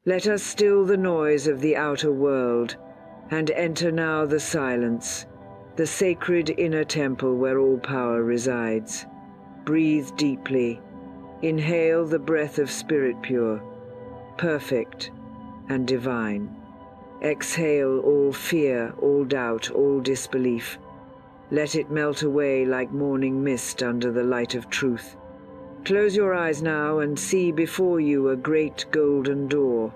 Let us still the noise of the outer world, and enter now the silence, the sacred inner temple where all power resides. Breathe deeply. Inhale the breath of spirit pure, perfect, and divine. Exhale all fear, all doubt, all disbelief. Let it melt away like morning mist under the light of truth. Close your eyes now and see before you a great golden door.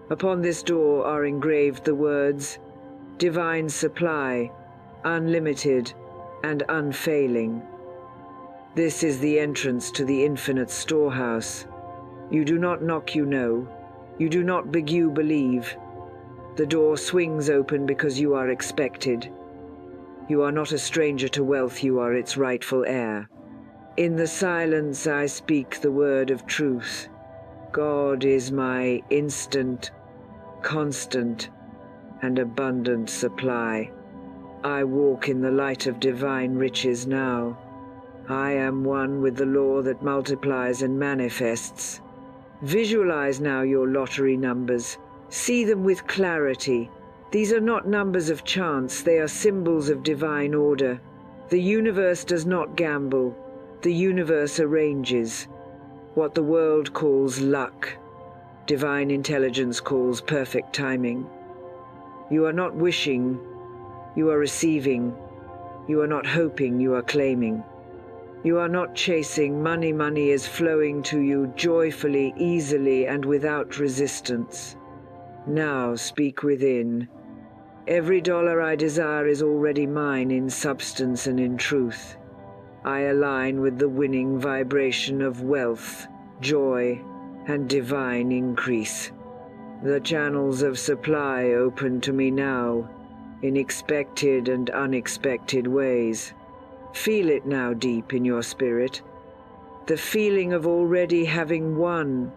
Upon this door are engraved the words, Divine Supply, Unlimited and Unfailing. This is the entrance to the infinite storehouse. You do not knock, you know. You do not beg, you believe. The door swings open because you are expected. You are not a stranger to wealth, you are its rightful heir. In the silence I speak the word of truth. God is my instant, constant, and abundant supply. I walk in the light of divine riches now. I am one with the law that multiplies and manifests. Visualize now your lottery numbers. See them with clarity. These are not numbers of chance, they are symbols of divine order. The universe does not gamble. The universe arranges. What the world calls luck, divine intelligence calls perfect timing. You are not wishing, you are receiving. You are not hoping, you are claiming. You are not chasing, money is flowing to you joyfully, easily, and without resistance. Now speak within. Every dollar I desire is already mine in substance and in truth. I align with the winning vibration of wealth, joy, and divine increase. The channels of supply open to me now, in expected and unexpected ways. Feel it now deep in your spirit. The feeling of already having won.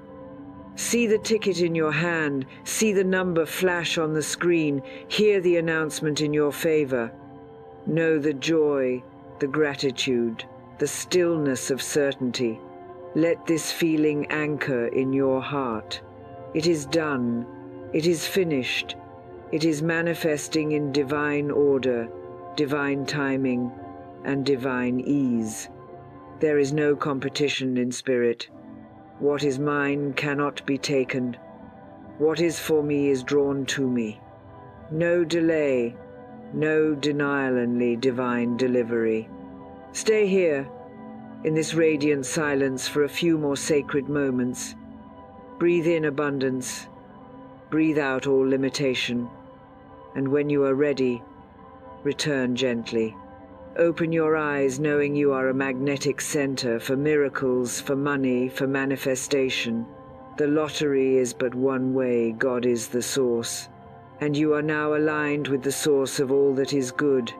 See the ticket in your hand, see the number flash on the screen, hear the announcement in your favor. Know the joy, the gratitude, the stillness of certainty. Let this feeling anchor in your heart. It is done. It is finished. It is manifesting in divine order, divine timing, and divine ease. There is no competition in spirit. What is mine cannot be taken. What is for me is drawn to me. No delay, no denial-only divine delivery. Stay here, in this radiant silence for a few more sacred moments. Breathe in abundance. Breathe out all limitation. And when you are ready, return gently. Open your eyes knowing you are a magnetic center for miracles, for money, for manifestation. The lottery is but one way, God is the source. And you are now aligned with the source of all that is good.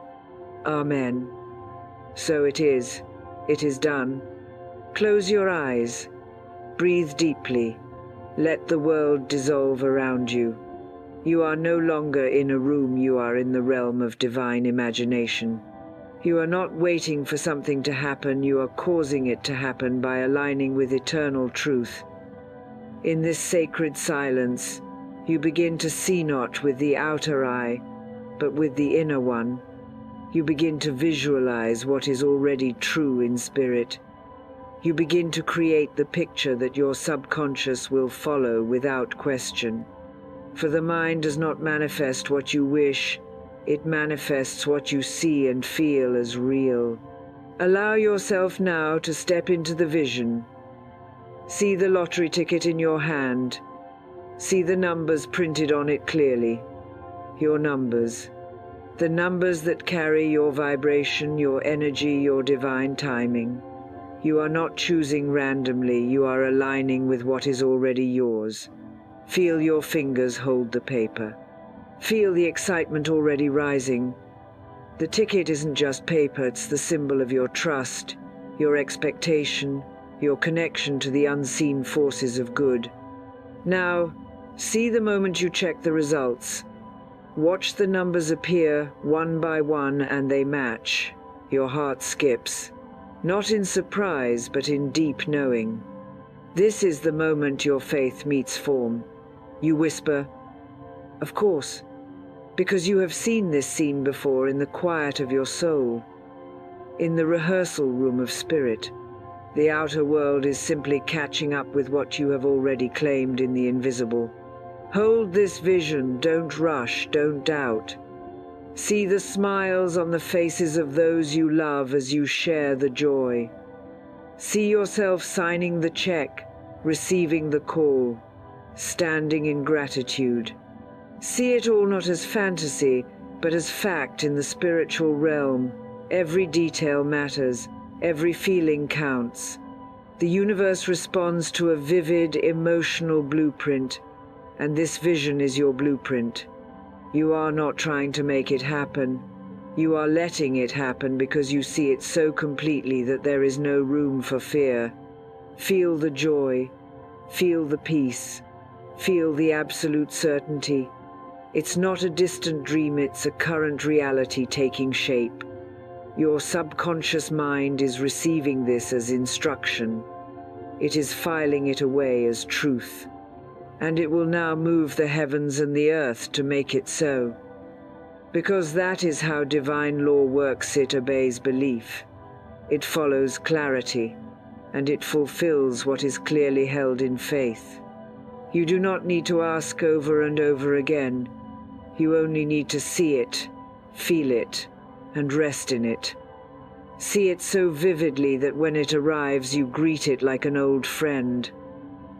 Amen. So it is. It is done. Close your eyes. Breathe deeply. Let the world dissolve around you. You are no longer in a room, you are in the realm of divine imagination. You are not waiting for something to happen, you are causing it to happen by aligning with eternal truth. In this sacred silence, you begin to see not with the outer eye, but with the inner one. You begin to visualize what is already true in spirit. You begin to create the picture that your subconscious will follow without question. For the mind does not manifest what you wish, it manifests what you see and feel as real. Allow yourself now to step into the vision. See the lottery ticket in your hand. See the numbers printed on it clearly. Your numbers. The numbers that carry your vibration, your energy, your divine timing. You are not choosing randomly, you are aligning with what is already yours. Feel your fingers hold the paper. Feel the excitement already rising. The ticket isn't just paper, it's the symbol of your trust, your expectation, your connection to the unseen forces of good. Now, see the moment you check the results. Watch the numbers appear one by one and they match. Your heart skips, not in surprise but in deep knowing. This is the moment your faith meets form. You whisper, "Of course," because you have seen this scene before in the quiet of your soul, in the rehearsal room of spirit. The outer world is simply catching up with what you have already claimed in the invisible. Hold this vision, don't rush, don't doubt. See the smiles on the faces of those you love as you share the joy. See yourself signing the check, receiving the call, standing in gratitude. See it all not as fantasy, but as fact in the spiritual realm. Every detail matters, every feeling counts. The universe responds to a vivid, emotional blueprint, and this vision is your blueprint. You are not trying to make it happen. You are letting it happen because you see it so completely that there is no room for fear. Feel the joy, feel the peace, feel the absolute certainty. It's not a distant dream, it's a current reality taking shape. Your subconscious mind is receiving this as instruction. It is filing it away as truth. And it will now move the heavens and the earth to make it so. Because that is how divine law works. It obeys belief. It follows clarity, and it fulfills what is clearly held in faith. You do not need to ask over and over again. You only need to see it, feel it, and rest in it. See it so vividly that when it arrives you greet it like an old friend.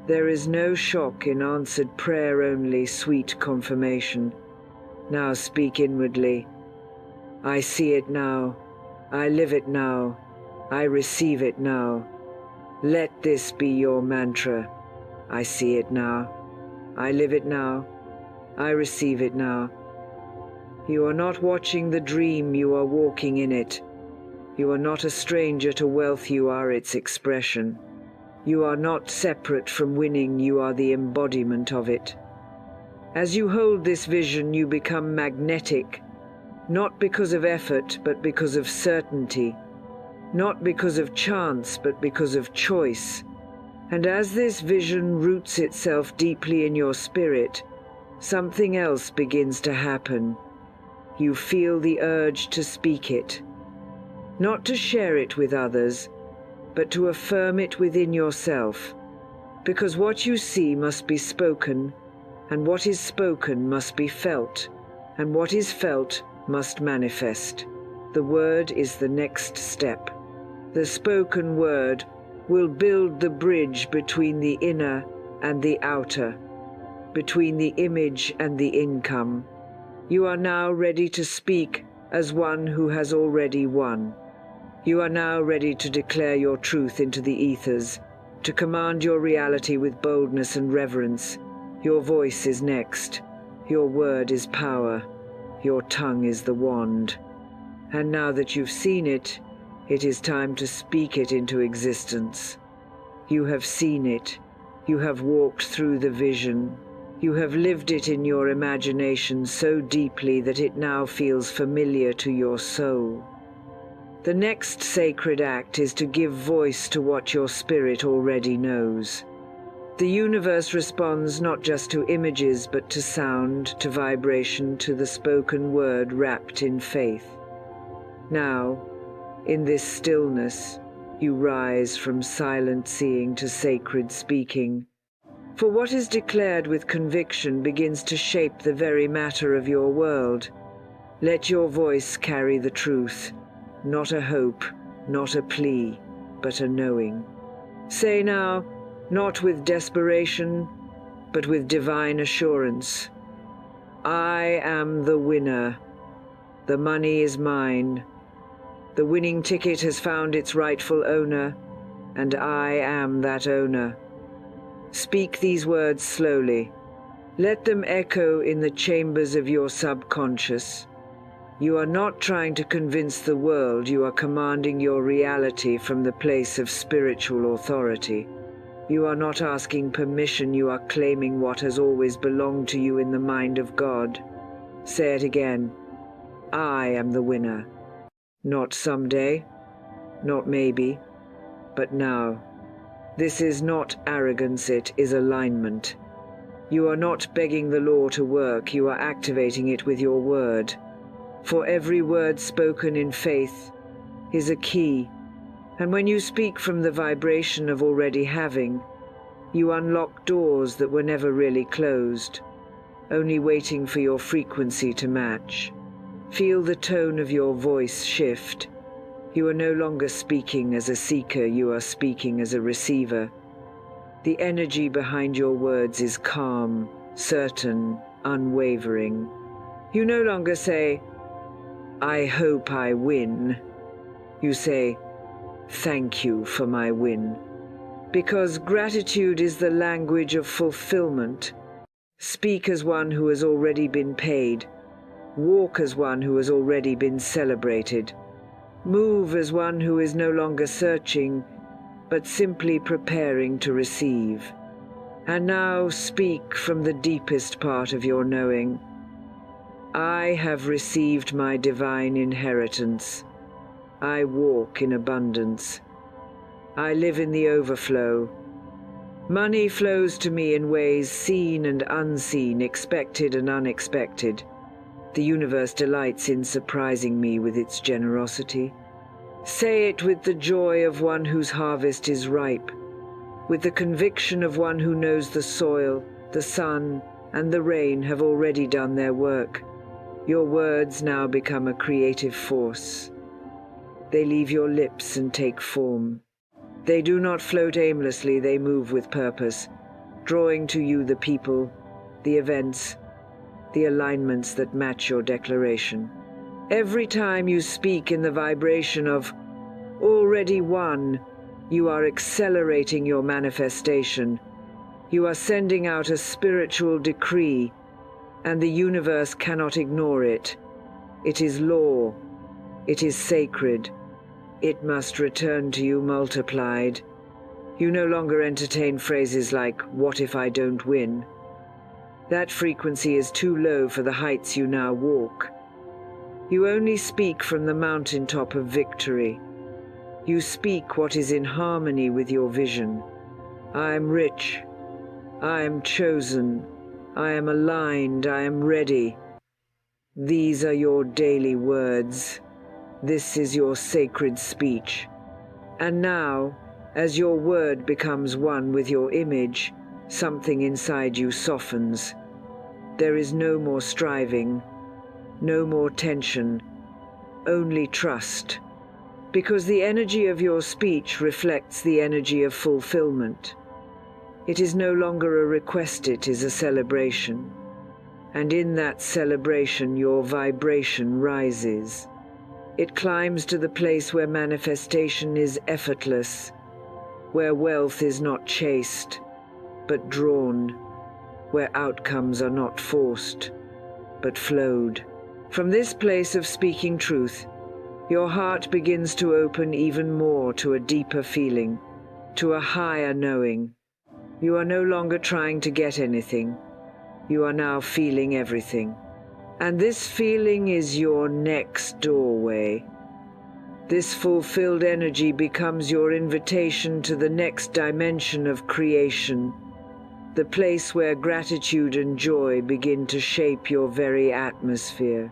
There is no shock in answered prayer, only sweet confirmation. Now speak inwardly. I see it now. I live it now. I receive it now. Let this be your mantra. I see it now. I live it now. I receive it now. You are not watching the dream, you are walking in it. You are not a stranger to wealth, you are its expression. You are not separate from winning, you are the embodiment of it. As you hold this vision, you become magnetic, not because of effort, but because of certainty, not because of chance, but because of choice. And as this vision roots itself deeply in your spirit, something else begins to happen. You feel the urge to speak it, not to share it with others, but to affirm it within yourself, because what you see must be spoken, and what is spoken must be felt, and what is felt must manifest. The word is the next step. The spoken word will build the bridge between the inner and the outer, between the image and the income. You are now ready to speak as one who has already won. You are now ready to declare your truth into the ethers, to command your reality with boldness and reverence. Your voice is next. Your word is power. Your tongue is the wand. And now that you've seen it, it is time to speak it into existence. You have seen it. You have walked through the vision. You have lived it in your imagination so deeply that it now feels familiar to your soul. The next sacred act is to give voice to what your spirit already knows. The universe responds not just to images, but to sound, to vibration, to the spoken word wrapped in faith. Now, in this stillness, you rise from silent seeing to sacred speaking. For what is declared with conviction begins to shape the very matter of your world. Let your voice carry the truth. Not a hope, not a plea, but a knowing. Say now, not with desperation, but with divine assurance. I am the winner. The money is mine. The winning ticket has found its rightful owner, and I am that owner. Speak these words slowly. Let them echo in the chambers of your subconscious. You are not trying to convince the world, you are commanding your reality from the place of spiritual authority. You are not asking permission, you are claiming what has always belonged to you in the mind of God. Say it again. I am the winner. Not someday, not maybe, but now. This is not arrogance, it is alignment. You are not begging the law to work, you are activating it with your word. For every word spoken in faith is a key, and when you speak from the vibration of already having, you unlock doors that were never really closed, only waiting for your frequency to match. Feel the tone of your voice shift. You are no longer speaking as a seeker, you are speaking as a receiver. The energy behind your words is calm, certain, unwavering. You no longer say, "I hope I win." You say, "Thank you for my win." Because gratitude is the language of fulfillment. Speak as one who has already been paid. Walk as one who has already been celebrated. Move as one who is no longer searching, but simply preparing to receive. And now speak from the deepest part of your knowing. I have received my divine inheritance. I walk in abundance. I live in the overflow. Money flows to me in ways seen and unseen, expected and unexpected. The universe delights in surprising me with its generosity. Say it with the joy of one whose harvest is ripe, with the conviction of one who knows the soil, the sun, and the rain have already done their work. Your words now become a creative force. They leave your lips and take form. They do not float aimlessly, they move with purpose, drawing to you the people, the events, the alignments that match your declaration. Every time you speak in the vibration of already won, you are accelerating your manifestation. You are sending out a spiritual decree, and the universe cannot ignore it. It is law. It is sacred. It must return to you multiplied. You no longer entertain phrases like, "What if I don't win?" That frequency is too low for the heights you now walk. You only speak from the mountaintop of victory. You speak what is in harmony with your vision. I am rich. I am chosen. I am aligned. I am ready. These are your daily words. This is your sacred speech. And now, as your word becomes one with your image, something inside you softens. There is no more striving, no more tension, only trust. Because the energy of your speech reflects the energy of fulfillment. It is no longer a request, it is a celebration. And in that celebration, your vibration rises. It climbs to the place where manifestation is effortless, where wealth is not chased, but drawn, where outcomes are not forced, but flowed. From this place of speaking truth, your heart begins to open even more to a deeper feeling, to a higher knowing. You are no longer trying to get anything. You are now feeling everything. And this feeling is your next doorway. This fulfilled energy becomes your invitation to the next dimension of creation, the place where gratitude and joy begin to shape your very atmosphere.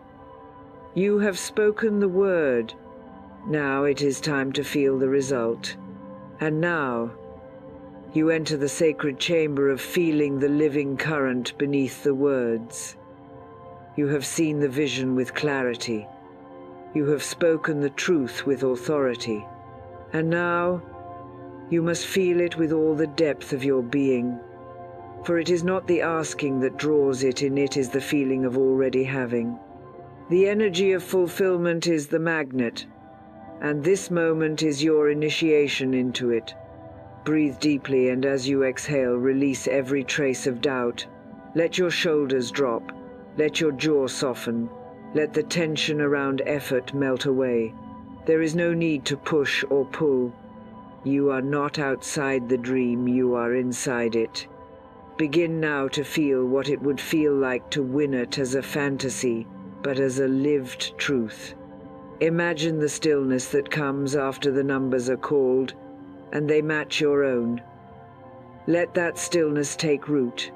You have spoken the word. Now it is time to feel the result. And now, you enter the sacred chamber of feeling the living current beneath the words. You have seen the vision with clarity. You have spoken the truth with authority. And now, you must feel it with all the depth of your being. For it is not the asking that draws it, in it is the feeling of already having. The energy of fulfillment is the magnet, and this moment is your initiation into it. Breathe deeply, and as you exhale, release every trace of doubt. Let your shoulders drop. Let your jaw soften. Let the tension around effort melt away. There is no need to push or pull. You are not outside the dream, you are inside it. Begin now to feel what it would feel like to win it as a fantasy, but as a lived truth. Imagine the stillness that comes after the numbers are called, and they match your own. Let that stillness take root.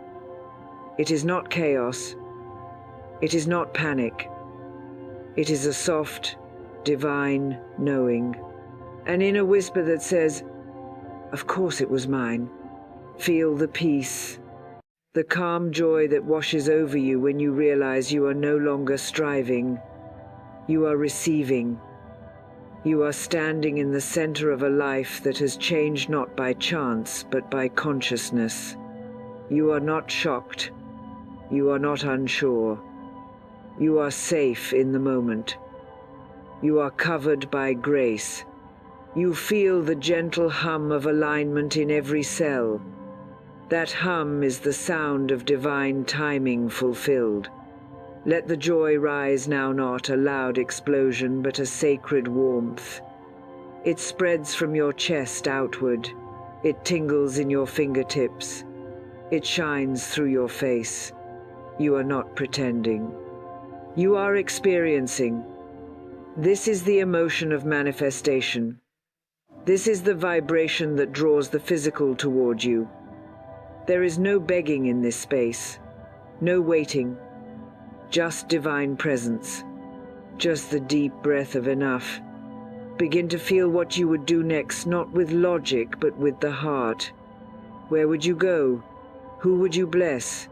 It is not chaos. It is not panic. It is a soft, divine knowing. An inner whisper that says, "Of course it was mine." Feel the peace, the calm joy that washes over you when you realize you are no longer striving. You are receiving. You are standing in the center of a life that has changed not by chance, but by consciousness. You are not shocked. You are not unsure. You are safe in the moment. You are covered by grace. You feel the gentle hum of alignment in every cell. That hum is the sound of divine timing fulfilled. Let the joy rise now, not a loud explosion, but a sacred warmth. It spreads from your chest outward. It tingles in your fingertips. It shines through your face. You are not pretending. You are experiencing. This is the emotion of manifestation. This is the vibration that draws the physical toward you. There is no begging in this space, no waiting, just divine presence, just the deep breath of enough. Begin to feel what you would do next, not with logic, but with the heart. Where would you go? Who would you bless?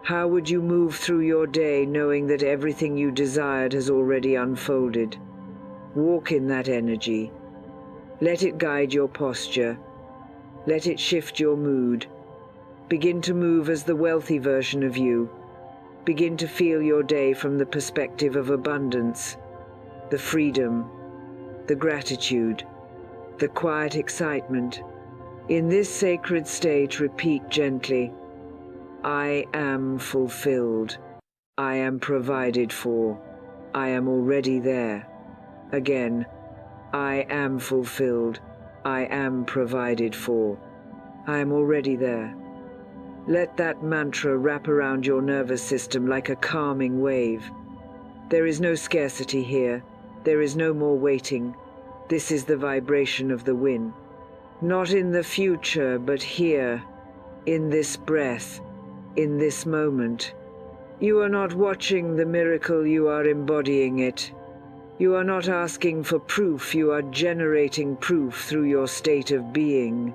How would you move through your day knowing that everything you desired has already unfolded? Walk in that energy. Let it guide your posture. Let it shift your mood. Begin to move as the wealthy version of you. Begin to feel your day from the perspective of abundance, the freedom, the gratitude, the quiet excitement. In this sacred state, repeat gently, "I am fulfilled. I am provided for. I am already there." Again, "I am fulfilled. I am provided for. I am already there." Let that mantra wrap around your nervous system like a calming wave. There is no scarcity here. There is no more waiting. This is the vibration of the win. Not in the future, but here, in this breath, in this moment. You are not watching the miracle, you are embodying it. You are not asking for proof, you are generating proof through your state of being.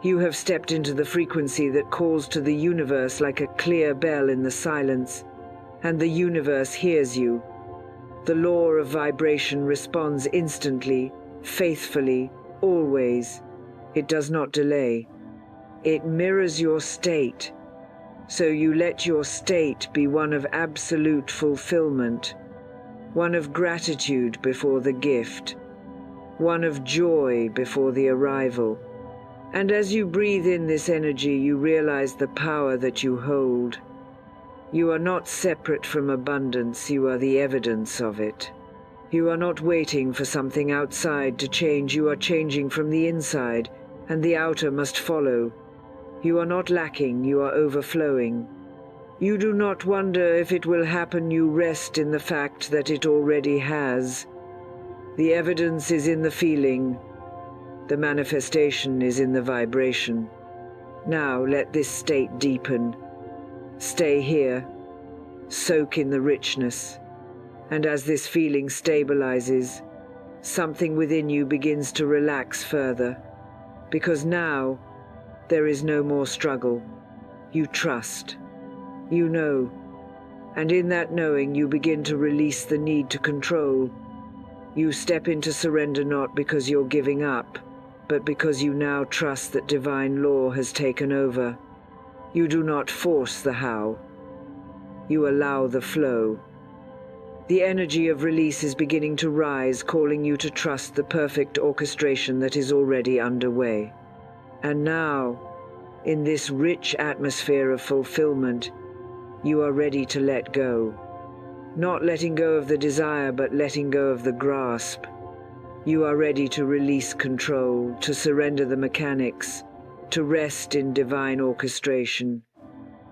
You have stepped into the frequency that calls to the universe like a clear bell in the silence, and the universe hears you. The law of vibration responds instantly, faithfully, always. It does not delay. It mirrors your state, so you let your state be one of absolute fulfillment, one of gratitude before the gift, one of joy before the arrival. And as you breathe in this energy, you realize the power that you hold. You are not separate from abundance, you are the evidence of it. You are not waiting for something outside to change, you are changing from the inside, and the outer must follow. You are not lacking, you are overflowing. You do not wonder if it will happen, you rest in the fact that it already has. The evidence is in the feeling. The manifestation is in the vibration. Now let this state deepen. Stay here. Soak in the richness. And as this feeling stabilizes, something within you begins to relax further. Because now, there is no more struggle. You trust. You know. And in that knowing, you begin to release the need to control. You step into surrender not because you're giving up, but because you now trust that divine law has taken over. You do not force the how. You allow the flow. The energy of release is beginning to rise, calling you to trust the perfect orchestration that is already underway. And now, in this rich atmosphere of fulfillment, you are ready to let go. Not letting go of the desire, but letting go of the grasp. You are ready to release control, to surrender the mechanics, to rest in divine orchestration.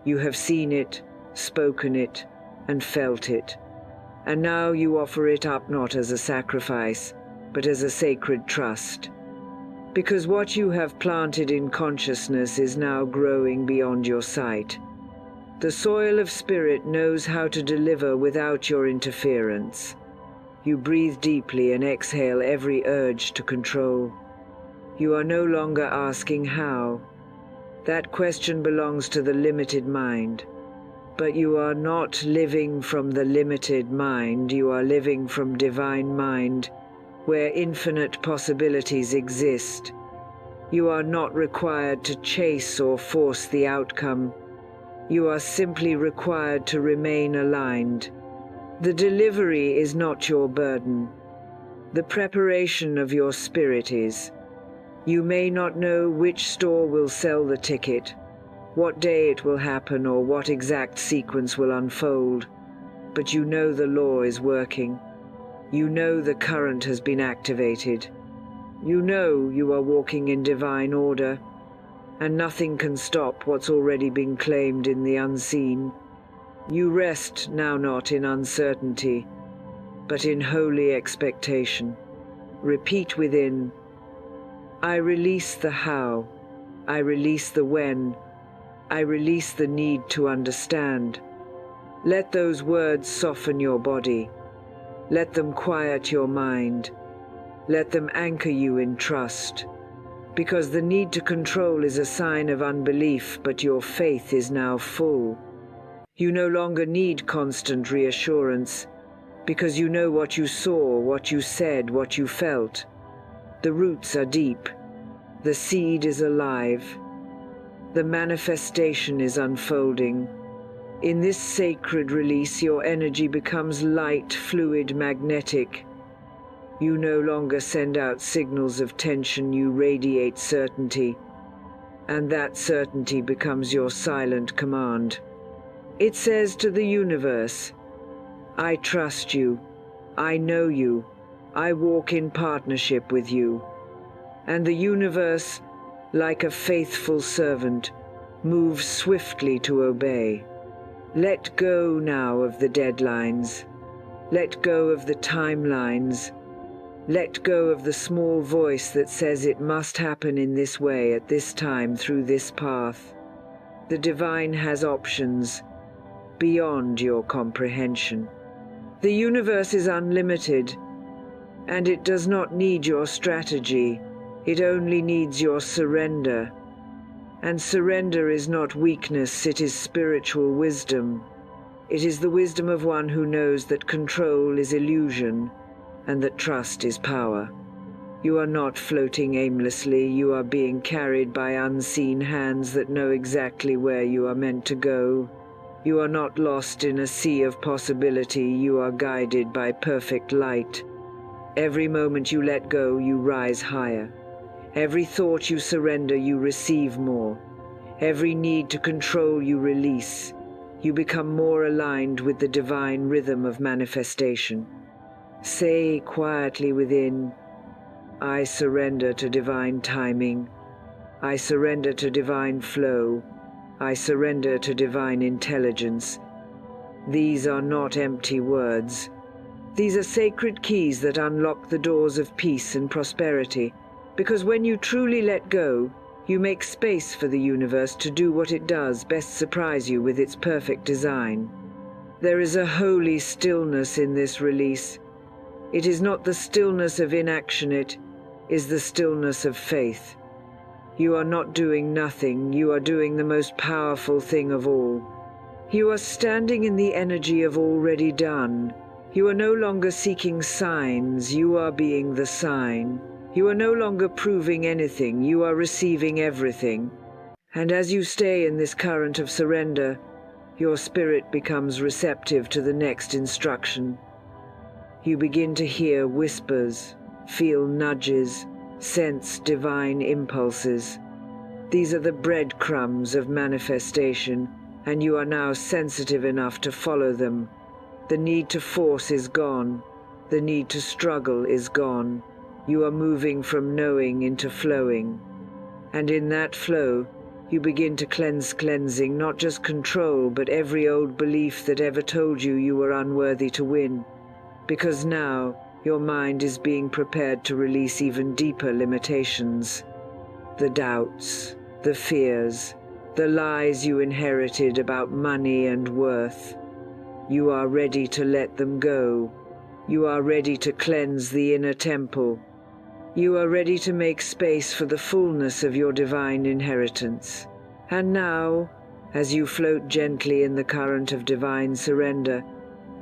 You have seen it, spoken it, and felt it. And now you offer it up not as a sacrifice, but as a sacred trust. Because what you have planted in consciousness is now growing beyond your sight. The soil of spirit knows how to deliver without your interference. You breathe deeply and exhale every urge to control. You are no longer asking how. That question belongs to the limited mind. But you are not living from the limited mind, you are living from divine mind, where infinite possibilities exist. You are not required to chase or force the outcome. You are simply required to remain aligned. The delivery is not your burden. The preparation of your spirit is. You may not know which store will sell the ticket, what day it will happen, or what exact sequence will unfold, but you know the law is working. You know the current has been activated. You know you are walking in divine order, and nothing can stop what's already been claimed in the unseen. You rest now not in uncertainty, but in holy expectation. Repeat within, I release the how, I release the when, I release the need to understand. Let those words soften your body. Let them quiet your mind. Let them anchor you in trust. Because the need to control is a sign of unbelief, but your faith is now full. You no longer need constant reassurance, because you know what you saw, what you said, what you felt. The roots are deep. The seed is alive. The manifestation is unfolding. In this sacred release, your energy becomes light, fluid, magnetic. You no longer send out signals of tension, you radiate certainty. And that certainty becomes your silent command. It says to the universe, I trust you, I know you, I walk in partnership with you. And the universe, like a faithful servant, moves swiftly to obey. Let go now of the deadlines. Let go of the timelines. Let go of the small voice that says it must happen in this way, at this time, through this path. The divine has options beyond your comprehension. The universe is unlimited, and it does not need your strategy. It only needs your surrender. And surrender is not weakness, it is spiritual wisdom. It is the wisdom of one who knows that control is illusion and that trust is power. You are not floating aimlessly, you are being carried by unseen hands that know exactly where you are meant to go. You are not lost in a sea of possibility, you are guided by perfect light. Every moment you let go, you rise higher. Every thought you surrender, you receive more. Every need to control, you release. You become more aligned with the divine rhythm of manifestation. Say quietly within, I surrender to divine timing. I surrender to divine flow. I surrender to divine intelligence. These are not empty words. These are sacred keys that unlock the doors of peace and prosperity. Because when you truly let go, you make space for the universe to do what it does, best surprise you with its perfect design. There is a holy stillness in this release. It is not the stillness of inaction, it is the stillness of faith. You are not doing nothing, you are doing the most powerful thing of all. You are standing in the energy of already done. You are no longer seeking signs, you are being the sign. You are no longer proving anything, you are receiving everything. And as you stay in this current of surrender, your spirit becomes receptive to the next instruction. You begin to hear whispers, feel nudges, sense divine impulses. These are the breadcrumbs of manifestation, and you are now sensitive enough to follow them. The need to force is gone. The need to struggle is gone. You are moving from knowing into flowing. And in that flow, you begin to cleansing not just control, but every old belief that ever told you you were unworthy to win. Because now, your mind is being prepared to release even deeper limitations. The doubts, the fears, the lies you inherited about money and worth. You are ready to let them go. You are ready to cleanse the inner temple. You are ready to make space for the fullness of your divine inheritance. And now, as you float gently in the current of divine surrender,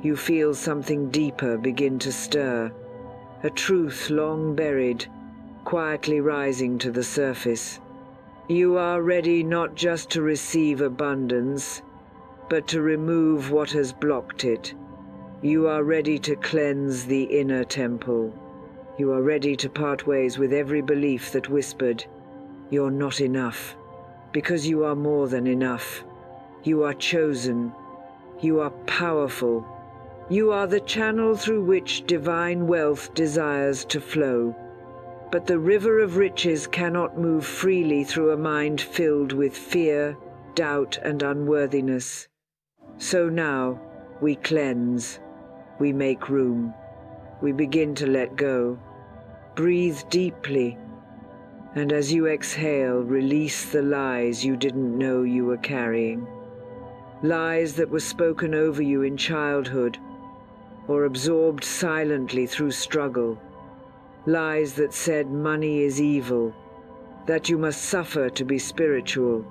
you feel something deeper begin to stir, a truth long buried, quietly rising to the surface. You are ready not just to receive abundance, but to remove what has blocked it. You are ready to cleanse the inner temple. You are ready to part ways with every belief that whispered, "You're not enough," because you are more than enough. You are chosen. You are powerful. You are the channel through which divine wealth desires to flow. But the river of riches cannot move freely through a mind filled with fear, doubt, and unworthiness. So now, we cleanse. We make room. We begin to let go. Breathe deeply. And as you exhale, release the lies you didn't know you were carrying. Lies that were spoken over you in childhood, or absorbed silently through struggle. Lies that said money is evil, that you must suffer to be spiritual,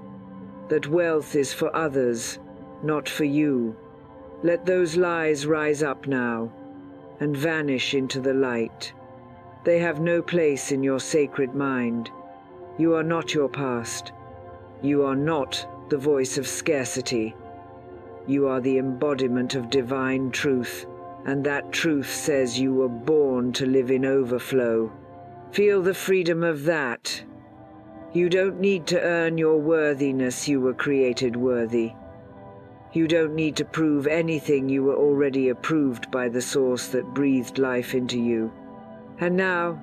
that wealth is for others, not for you. Let those lies rise up now and vanish into the light. They have no place in your sacred mind. You are not your past. You are not the voice of scarcity. You are the embodiment of divine truth. And that truth says you were born to live in overflow. Feel the freedom of that. You don't need to earn your worthiness. You were created worthy. You don't need to prove anything. You were already approved by the source that breathed life into you. And now,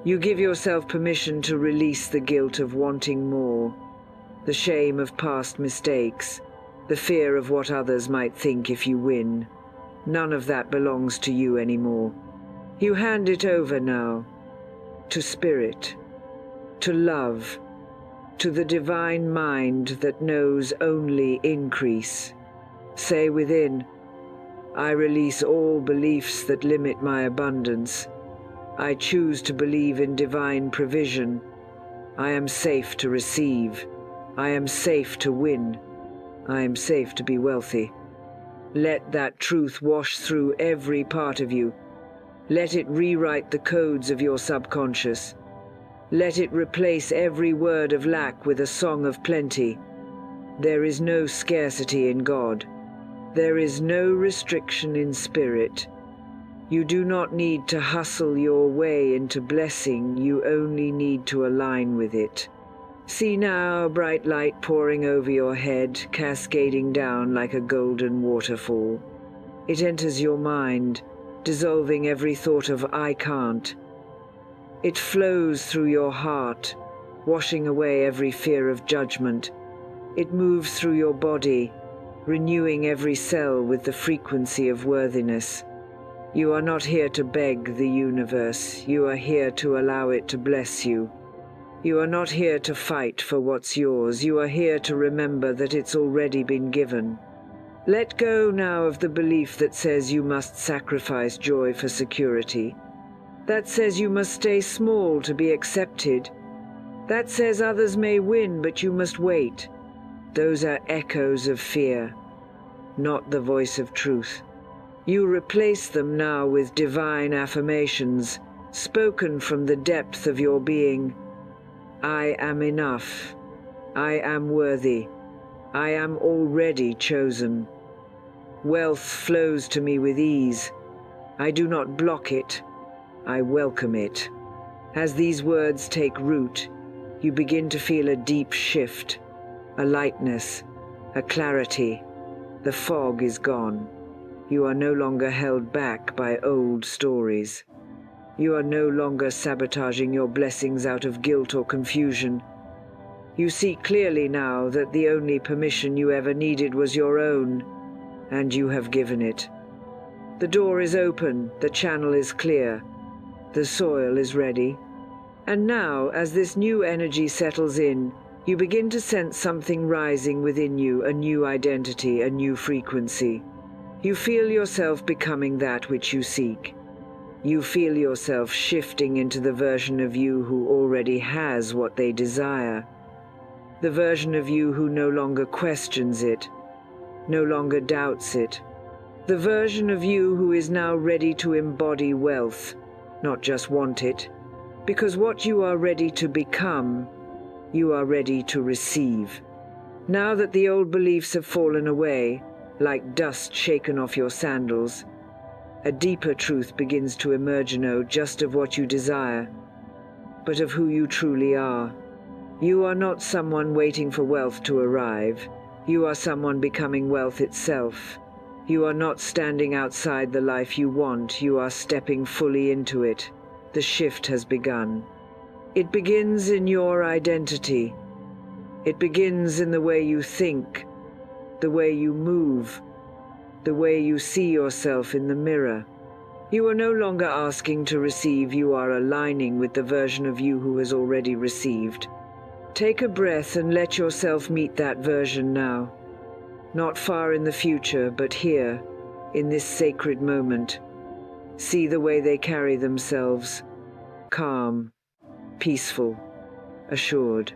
you give yourself permission to release the guilt of wanting more, the shame of past mistakes, the fear of what others might think if you win. None of that belongs to you anymore. You hand it over now, to spirit, to love, to the divine mind that knows only increase. Say within, I release all beliefs that limit my abundance. I choose to believe in divine provision. I am safe to receive. I am safe to win. I am safe to be wealthy. Let that truth wash through every part of you. Let it rewrite the codes of your subconscious. Let it replace every word of lack with a song of plenty. There is no scarcity in God. There is no restriction in spirit. You do not need to hustle your way into blessing. You only need to align with it. See now a bright light pouring over your head, cascading down like a golden waterfall. It enters your mind, dissolving every thought of I can't. It flows through your heart, washing away every fear of judgment. It moves through your body, renewing every cell with the frequency of worthiness. You are not here to beg the universe. You are here to allow it to bless you. You are not here to fight for what's yours. You are here to remember that it's already been given. Let go now of the belief that says you must sacrifice joy for security. That says you must stay small to be accepted. That says others may win, but you must wait. Those are echoes of fear, not the voice of truth. You replace them now with divine affirmations, spoken from the depth of your being. I am enough. I am worthy. I am already chosen. Wealth flows to me with ease. I do not block it. I welcome it. As these words take root, you begin to feel a deep shift, a lightness, a clarity. The fog is gone. You are no longer held back by old stories. You are no longer sabotaging your blessings out of guilt or confusion. You see clearly now that the only permission you ever needed was your own, and you have given it. The door is open, the channel is clear, the soil is ready. And now, as this new energy settles in, You begin to sense something rising within you, a new identity, a new frequency. You feel yourself becoming that which you seek. You feel yourself shifting into the version of you who already has what they desire. The version of you who no longer questions it, no longer doubts it. The version of you who is now ready to embody wealth, not just want it. Because what you are ready to become, you are ready to receive. Now that the old beliefs have fallen away, like dust shaken off your sandals, a deeper truth begins to emerge, just of what you desire, but of who you truly are. You are not someone waiting for wealth to arrive. You are someone becoming wealth itself. You are not standing outside the life you want. You are stepping fully into it. The shift has begun. It begins in your identity. It begins in the way you think, the way you move, the way you see yourself in the mirror. You are no longer asking to receive. You are aligning with the version of you who has already received. Take a breath and let yourself meet that version now. Not far in the future, but here, in this sacred moment. See the way they carry themselves. Calm, peaceful, assured.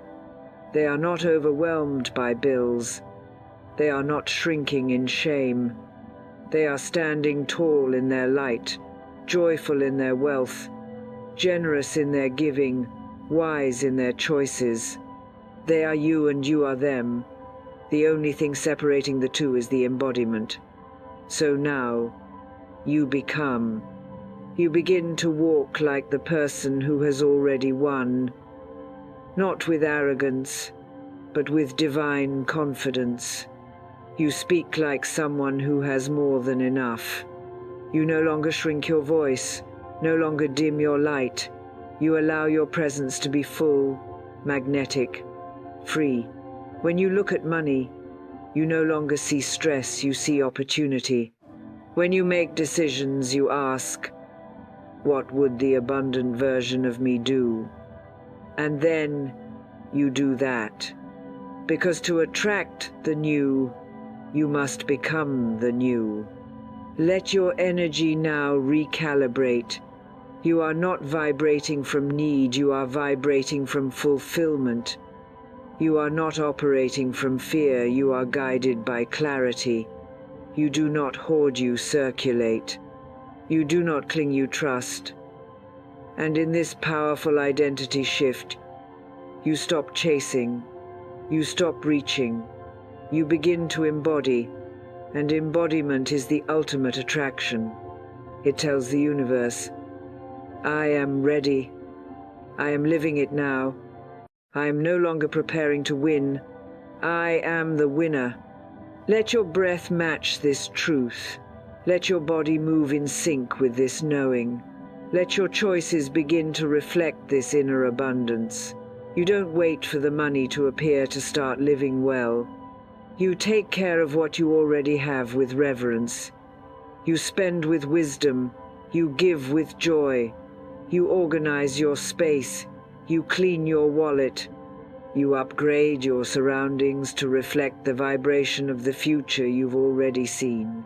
They are not overwhelmed by bills. They are not shrinking in shame. They are standing tall in their light, joyful in their wealth, generous in their giving, wise in their choices. They are you and you are them. The only thing separating the two is the embodiment. So now, you become. You begin to walk like the person who has already won, not with arrogance, but with divine confidence. You speak like someone who has more than enough. You no longer shrink your voice, no longer dim your light. You allow your presence to be full, magnetic, free. When you look at money, you no longer see stress, you see opportunity. When you make decisions, you ask, what would the abundant version of me do? And then you do that. Because to attract the new, you must become the new. Let your energy now recalibrate. You are not vibrating from need, you are vibrating from fulfillment. You are not operating from fear, you are guided by clarity. You do not hoard, you circulate. You do not cling, you trust. And in this powerful identity shift, you stop chasing, you stop reaching, you begin to embody, and embodiment is the ultimate attraction. It tells the universe, I am ready. I am living it now. I am no longer preparing to win. I am the winner. Let your breath match this truth. Let your body move in sync with this knowing. Let your choices begin to reflect this inner abundance. You don't wait for the money to appear to start living well. You take care of what you already have with reverence. You spend with wisdom. You give with joy. You organize your space. You clean your wallet. You upgrade your surroundings to reflect the vibration of the future you've already seen.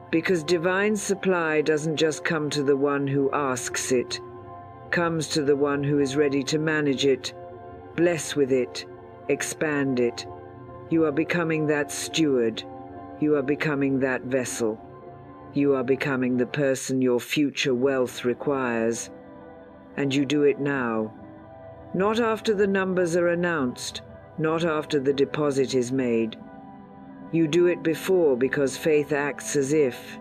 Because divine supply doesn't just come to the one who asks it, comes to the one who is ready to manage it, bless with it, expand it. You are becoming that steward. You are becoming that vessel. You are becoming the person your future wealth requires. And you do it now. Not after the numbers are announced, not after the deposit is made. You do it before, because faith acts as if,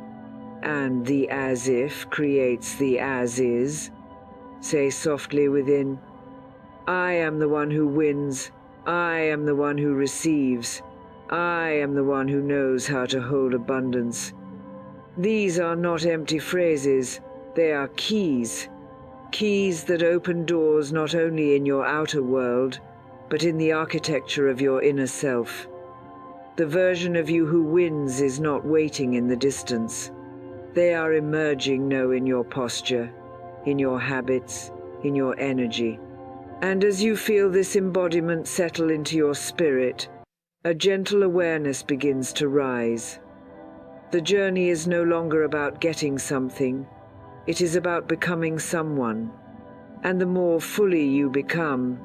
and the as if creates the as is. Say softly within, I am the one who wins. I am the one who receives. I am the one who knows how to hold abundance. These are not empty phrases, they are keys. Keys that open doors not only in your outer world, but in the architecture of your inner self. The version of you who wins is not waiting in the distance. They are emerging, in your posture, in your habits, in your energy. And as you feel this embodiment settle into your spirit, a gentle awareness begins to rise. The journey is no longer about getting something, it is about becoming someone. And the more fully you become,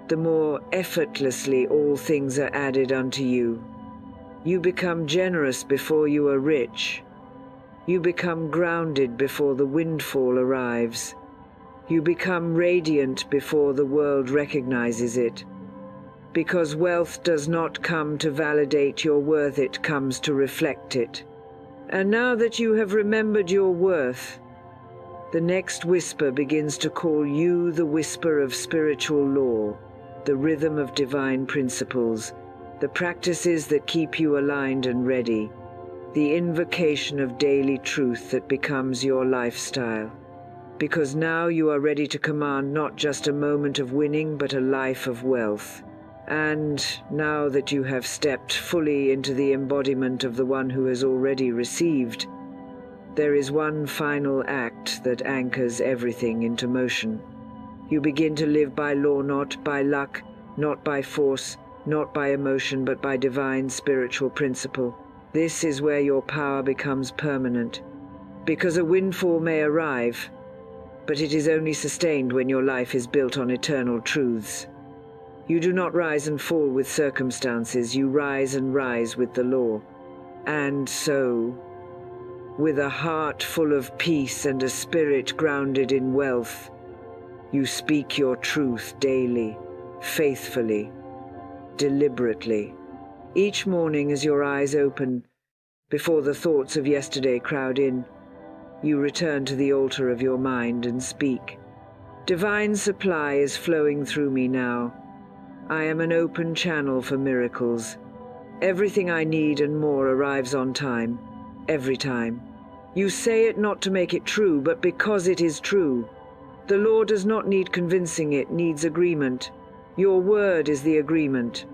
the more effortlessly all things are added unto you. You become generous before you are rich. You become grounded before the windfall arrives. You become radiant before the world recognizes it. Because wealth does not come to validate your worth, it comes to reflect it. And now that you have remembered your worth, the next whisper begins to call you the whisper of spiritual law, the rhythm of divine principles, the practices that keep you aligned and ready, the invocation of daily truth that becomes your lifestyle. Because now you are ready to command not just a moment of winning, but a life of wealth. And now that you have stepped fully into the embodiment of the one who has already received, there is one final act that anchors everything into motion. You begin to live by law, not by luck, not by force, not by emotion, but by divine spiritual principle. This is where your power becomes permanent. Because a windfall may arrive, but it is only sustained when your life is built on eternal truths. You do not rise and fall with circumstances, you rise and rise with the law. And so, with a heart full of peace and a spirit grounded in wealth, you speak your truth daily, faithfully, deliberately. Each morning as your eyes open, before the thoughts of yesterday crowd in, you return to the altar of your mind and speak. Divine supply is flowing through me now. I am an open channel for miracles. Everything I need and more arrives on time, every time. You say it not to make it true, but because it is true. The law does not need convincing, it needs agreement. Your word is the agreement.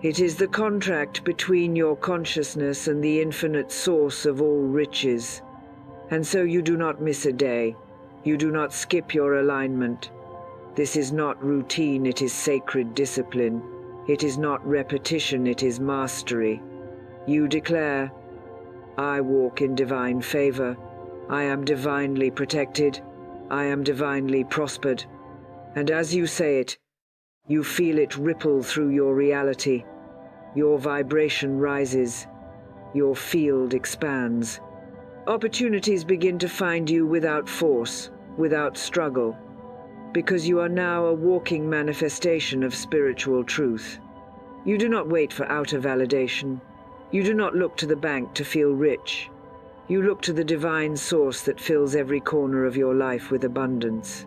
It is the contract between your consciousness and the infinite source of all riches. And so you do not miss a day. You do not skip your alignment. This is not routine, it is sacred discipline. It is not repetition, it is mastery. You declare, I walk in divine favor. I am divinely protected. I am divinely prospered. And as you say it, you feel it ripple through your reality. Your vibration rises. Your field expands. Opportunities begin to find you without force, without struggle, because you are now a walking manifestation of spiritual truth. You do not wait for outer validation. You do not look to the bank to feel rich. You look to the divine source that fills every corner of your life with abundance.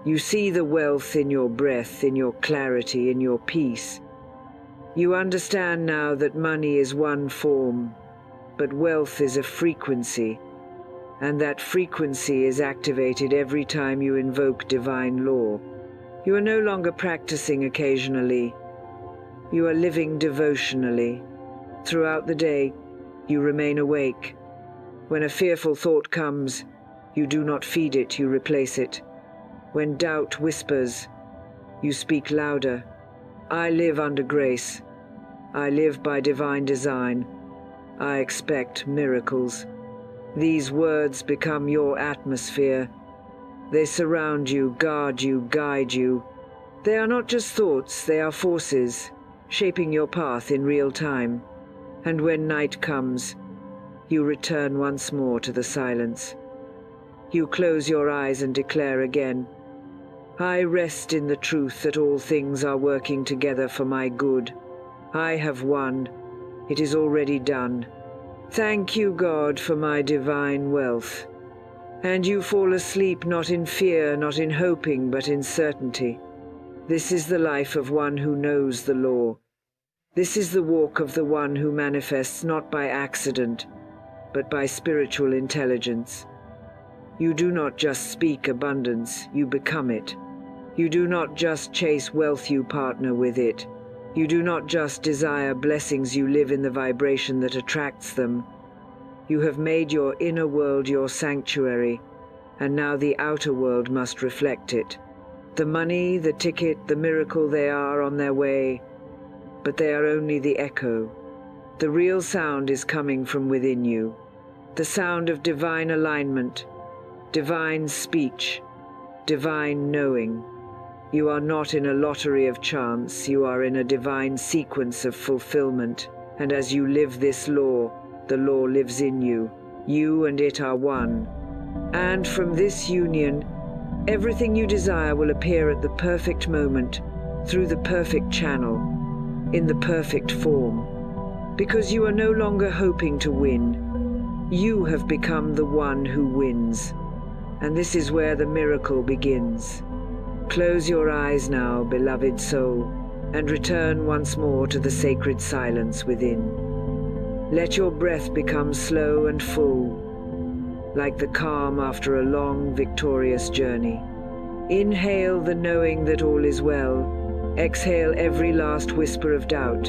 You see the wealth in your breath, in your clarity, in your peace. You understand now that money is one form, but wealth is a frequency, and that frequency is activated every time you invoke divine law. You are no longer practicing occasionally. You are living devotionally. Throughout the day, you remain awake. When a fearful thought comes, you do not feed it, you replace it. When doubt whispers, you speak louder. I live under grace. I live by divine design. I expect miracles. These words become your atmosphere. They surround you, guard you, guide you. They are not just thoughts, they are forces, shaping your path in real time. And when night comes, you return once more to the silence. You close your eyes and declare again, I rest in the truth that all things are working together for my good. I have won. It is already done. Thank you, God, for my divine wealth. And you fall asleep not in fear, not in hoping, but in certainty. This is the life of one who knows the law. This is the walk of the one who manifests not by accident, but by spiritual intelligence. You do not just speak abundance, you become it. You do not just chase wealth, you partner with it. You do not just desire blessings, you live in the vibration that attracts them. You have made your inner world your sanctuary, and now the outer world must reflect it. The money, the ticket, the miracle, they are on their way, but they are only the echo. The real sound is coming from within you, the sound of divine alignment, divine speech, divine knowing. You are not in a lottery of chance, you are in a divine sequence of fulfillment, and as you live this law, the law lives in you. You and it are one. And from this union, everything you desire will appear at the perfect moment, through the perfect channel, in the perfect form. Because you are no longer hoping to win. You have become the one who wins. And this is where the miracle begins. Close your eyes now, beloved soul, and return once more to the sacred silence within. Let your breath become slow and full, like the calm after a long, victorious journey. Inhale the knowing that all is well. Exhale every last whisper of doubt.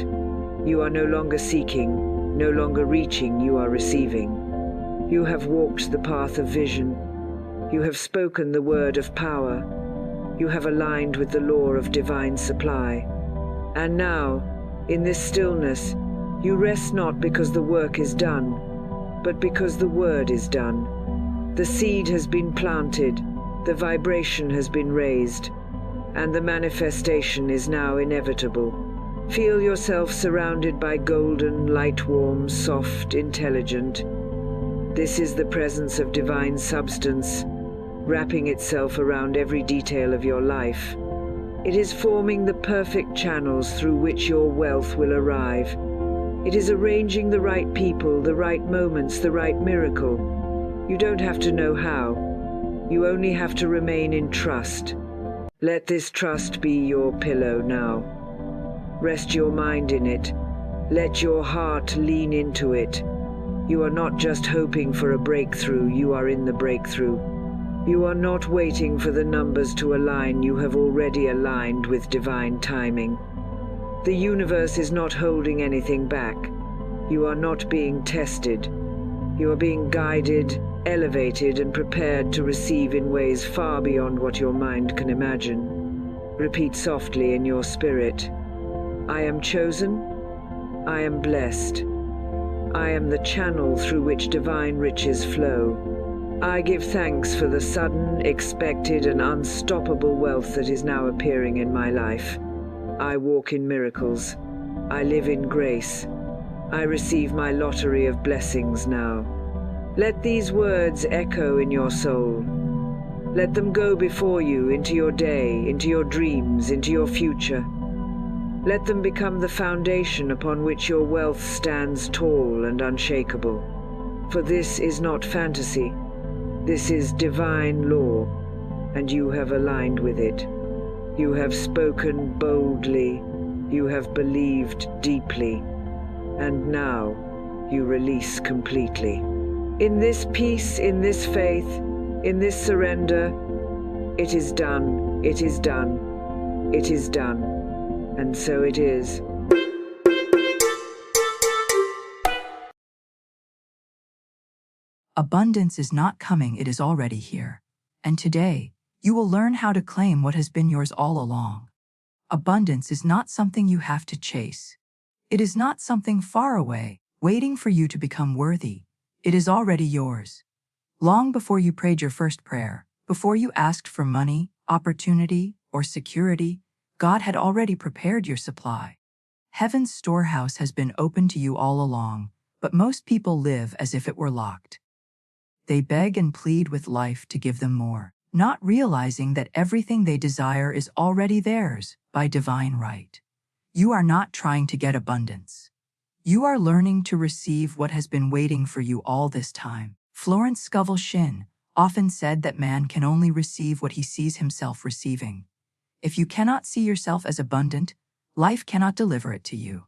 You are no longer seeking, no longer reaching, you are receiving. You have walked the path of vision. You have spoken the word of power. You have aligned with the law of divine supply. And now, in this stillness, you rest not because the work is done, but because the word is done. The seed has been planted, the vibration has been raised, and the manifestation is now inevitable. Feel yourself surrounded by golden, light-warm, soft, intelligent. This is the presence of divine substance, wrapping itself around every detail of your life. It is forming the perfect channels through which your wealth will arrive. It is arranging the right people, the right moments, the right miracle. You don't have to know how. You only have to remain in trust. Let this trust be your pillow now. Rest your mind in it. Let your heart lean into it. You are not just hoping for a breakthrough, you are in the breakthrough. You are not waiting for the numbers to align, you have already aligned with divine timing. The universe is not holding anything back. You are not being tested. You are being guided, elevated, and prepared to receive in ways far beyond what your mind can imagine. Repeat softly in your spirit, I am chosen, I am blessed. I am the channel through which divine riches flow. I give thanks for the sudden, expected, and unstoppable wealth that is now appearing in my life. I walk in miracles. I live in grace. I receive my lottery of blessings now. Let these words echo in your soul. Let them go before you into your day, into your dreams, into your future. Let them become the foundation upon which your wealth stands tall and unshakable. For this is not fantasy. This is divine law, and you have aligned with it. You have spoken boldly, you have believed deeply, and now you release completely. In this peace, in this faith, in this surrender, it is done, it is done, it is done, and so it is. Abundance is not coming, it is already here. And today, you will learn how to claim what has been yours all along. Abundance is not something you have to chase. It is not something far away, waiting for you to become worthy. It is already yours. Long before you prayed your first prayer, before you asked for money, opportunity, or security, God had already prepared your supply. Heaven's storehouse has been open to you all along, but most people live as if it were locked. They beg and plead with life to give them more, not realizing that everything they desire is already theirs by divine right. You are not trying to get abundance. You are learning to receive what has been waiting for you all this time. Florence Scovel Shinn often said that man can only receive what he sees himself receiving. If you cannot see yourself as abundant, life cannot deliver it to you.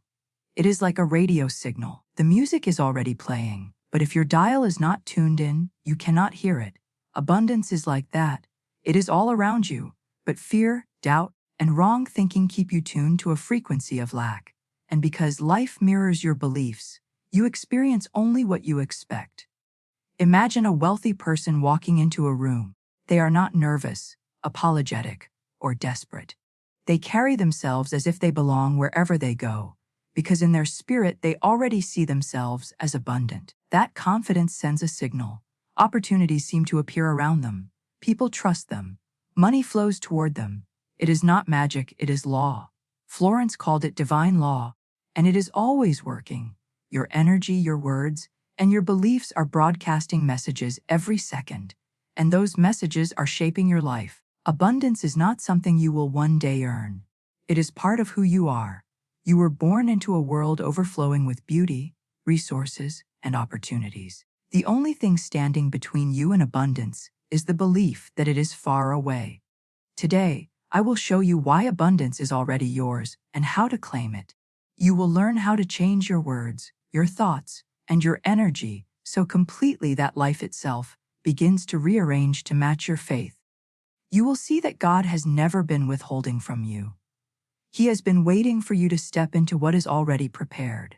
It is like a radio signal. The music is already playing, but if your dial is not tuned in, you cannot hear it. Abundance is like that. It is all around you, but fear, doubt, and wrong thinking keep you tuned to a frequency of lack. And because life mirrors your beliefs, you experience only what you expect. Imagine a wealthy person walking into a room. They are not nervous, apologetic, or desperate. They carry themselves as if they belong wherever they go, because in their spirit they already see themselves as abundant. That confidence sends a signal. Opportunities seem to appear around them. People trust them. Money flows toward them. It is not magic, it is law. Florence called it divine law, and it is always working. Your energy, your words, and your beliefs are broadcasting messages every second, and those messages are shaping your life. Abundance is not something you will one day earn. It is part of who you are. You were born into a world overflowing with beauty, resources, and opportunities. The only thing standing between you and abundance is the belief that it is far away. Today, I will show you why abundance is already yours and how to claim it. You will learn how to change your words, your thoughts, and your energy so completely that life itself begins to rearrange to match your faith. You will see that God has never been withholding from you. He has been waiting for you to step into what is already prepared.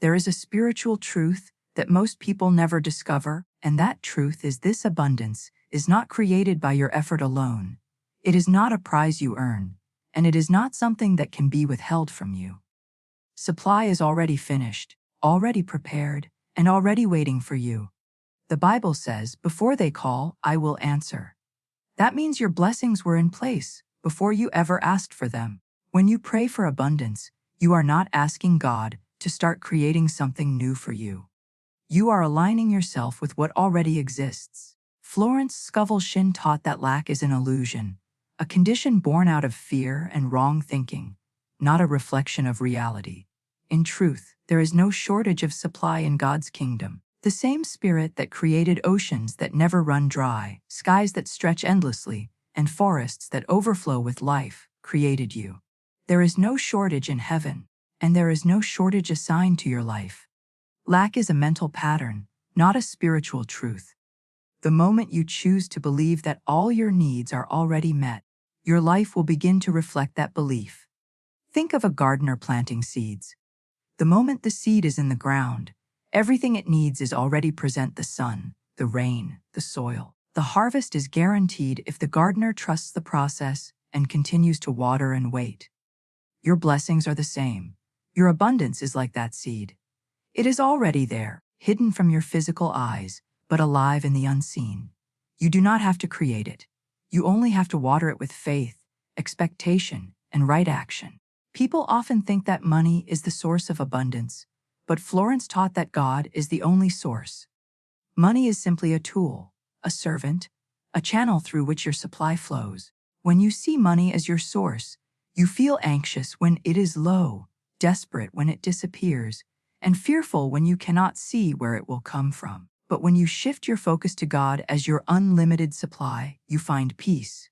There is a spiritual truth that most people never discover, and that truth is this: abundance is not created by your effort alone. It is not a prize you earn, and it is not something that can be withheld from you. Supply is already finished, already prepared, and already waiting for you. The Bible says, "Before they call, I will answer." That means your blessings were in place before you ever asked for them. When you pray for abundance, you are not asking God to start creating something new for you. You are aligning yourself with what already exists. Florence Scovel Shinn taught that lack is an illusion, a condition born out of fear and wrong thinking, not a reflection of reality. In truth, there is no shortage of supply in God's kingdom. The same Spirit that created oceans that never run dry, skies that stretch endlessly, and forests that overflow with life, created you. There is no shortage in heaven, and there is no shortage assigned to your life. Lack is a mental pattern, not a spiritual truth. The moment you choose to believe that all your needs are already met, your life will begin to reflect that belief. Think of a gardener planting seeds. The moment the seed is in the ground, everything it needs is already present: the sun, the rain, the soil. The harvest is guaranteed if the gardener trusts the process and continues to water and wait. Your blessings are the same. Your abundance is like that seed. It is already there, hidden from your physical eyes, but alive in the unseen. You do not have to create it. You only have to water it with faith, expectation, and right action. People often think that money is the source of abundance, but Florence taught that God is the only source. Money is simply a tool, a servant, a channel through which your supply flows. When you see money as your source, you feel anxious when it is low, desperate when it disappears, and fearful when you cannot see where it will come from. But when you shift your focus to God as your unlimited supply, you find peace.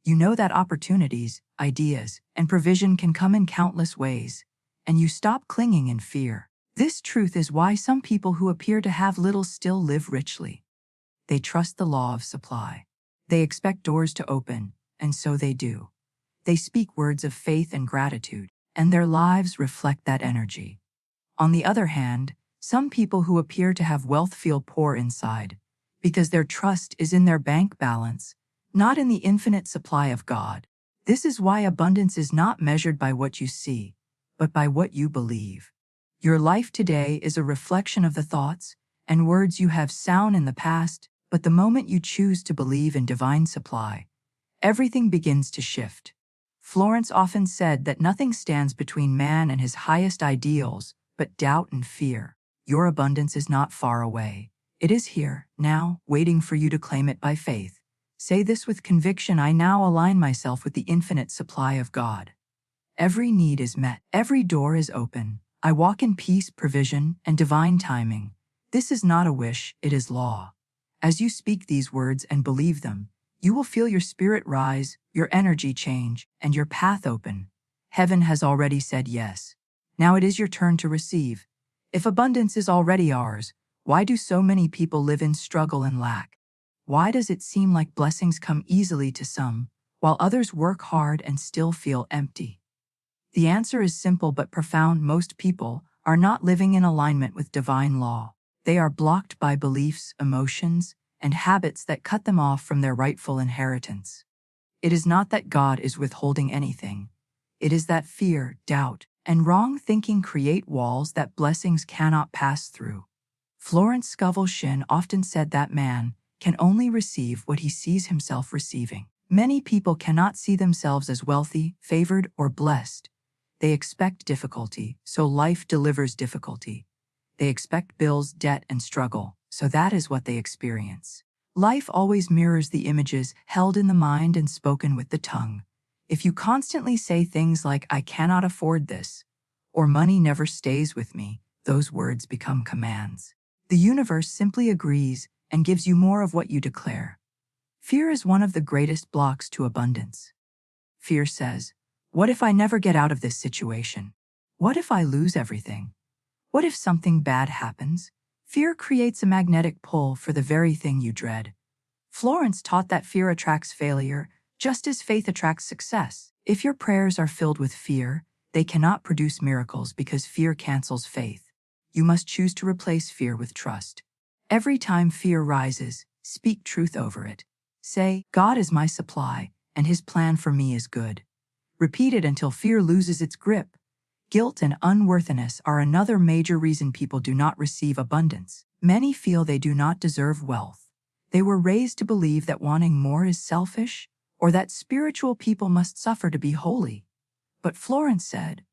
You know that opportunities, ideas, and provision can come in countless ways, and you stop clinging in fear. This truth is why some people who appear to have little still live richly. They trust the law of supply. They expect doors to open, and so they do. They speak words of faith and gratitude, and their lives reflect that energy. On the other hand, some people who appear to have wealth feel poor inside, because their trust is in their bank balance, not in the infinite supply of God. This is why abundance is not measured by what you see, but by what you believe. Your life today is a reflection of the thoughts and words you have sown in the past, but the moment you choose to believe in divine supply, everything begins to shift. Florence often said that nothing stands between man and his highest ideals but doubt and fear. Your abundance is not far away. It is here, now, waiting for you to claim it by faith. Say this with conviction: I now align myself with the infinite supply of God. Every need is met. Every door is open. I walk in peace, provision, and divine timing. This is not a wish, it is law. As you speak these words and believe them, you will feel your spirit rise, your energy change, and your path open. Heaven has already said yes. Now it is your turn to receive. If abundance is already ours, why do so many people live in struggle and lack? Why does it seem like blessings come easily to some, while others work hard and still feel empty? The answer is simple but profound. Most people are not living in alignment with divine law. They are blocked by beliefs, emotions, and habits that cut them off from their rightful inheritance. It is not that God is withholding anything. It is that fear, doubt, and wrong thinking create walls that blessings cannot pass through. Florence Scovel Shinn often said that man can only receive what he sees himself receiving. Many people cannot see themselves as wealthy, favored, or blessed. They expect difficulty, so life delivers difficulty. They expect bills, debt, and struggle, so that is what they experience. Life always mirrors the images held in the mind and spoken with the tongue. If you constantly say things like, "I cannot afford this," or "money never stays with me," those words become commands. The universe simply agrees and gives you more of what you declare. Fear is one of the greatest blocks to abundance. Fear says, "What if I never get out of this situation? What if I lose everything? What if something bad happens?" Fear creates a magnetic pull for the very thing you dread. Florence taught that fear attracts failure, just as faith attracts success. If your prayers are filled with fear, they cannot produce miracles because fear cancels faith. You must choose to replace fear with trust. Every time fear rises, speak truth over it. Say, "God is my supply, and His plan for me is good." Repeat it until fear loses its grip. Guilt and unworthiness are another major reason people do not receive abundance. Many feel they do not deserve wealth. They were raised to believe that wanting more is selfish, or that spiritual people must suffer to be holy. But Florence said,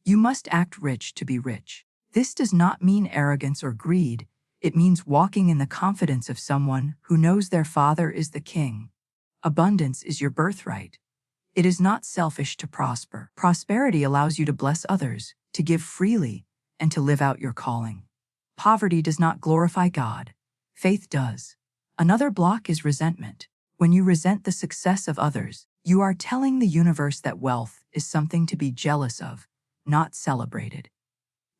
"You must act rich to be rich." This does not mean arrogance or greed. It means walking in the confidence of someone who knows their Father is the King. Abundance is your birthright. It is not selfish to prosper. Prosperity allows you to bless others, to give freely, and to live out your calling. Poverty does not glorify God. Faith does. Another block is resentment. When you resent the success of others, you are telling the universe that wealth is something to be jealous of, not celebrated.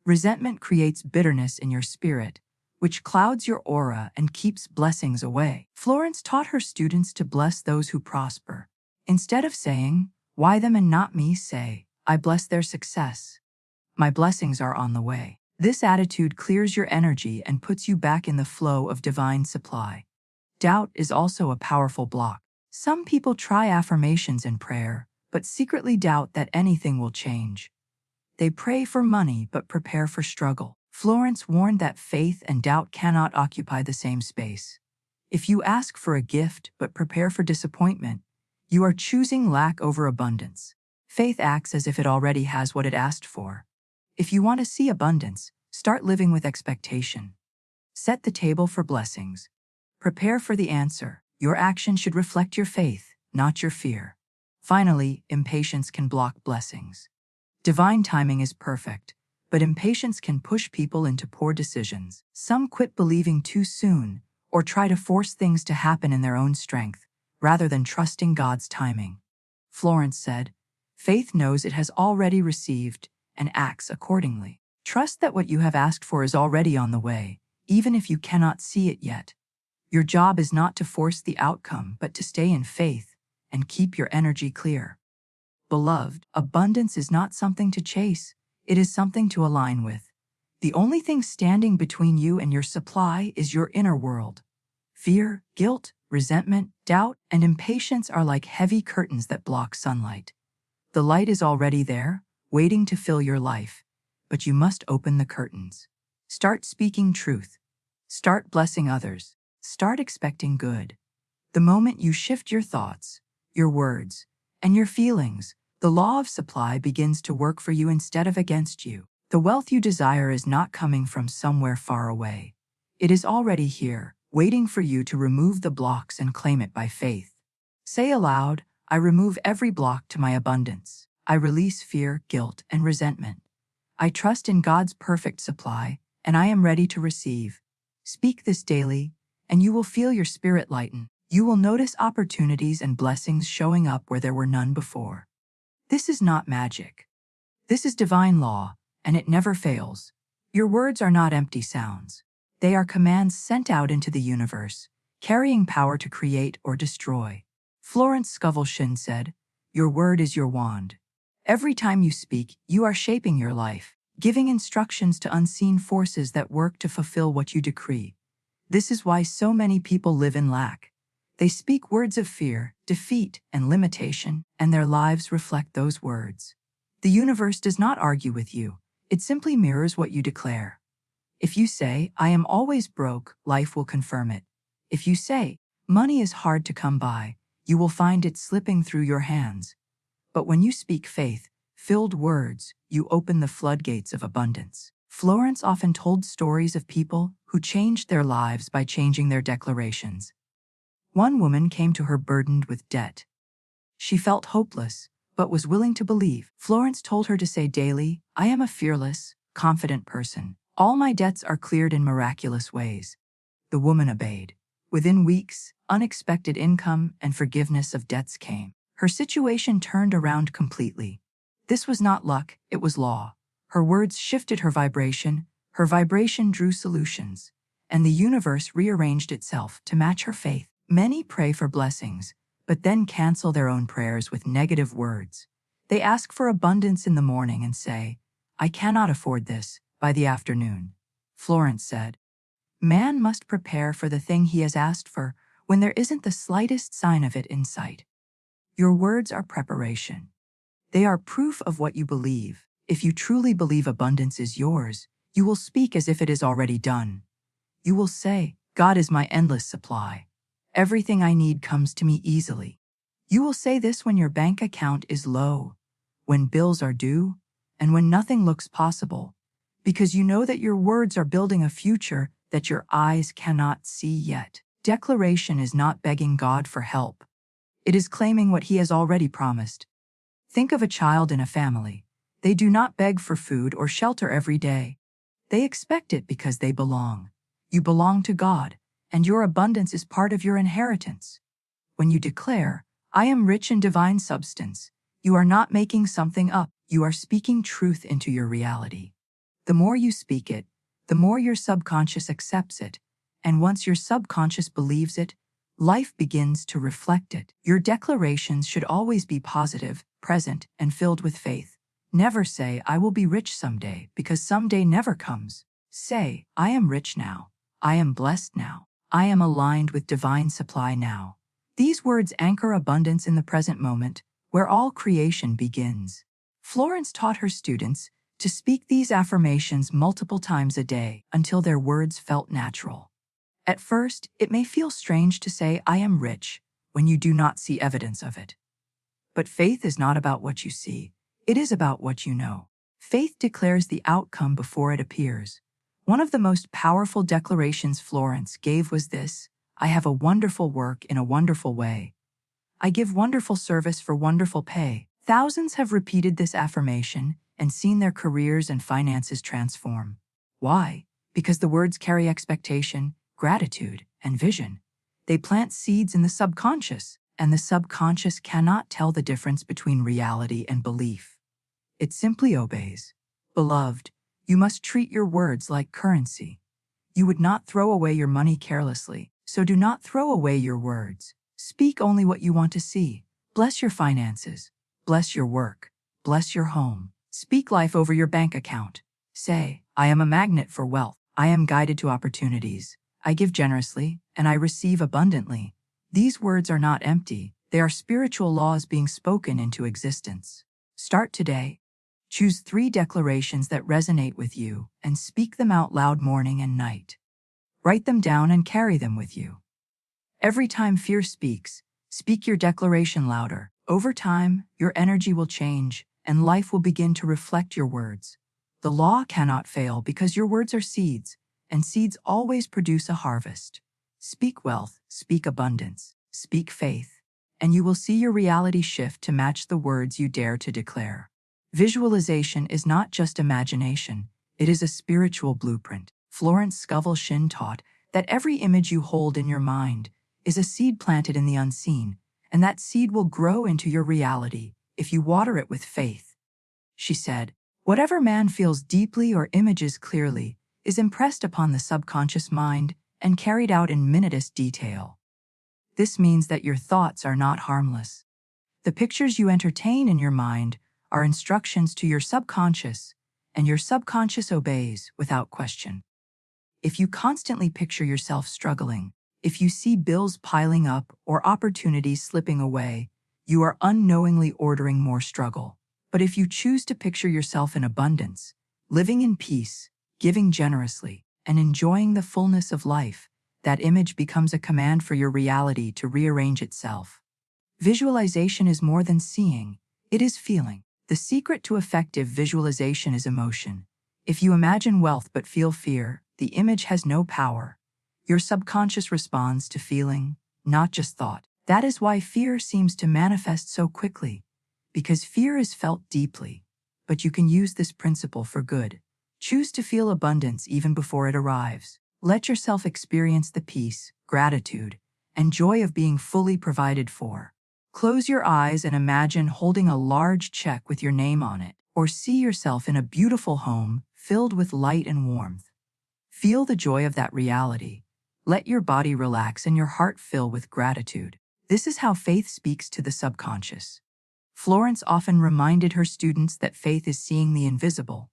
Resentment creates bitterness in your spirit, which clouds your aura and keeps blessings away. Florence taught her students to bless those who prosper. Instead of saying, "Why them and not me?" say, "I bless their success. My blessings are on the way." This attitude clears your energy and puts you back in the flow of divine supply. Doubt is also a powerful block. Some people try affirmations in prayer, but secretly doubt that anything will change. They pray for money but prepare for struggle. Florence warned that faith and doubt cannot occupy the same space. If you ask for a gift but prepare for disappointment, you are choosing lack over abundance. Faith acts as if it already has what it asked for. If you want to see abundance, start living with expectation. Set the table for blessings. Prepare for the answer. Your action should reflect your faith, not your fear. Finally, impatience can block blessings. Divine timing is perfect, but impatience can push people into poor decisions. Some quit believing too soon or try to force things to happen in their own strength, rather than trusting God's timing. Florence said, "Faith knows it has already received and acts accordingly." Trust that what you have asked for is already on the way, even if you cannot see it yet. Your job is not to force the outcome, but to stay in faith and keep your energy clear. Beloved, abundance is not something to chase, it is something to align with. The only thing standing between you and your supply is your inner world. Fear, guilt, resentment, doubt, and impatience are like heavy curtains that block sunlight. The light is already there, waiting to fill your life, but you must open the curtains. Start speaking truth. Start blessing others. Start expecting good. The moment you shift your thoughts, your words, and your feelings, the law of supply begins to work for you instead of against you. The wealth you desire is not coming from somewhere far away. It is already here, waiting for you to remove the blocks and claim it by faith. Say aloud, "I remove every block to my abundance. I release fear, guilt, and resentment. I trust in God's perfect supply, and I am ready to receive." Speak this daily, and you will feel your spirit lighten. You will notice opportunities and blessings showing up where there were none before. This is not magic. This is divine law, and it never fails. Your words are not empty sounds. They are commands sent out into the universe, carrying power to create or destroy. Florence Scovel Shinn said, "Your word is your wand." Every time you speak, you are shaping your life, giving instructions to unseen forces that work to fulfill what you decree. This is why so many people live in lack. They speak words of fear, defeat, and limitation, and their lives reflect those words. The universe does not argue with you. It simply mirrors what you declare. If you say, I am always broke, life will confirm it. If you say, money is hard to come by, you will find it slipping through your hands. But when you speak faith-filled words, you open the floodgates of abundance. Florence often told stories of people who changed their lives by changing their declarations. One woman came to her burdened with debt. She felt hopeless, but was willing to believe. Florence told her to say daily, I am a fearless, confident person. All my debts are cleared in miraculous ways. The woman obeyed. Within weeks, unexpected income and forgiveness of debts came. Her situation turned around completely. This was not luck, it was law. Her words shifted her vibration drew solutions, and the universe rearranged itself to match her faith. Many pray for blessings, but then cancel their own prayers with negative words. They ask for abundance in the morning and say, I cannot afford this, by the afternoon. Florence said, man must prepare for the thing he has asked for when there isn't the slightest sign of it in sight. Your words are preparation. They are proof of what you believe. If you truly believe abundance is yours, you will speak as if it is already done. You will say, God is my endless supply. Everything I need comes to me easily. You will say this when your bank account is low, when bills are due, and when nothing looks possible, because you know that your words are building a future that your eyes cannot see yet. Declaration is not begging God for help. It is claiming what He has already promised. Think of a child in a family. They do not beg for food or shelter every day. They expect it because they belong. You belong to God, and your abundance is part of your inheritance. When you declare, I am rich in divine substance, you are not making something up. You are speaking truth into your reality. The more you speak it, the more your subconscious accepts it, and once your subconscious believes it, life begins to reflect it. Your declarations should always be positive, present, and filled with faith. Never say, I will be rich someday, because someday never comes. Say, I am rich now. I am blessed now. I am aligned with divine supply now. These words anchor abundance in the present moment, where all creation begins. Florence taught her students to speak these affirmations multiple times a day until their words felt natural. At first, it may feel strange to say, I am rich, when you do not see evidence of it. But faith is not about what you see, it is about what you know. Faith declares the outcome before it appears. One of the most powerful declarations Florence gave was this, I have a wonderful work in a wonderful way. I give wonderful service for wonderful pay. Thousands have repeated this affirmation and seen their careers and finances transform. Why? Because the words carry expectation, gratitude, and vision. They plant seeds in the subconscious, and the subconscious cannot tell the difference between reality and belief. It simply obeys. Beloved, you must treat your words like currency. You would not throw away your money carelessly, so do not throw away your words. Speak only what you want to see. Bless your finances. Bless your work. Bless your home. Speak life over your bank account. Say, I am a magnet for wealth. I am guided to opportunities. I give generously, and I receive abundantly. These words are not empty. They are spiritual laws being spoken into existence. Start today. Choose 3 declarations that resonate with you and speak them out loud morning and night. Write them down and carry them with you. Every time fear speaks, speak your declaration louder. Over time, your energy will change, and life will begin to reflect your words. The law cannot fail because your words are seeds, and seeds always produce a harvest. Speak wealth, speak abundance, speak faith, and you will see your reality shift to match the words you dare to declare. Visualization is not just imagination, it is a spiritual blueprint. Florence Scovel Shinn taught that every image you hold in your mind is a seed planted in the unseen, and that seed will grow into your reality if you water it with faith. She said, whatever man feels deeply or images clearly is impressed upon the subconscious mind and carried out in minutest detail. This means that your thoughts are not harmless. The pictures you entertain in your mind are instructions to your subconscious, and your subconscious obeys without question. If you constantly picture yourself struggling, If you see bills piling up or opportunities slipping away, you are unknowingly ordering more struggle. But if you choose to picture yourself in abundance, living in peace, giving generously, and enjoying the fullness of life, that image becomes a command for your reality to rearrange itself. Visualization is more than seeing, it is feeling. The secret to effective visualization is emotion. If you imagine wealth but feel fear, the image has no power. Your subconscious responds to feeling, not just thought. That is why fear seems to manifest so quickly, because fear is felt deeply. But you can use this principle for good. Choose to feel abundance even before it arrives. Let yourself experience the peace, gratitude, and joy of being fully provided for. Close your eyes and imagine holding a large check with your name on it, or see yourself in a beautiful home filled with light and warmth. Feel the joy of that reality. Let your body relax and your heart fill with gratitude. This is how faith speaks to the subconscious. Florence often reminded her students that faith is seeing the invisible.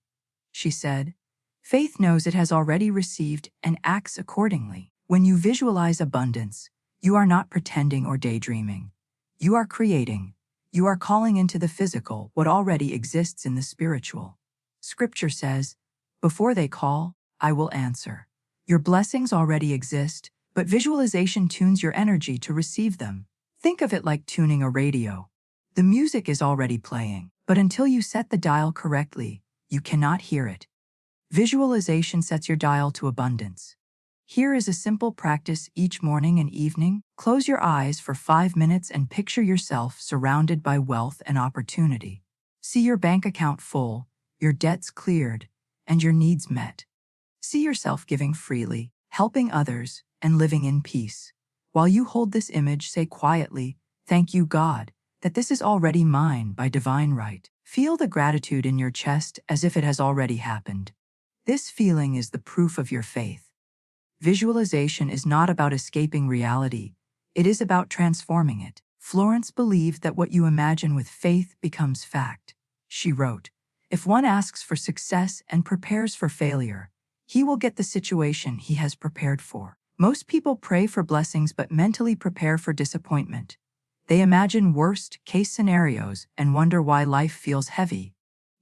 She said, "Faith knows it has already received and acts accordingly." When you visualize abundance, you are not pretending or daydreaming. You are creating. You are calling into the physical what already exists in the spiritual. Scripture says, "Before they call, I will answer." Your blessings already exist, but visualization tunes your energy to receive them. Think of it like tuning a radio. The music is already playing, but until you set the dial correctly, you cannot hear it. Visualization sets your dial to abundance. Here is a simple practice each morning and evening. Close your eyes for 5 minutes and picture yourself surrounded by wealth and opportunity. See your bank account full, your debts cleared, and your needs met. See yourself giving freely, helping others, and living in peace. While you hold this image, say quietly, "Thank you, God, that this is already mine by divine right." Feel the gratitude in your chest as if it has already happened. This feeling is the proof of your faith. Visualization is not about escaping reality, it is about transforming it. Florence believed that what you imagine with faith becomes fact. She wrote, "If one asks for success and prepares for failure, he will get the situation he has prepared for." Most people pray for blessings but mentally prepare for disappointment. They imagine worst-case scenarios and wonder why life feels heavy.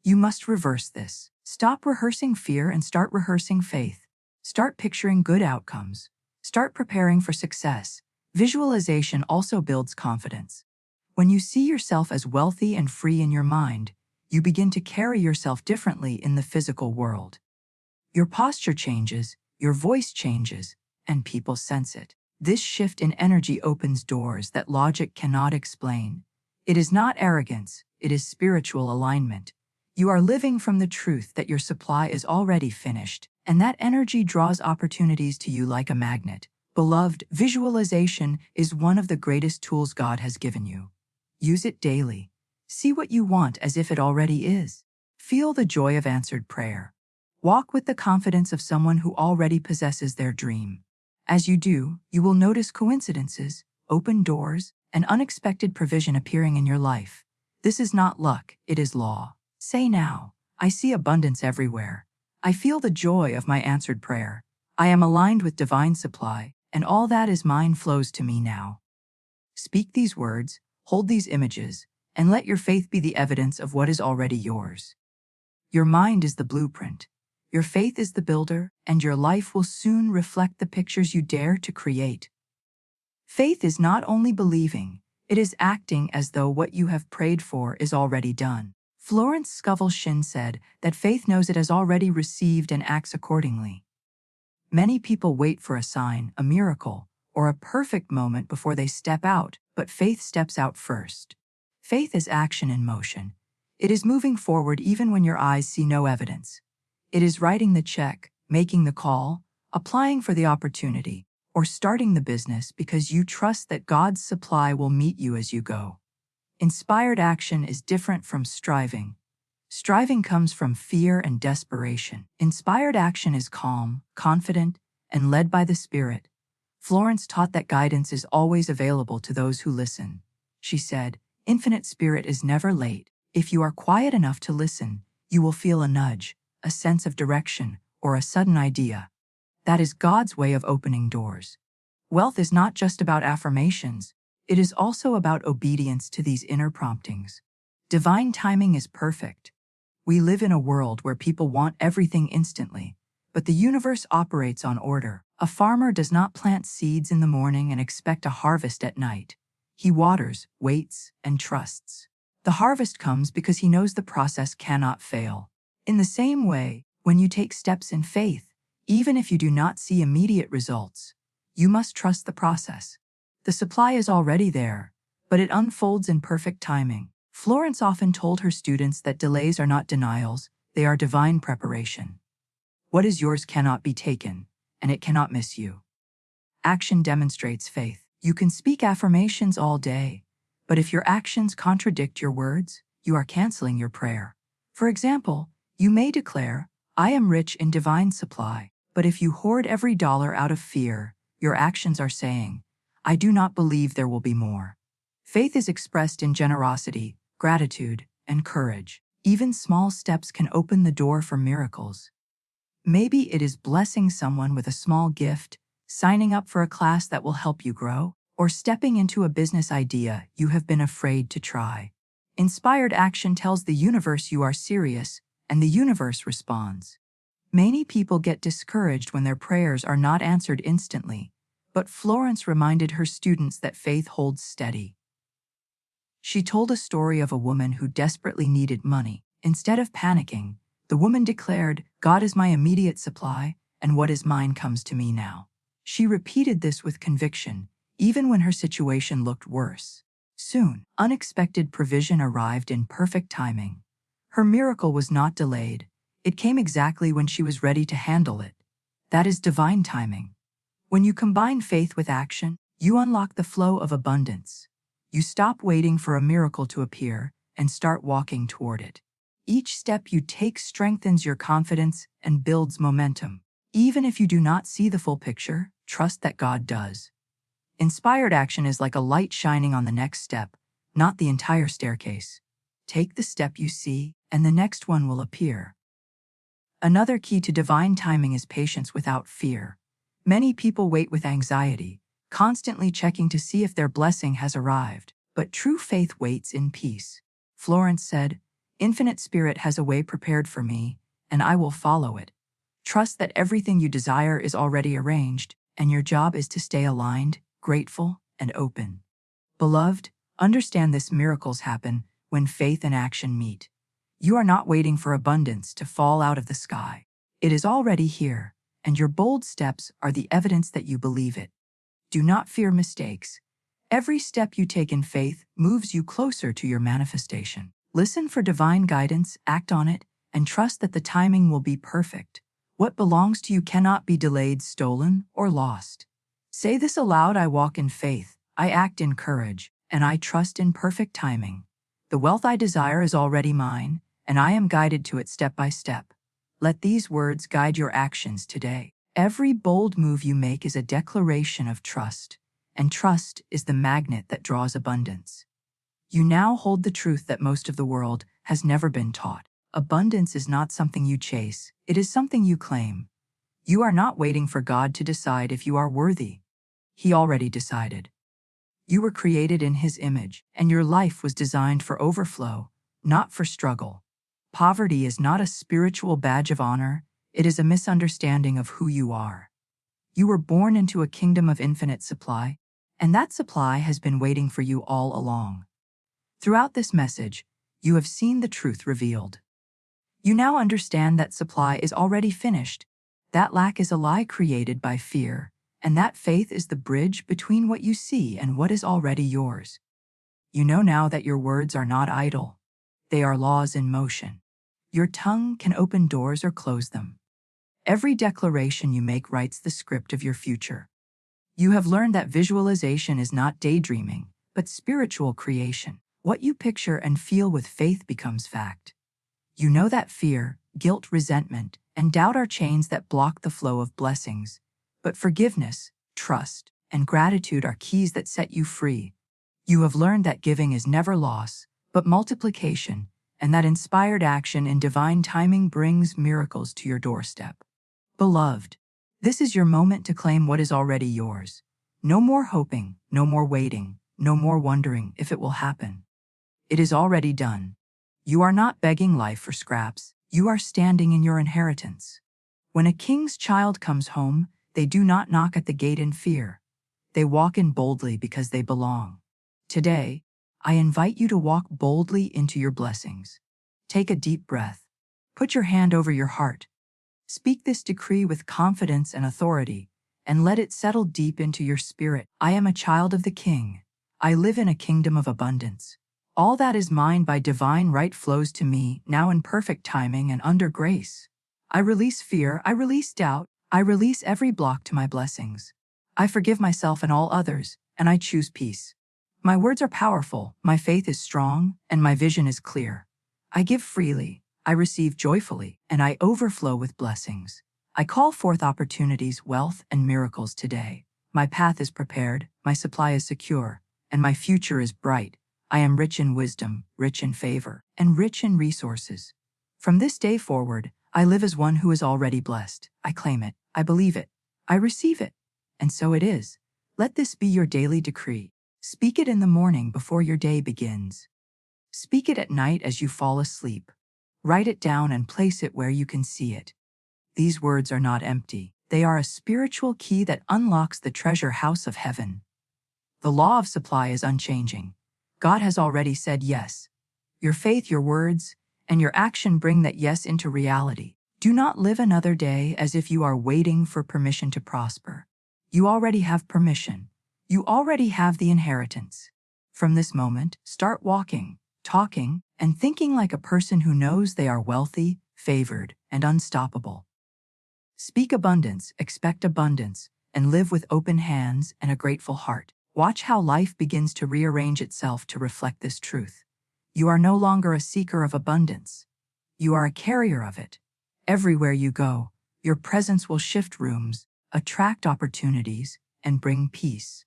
You must reverse this. Stop rehearsing fear and start rehearsing faith. Start picturing good outcomes. Start preparing for success. Visualization also builds confidence. When you see yourself as wealthy and free in your mind, you begin to carry yourself differently in the physical world. Your posture changes, your voice changes, and people sense it. This shift in energy opens doors that logic cannot explain. It is not arrogance, it is spiritual alignment. You are living from the truth that your supply is already finished, and that energy draws opportunities to you like a magnet. Beloved, visualization is one of the greatest tools God has given you. Use it daily. See what you want as if it already is. Feel the joy of answered prayer. Walk with the confidence of someone who already possesses their dream. As you do, you will notice coincidences, open doors, and unexpected provision appearing in your life. This is not luck, it is law. Say now, "I see abundance everywhere. I feel the joy of my answered prayer. I am aligned with divine supply, and all that is mine flows to me now." Speak these words, hold these images, and let your faith be the evidence of what is already yours. Your mind is the blueprint. Your faith is the builder, and your life will soon reflect the pictures you dare to create. Faith is not only believing, it is acting as though what you have prayed for is already done. Florence Scovel Shinn said that faith knows it has already received and acts accordingly. Many people wait for a sign, a miracle, or a perfect moment before they step out, but faith steps out first. Faith is action in motion. It is moving forward even when your eyes see no evidence. It is writing the check, making the call, applying for the opportunity, or starting the business because you trust that God's supply will meet you as you go. Inspired action is different from striving. Striving comes from fear and desperation. Inspired action is calm, confident, and led by the Spirit. Florence taught that guidance is always available to those who listen. She said, "Infinite Spirit is never late. If you are quiet enough to listen, you will feel a nudge, a sense of direction, or a sudden idea. That is God's way of opening doors." Wealth is not just about affirmations, it is also about obedience to these inner promptings. Divine timing is perfect. We live in a world where people want everything instantly, but the universe operates on order. A farmer does not plant seeds in the morning and expect a harvest at night. He waters, waits, and trusts. The harvest comes because he knows the process cannot fail. In the same way, when you take steps in faith, even if you do not see immediate results, you must trust the process. The supply is already there, but it unfolds in perfect timing. Florence often told her students that delays are not denials, they are divine preparation. What is yours cannot be taken, and it cannot miss you. Action demonstrates faith. You can speak affirmations all day, but if your actions contradict your words, you are canceling your prayer. For example, you may declare, "I am rich in divine supply," but if you hoard every dollar out of fear, your actions are saying, "I do not believe there will be more." Faith is expressed in generosity, gratitude, and courage. Even small steps can open the door for miracles. Maybe it is blessing someone with a small gift, signing up for a class that will help you grow, or stepping into a business idea you have been afraid to try. Inspired action tells the universe you are serious, and the universe responds. Many people get discouraged when their prayers are not answered instantly, but Florence reminded her students that faith holds steady. She told a story of a woman who desperately needed money. Instead of panicking, the woman declared, "God is my immediate supply, and what is mine comes to me now." She repeated this with conviction, even when her situation looked worse. Soon, unexpected provision arrived in perfect timing. Her miracle was not delayed. It came exactly when she was ready to handle it. That is divine timing. When you combine faith with action, you unlock the flow of abundance. You stop waiting for a miracle to appear and start walking toward it. Each step you take strengthens your confidence and builds momentum. Even if you do not see the full picture, trust that God does. Inspired action is like a light shining on the next step, not the entire staircase. Take the step you see, and the next one will appear. Another key to divine timing is patience without fear. Many people wait with anxiety, constantly checking to see if their blessing has arrived. But true faith waits in peace. Florence said, "Infinite Spirit has a way prepared for me, and I will follow it." Trust that everything you desire is already arranged, and your job is to stay aligned, grateful, and open. Beloved, understand this: miracles happen when faith and action meet. You are not waiting for abundance to fall out of the sky. It is already here, and your bold steps are the evidence that you believe it. Do not fear mistakes. Every step you take in faith moves you closer to your manifestation. Listen for divine guidance, act on it, and trust that the timing will be perfect. What belongs to you cannot be delayed, stolen, or lost. Say this aloud: I walk in faith, I act in courage, and I trust in perfect timing. The wealth I desire is already mine, and I am guided to it step by step. Let these words guide your actions today. Every bold move you make is a declaration of trust, and trust is the magnet that draws abundance. You now hold the truth that most of the world has never been taught. Abundance is not something you chase, it is something you claim. You are not waiting for God to decide if you are worthy. He already decided. You were created in His image, and your life was designed for overflow, not for struggle. Poverty is not a spiritual badge of honor, it is a misunderstanding of who you are. You were born into a kingdom of infinite supply, and that supply has been waiting for you all along. Throughout this message, you have seen the truth revealed. You now understand that supply is already finished, that lack is a lie created by fear, and that faith is the bridge between what you see and what is already yours. You know now that your words are not idle. They are laws in motion. Your tongue can open doors or close them. Every declaration you make writes the script of your future. You have learned that visualization is not daydreaming, but spiritual creation. What you picture and feel with faith becomes fact. You know that fear, guilt, resentment, and doubt are chains that block the flow of blessings, but forgiveness, trust, and gratitude are keys that set you free. You have learned that giving is never loss, but multiplication, and that inspired action in divine timing brings miracles to your doorstep. Beloved, this is your moment to claim what is already yours. No more hoping, no more waiting, no more wondering if it will happen. It is already done. You are not begging life for scraps, you are standing in your inheritance. When a king's child comes home, they do not knock at the gate in fear. They walk in boldly because they belong. Today, I invite you to walk boldly into your blessings. Take a deep breath. Put your hand over your heart. Speak this decree with confidence and authority, and let it settle deep into your spirit. I am a child of the King. I live in a kingdom of abundance. All that is mine by divine right flows to me, now in perfect timing and under grace. I release fear, I release doubt, I release every block to my blessings. I forgive myself and all others, and I choose peace. My words are powerful, my faith is strong, and my vision is clear. I give freely, I receive joyfully, and I overflow with blessings. I call forth opportunities, wealth, and miracles today. My path is prepared, my supply is secure, and my future is bright. I am rich in wisdom, rich in favor, and rich in resources. From this day forward, I live as one who is already blessed. I claim it, I believe it, I receive it. And so it is. Let this be your daily decree. Speak it in the morning before your day begins. Speak it at night as you fall asleep. Write it down and place it where you can see it. These words are not empty. They are a spiritual key that unlocks the treasure house of heaven. The law of supply is unchanging. God has already said yes. Your faith, your words, and your action bring that yes into reality. Do not live another day as if you are waiting for permission to prosper. You already have permission. You already have the inheritance. From this moment, start walking, talking, and thinking like a person who knows they are wealthy, favored, and unstoppable. Speak abundance, expect abundance, and live with open hands and a grateful heart. Watch how life begins to rearrange itself to reflect this truth. You are no longer a seeker of abundance. You are a carrier of it. Everywhere you go, your presence will shift rooms, attract opportunities, and bring peace.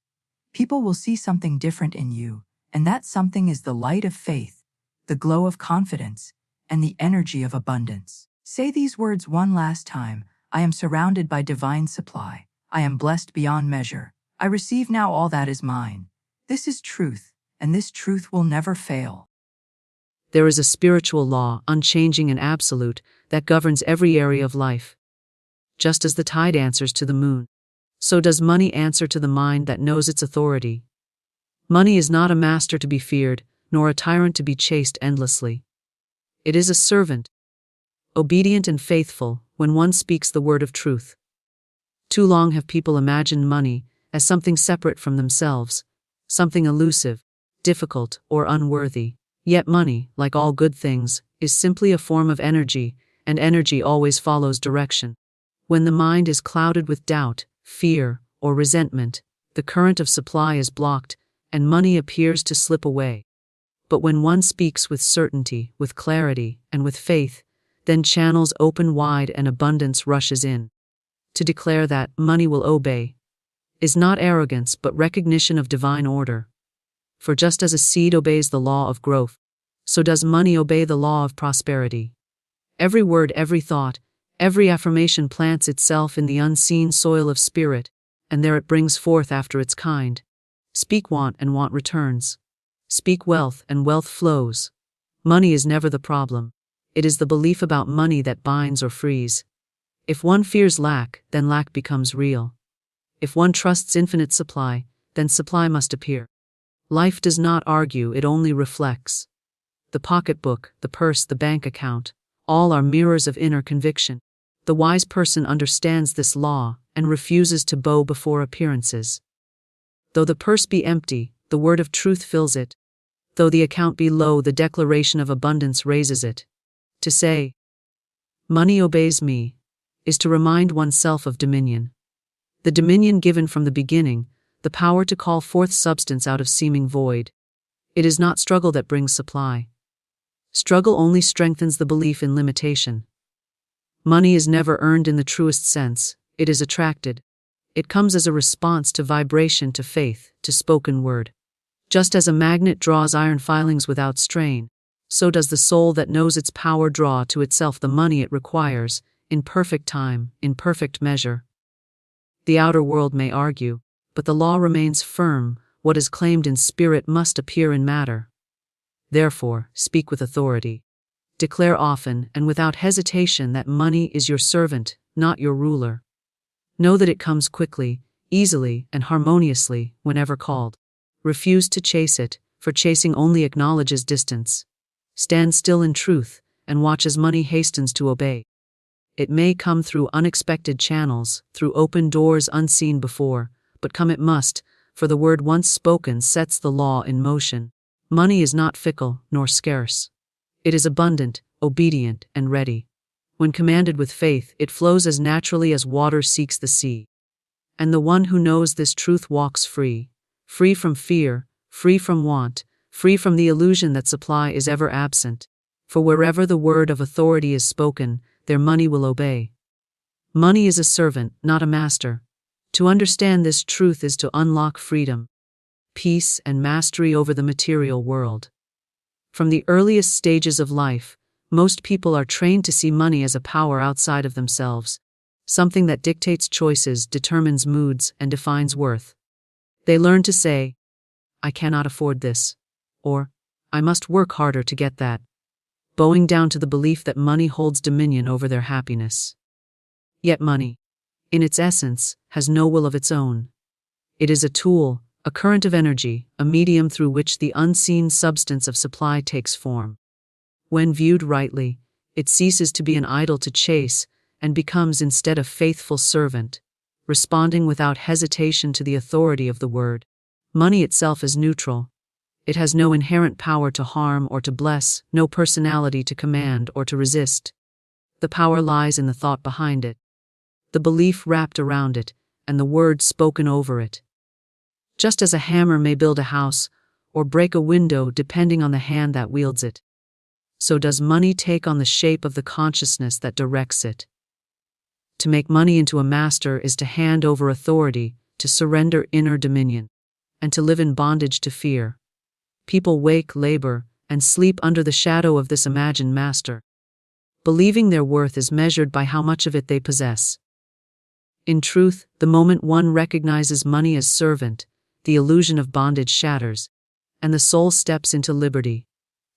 People will see something different in you, and that something is the light of faith, the glow of confidence, and the energy of abundance. Say these words one last time. I am surrounded by divine supply. I am blessed beyond measure. I receive now all that is mine. This is truth, and this truth will never fail. There is a spiritual law, unchanging and absolute, that governs every area of life. Just as the tide answers to the moon, so does money answer to the mind that knows its authority. Money is not a master to be feared, nor a tyrant to be chased endlessly. It is a servant, obedient and faithful, when one speaks the word of truth. Too long have people imagined money as something separate from themselves, something elusive, difficult, or unworthy. Yet money, like all good things, is simply a form of energy, and energy always follows direction. When the mind is clouded with doubt, fear, or resentment, the current of supply is blocked, and money appears to slip away. But when one speaks with certainty, with clarity, and with faith, then channels open wide and abundance rushes in. To declare that money will obey is not arrogance but recognition of divine order. For just as a seed obeys the law of growth, so does money obey the law of prosperity. Every word, every thought, every affirmation plants itself in the unseen soil of spirit, and there it brings forth after its kind. Speak want and want returns. Speak wealth and wealth flows. Money is never the problem. It is the belief about money that binds or frees. If one fears lack, then lack becomes real. If one trusts infinite supply, then supply must appear. Life does not argue, it only reflects. The pocketbook, the purse, the bank account, all are mirrors of inner conviction. The wise person understands this law and refuses to bow before appearances. Though the purse be empty, the word of truth fills it. Though the account be low, the declaration of abundance raises it. To say, money obeys me, is to remind oneself of dominion. The dominion given from the beginning, the power to call forth substance out of seeming void. It is not struggle that brings supply. Struggle only strengthens the belief in limitation. Money is never earned in the truest sense, it is attracted. It comes as a response to vibration, to faith, to spoken word. Just as a magnet draws iron filings without strain, so does the soul that knows its power draw to itself the money it requires, in perfect time, in perfect measure. The outer world may argue, But the law remains firm: what is claimed in spirit must appear in matter. Therefore, speak with authority. Declare often and without hesitation that money is your servant, not your ruler. Know that it comes quickly, easily, and harmoniously whenever called. Refuse to chase it, for chasing only acknowledges distance. Stand still in truth, and watch as money hastens to obey. It may come through unexpected channels, through open doors unseen before, but come it must, for the word once spoken sets the law in motion. Money is not fickle nor scarce. It is abundant, obedient, and ready. When commanded with faith, it flows as naturally as water seeks the sea. And the one who knows this truth walks free, free from fear, free from want, free from the illusion that supply is ever absent. For wherever the word of authority is spoken, their money will obey. Money is a servant, not a master. To understand this truth is to unlock freedom, peace, and mastery over the material world. From the earliest stages of life, most people are trained to see money as a power outside of themselves, something that dictates choices, determines moods, and defines worth. They learn to say, "I cannot afford this," or "I must work harder to get that," bowing down to the belief that money holds dominion over their happiness. Yet money, in its essence, has no will of its own. It is a tool, a current of energy, a medium through which the unseen substance of supply takes form. When viewed rightly, it ceases to be an idol to chase and becomes instead a faithful servant, responding without hesitation to the authority of the word. Money itself is neutral. It has no inherent power to harm or to bless, no personality to command or to resist. The power lies in the thought behind it, the belief wrapped around it, and the word spoken over it. Just as a hammer may build a house or break a window depending on the hand that wields it, so does money take on the shape of the consciousness that directs it. To make money into a master is to hand over authority, to surrender inner dominion, and to live in bondage to fear. People wake, labor, and sleep under the shadow of this imagined master, believing their worth is measured by how much of it they possess. In truth, the moment one recognizes money as servant, the illusion of bondage shatters, and the soul steps into liberty.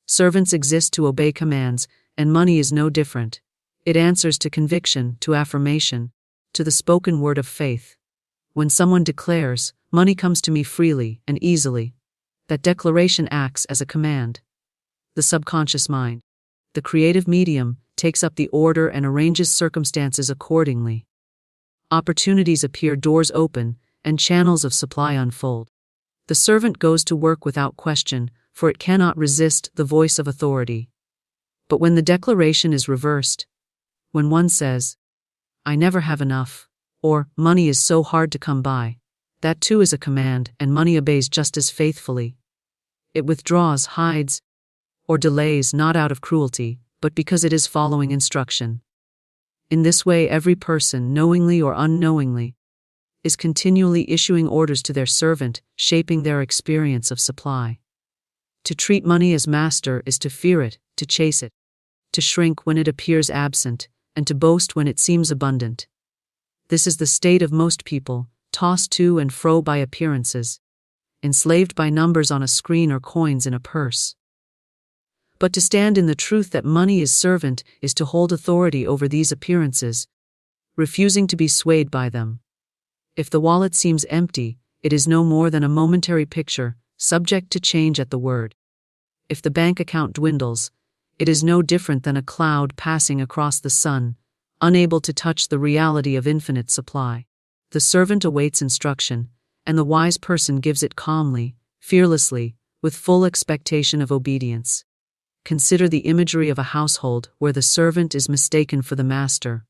Servants exist to obey commands, and money is no different. It answers to conviction, to affirmation, to the spoken word of faith. When someone declares, "Money comes to me freely and easily," that declaration acts as a command. The subconscious mind, the creative medium, takes up the order and arranges circumstances accordingly. Opportunities appear, doors open, and channels of supply unfold. The servant goes to work without question, for it cannot resist the voice of authority. But when the declaration is reversed, when one says, "I never have enough," or "money is so hard to come by," that too is a command, and money obeys just as faithfully. It withdraws, hides, or delays not out of cruelty, but because it is following instruction. In this way, every person, knowingly or unknowingly, is continually issuing orders to their servant, shaping their experience of supply. To treat money as master is to fear it, to chase it, to shrink when it appears absent, and to boast when it seems abundant. This is the state of most people, tossed to and fro by appearances, enslaved by numbers on a screen or coins in a purse. But to stand in the truth that money is servant is to hold authority over these appearances, refusing to be swayed by them. If the wallet seems empty, it is no more than a momentary picture, subject to change at the word. If the bank account dwindles, it is no different than a cloud passing across the sun, unable to touch the reality of infinite supply. The servant awaits instruction, and the wise person gives it calmly, fearlessly, with full expectation of obedience. Consider the imagery of a household where the servant is mistaken for the master.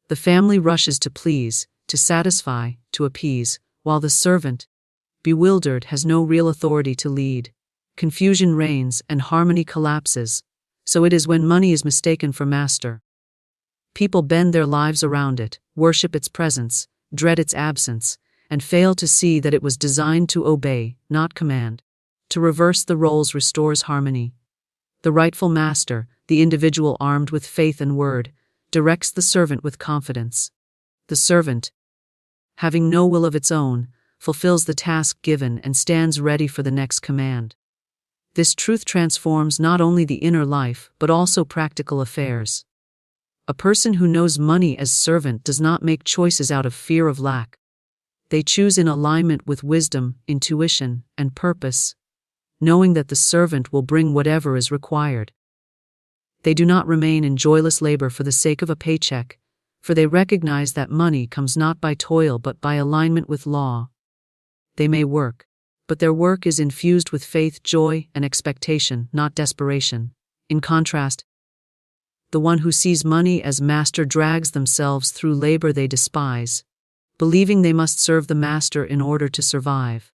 The family rushes to please, to satisfy, to appease, while the servant, bewildered, has no real authority to lead. Confusion reigns and harmony collapses. So it is when money is mistaken for master. People bend their lives around it, worship its presence, dread its absence, and fail to see that it was designed to obey, not command. To reverse the roles restores harmony. The rightful master, the individual armed with faith and word, directs the servant with confidence. The servant, having no will of its own, fulfills the task given, and stands ready for the next command. This truth transforms not only the inner life, but also practical affairs. A person who knows money as servant does not make choices out of fear of lack. They choose in alignment with wisdom, intuition, and purpose, knowing that the servant will bring whatever is required. They do not remain in joyless labor for the sake of a paycheck, for they recognize that money comes not by toil but by alignment with law. They may work, but their work is infused with faith, joy, and expectation, not desperation. In contrast, the one who sees money as master drags themselves through labor they despise, believing they must serve the master in order to survive.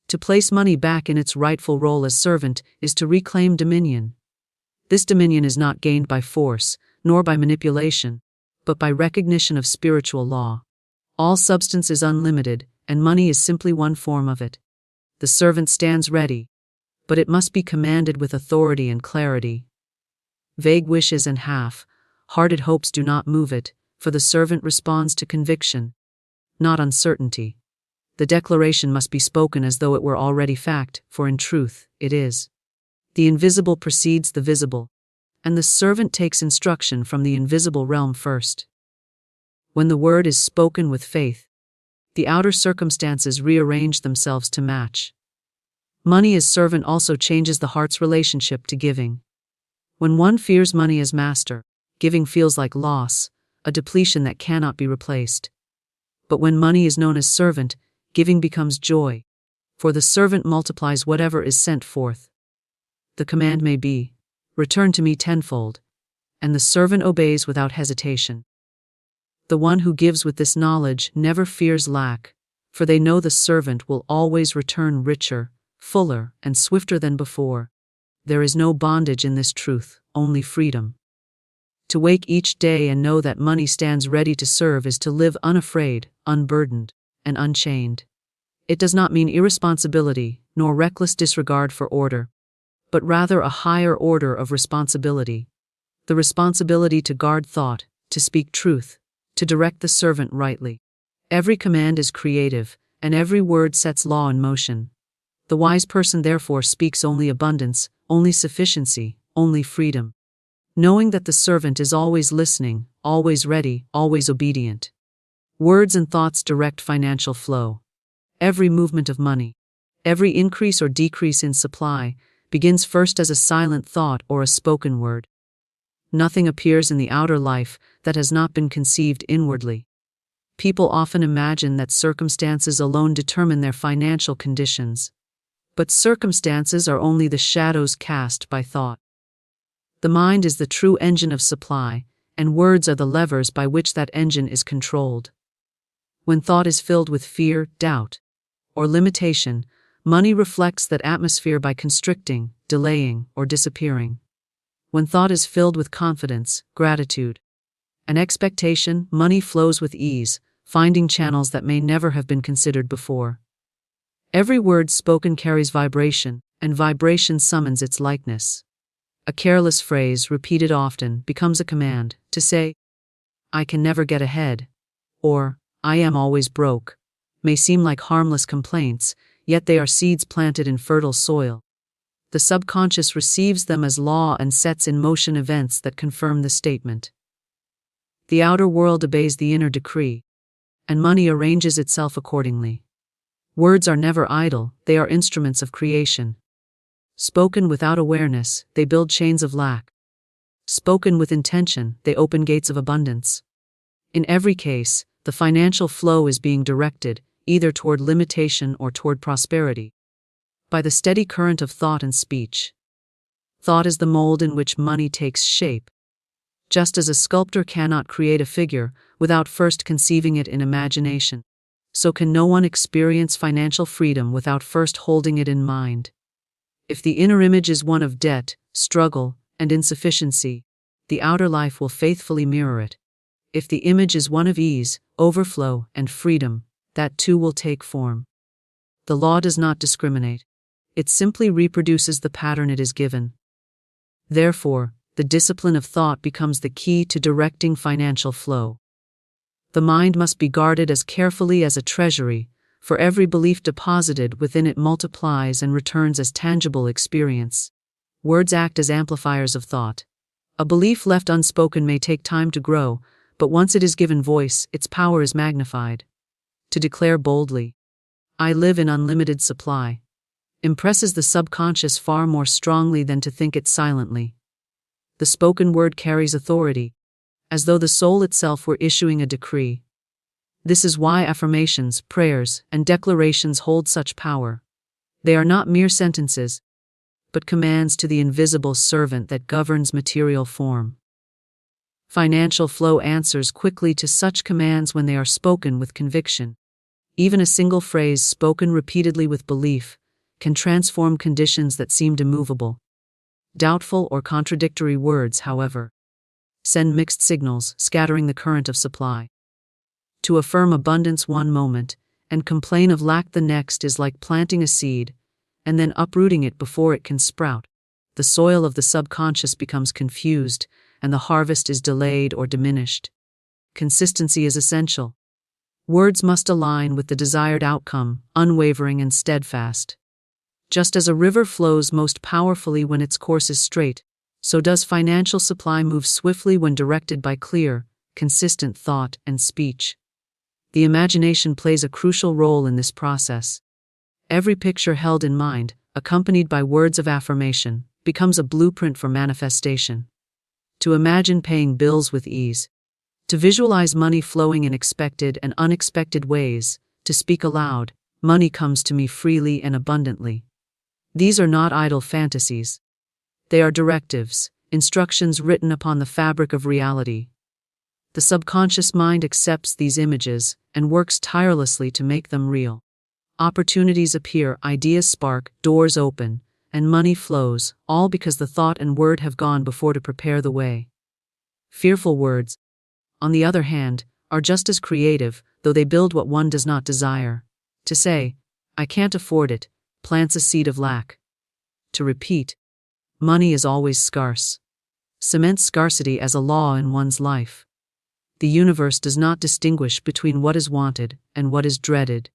To place money back in its rightful role as servant is to reclaim dominion. This dominion is not gained by force, nor by manipulation, but by recognition of spiritual law. All substance is unlimited, and money is simply one form of it. The servant stands ready, but it must be commanded with authority and clarity. Vague wishes and half-hearted hopes do not move it, for the servant responds to conviction, not uncertainty. The declaration must be spoken as though it were already fact, for in truth, it is. The invisible precedes the visible, and the servant takes instruction from the invisible realm first. When the word is spoken with faith, the outer circumstances rearrange themselves to match. Money as servant also changes the heart's relationship to giving. When one fears money as master, giving feels like loss, a depletion that cannot be replaced. But when money is known as servant, giving becomes joy, for the servant multiplies whatever is sent forth. The command may be, "Return to me tenfold," and the servant obeys without hesitation. The one who gives with this knowledge never fears lack, for they know the servant will always return richer, fuller, and swifter than before. There is no bondage in this truth, only freedom. To wake each day and know that money stands ready to serve is to live unafraid, unburdened, and unchained. It does not mean irresponsibility, nor reckless disregard for order, but rather a higher order of responsibility. The responsibility to guard thought, to speak truth, to direct the servant rightly. Every command is creative, and every word sets law in motion. The wise person therefore speaks only abundance, only sufficiency, only freedom, knowing that the servant is always listening, always ready, always obedient. Words and thoughts direct financial flow. Every movement of money, every increase or decrease in supply, begins first as a silent thought or a spoken word. Nothing appears in the outer life that has not been conceived inwardly. People often imagine that circumstances alone determine their financial conditions. But circumstances are only the shadows cast by thought. The mind is the true engine of supply, and words are the levers by which that engine is controlled. When thought is filled with fear, doubt, or limitation, money reflects that atmosphere by constricting, delaying, or disappearing. When thought is filled with confidence, gratitude, and expectation, money flows with ease, finding channels that may never have been considered before. Every word spoken carries vibration, and vibration summons its likeness. A careless phrase, repeated often, becomes a command. To say, "I can never get ahead," or "I am always broke," may seem like harmless complaints, yet they are seeds planted in fertile soil. The subconscious receives them as law and sets in motion events that confirm the statement. The outer world obeys the inner decree, and money arranges itself accordingly. Words are never idle, they are instruments of creation. Spoken without awareness, they build chains of lack. Spoken with intention, they open gates of abundance. In every case, the financial flow is being directed, either toward limitation or toward prosperity, by the steady current of thought and speech. Thought is the mold in which money takes shape. Just as a sculptor cannot create a figure without first conceiving it in imagination, so can no one experience financial freedom without first holding it in mind. If the inner image is one of debt, struggle, and insufficiency, the outer life will faithfully mirror it. If the image is one of ease, overflow, and freedom, that too will take form. The law does not discriminate. It simply reproduces the pattern it is given. Therefore, the discipline of thought becomes the key to directing financial flow. The mind must be guarded as carefully as a treasury, for every belief deposited within it multiplies and returns as tangible experience. Words act as amplifiers of thought. A belief left unspoken may take time to grow, but once it is given voice, its power is magnified. To declare boldly, "I live in unlimited supply," impresses the subconscious far more strongly than to think it silently. The spoken word carries authority, as though the soul itself were issuing a decree. This is why affirmations, prayers, and declarations hold such power. They are not mere sentences, but commands to the invisible servant that governs material form. Financial flow answers quickly to such commands when they are spoken with conviction. Even a single phrase spoken repeatedly with belief can transform conditions that seemed immovable. Doubtful or contradictory words, however, send mixed signals, scattering the current of supply. To affirm abundance one moment and complain of lack the next is like planting a seed and then uprooting it before it can sprout. The soil of the subconscious becomes confused, and the harvest is delayed or diminished. Consistency is essential. Words must align with the desired outcome, unwavering and steadfast. Just as a river flows most powerfully when its course is straight, so does financial supply move swiftly when directed by clear, consistent thought and speech. The imagination plays a crucial role in this process. Every picture held in mind, accompanied by words of affirmation, becomes a blueprint for manifestation. To imagine paying bills with ease, to visualize money flowing in expected and unexpected ways, to speak aloud, "Money comes to me freely and abundantly." These are not idle fantasies. They are directives, instructions written upon the fabric of reality. The subconscious mind accepts these images and works tirelessly to make them real. Opportunities appear, ideas spark, doors open, and money flows, all because the thought and word have gone before to prepare the way. Fearful words, on the other hand, are just as creative, though they build what one does not desire. To say, "I can't afford it," plants a seed of lack. To repeat, "Money is always scarce," cements scarcity as a law in one's life. The universe does not distinguish between what is wanted and what is dreaded.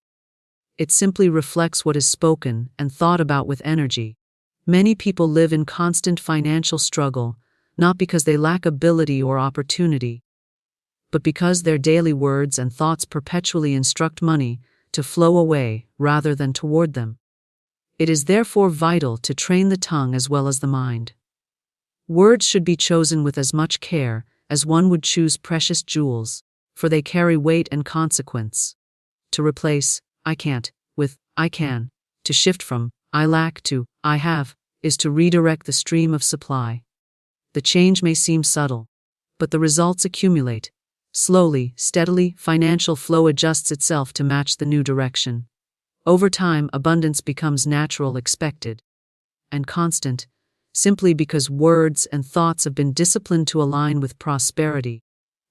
It simply reflects what is spoken and thought about with energy. Many people live in constant financial struggle, not because they lack ability or opportunity, but because their daily words and thoughts perpetually instruct money to flow away rather than toward them. It is therefore vital to train the tongue as well as the mind. Words should be chosen with as much care as one would choose precious jewels, for they carry weight and consequence. To replace "I can't" with "I can," to shift from "I lack" to "I have," is to redirect the stream of supply. The change may seem subtle, but the results accumulate. Slowly, steadily, financial flow adjusts itself to match the new direction. Over time, abundance becomes natural, expected, and constant, simply because words and thoughts have been disciplined to align with prosperity.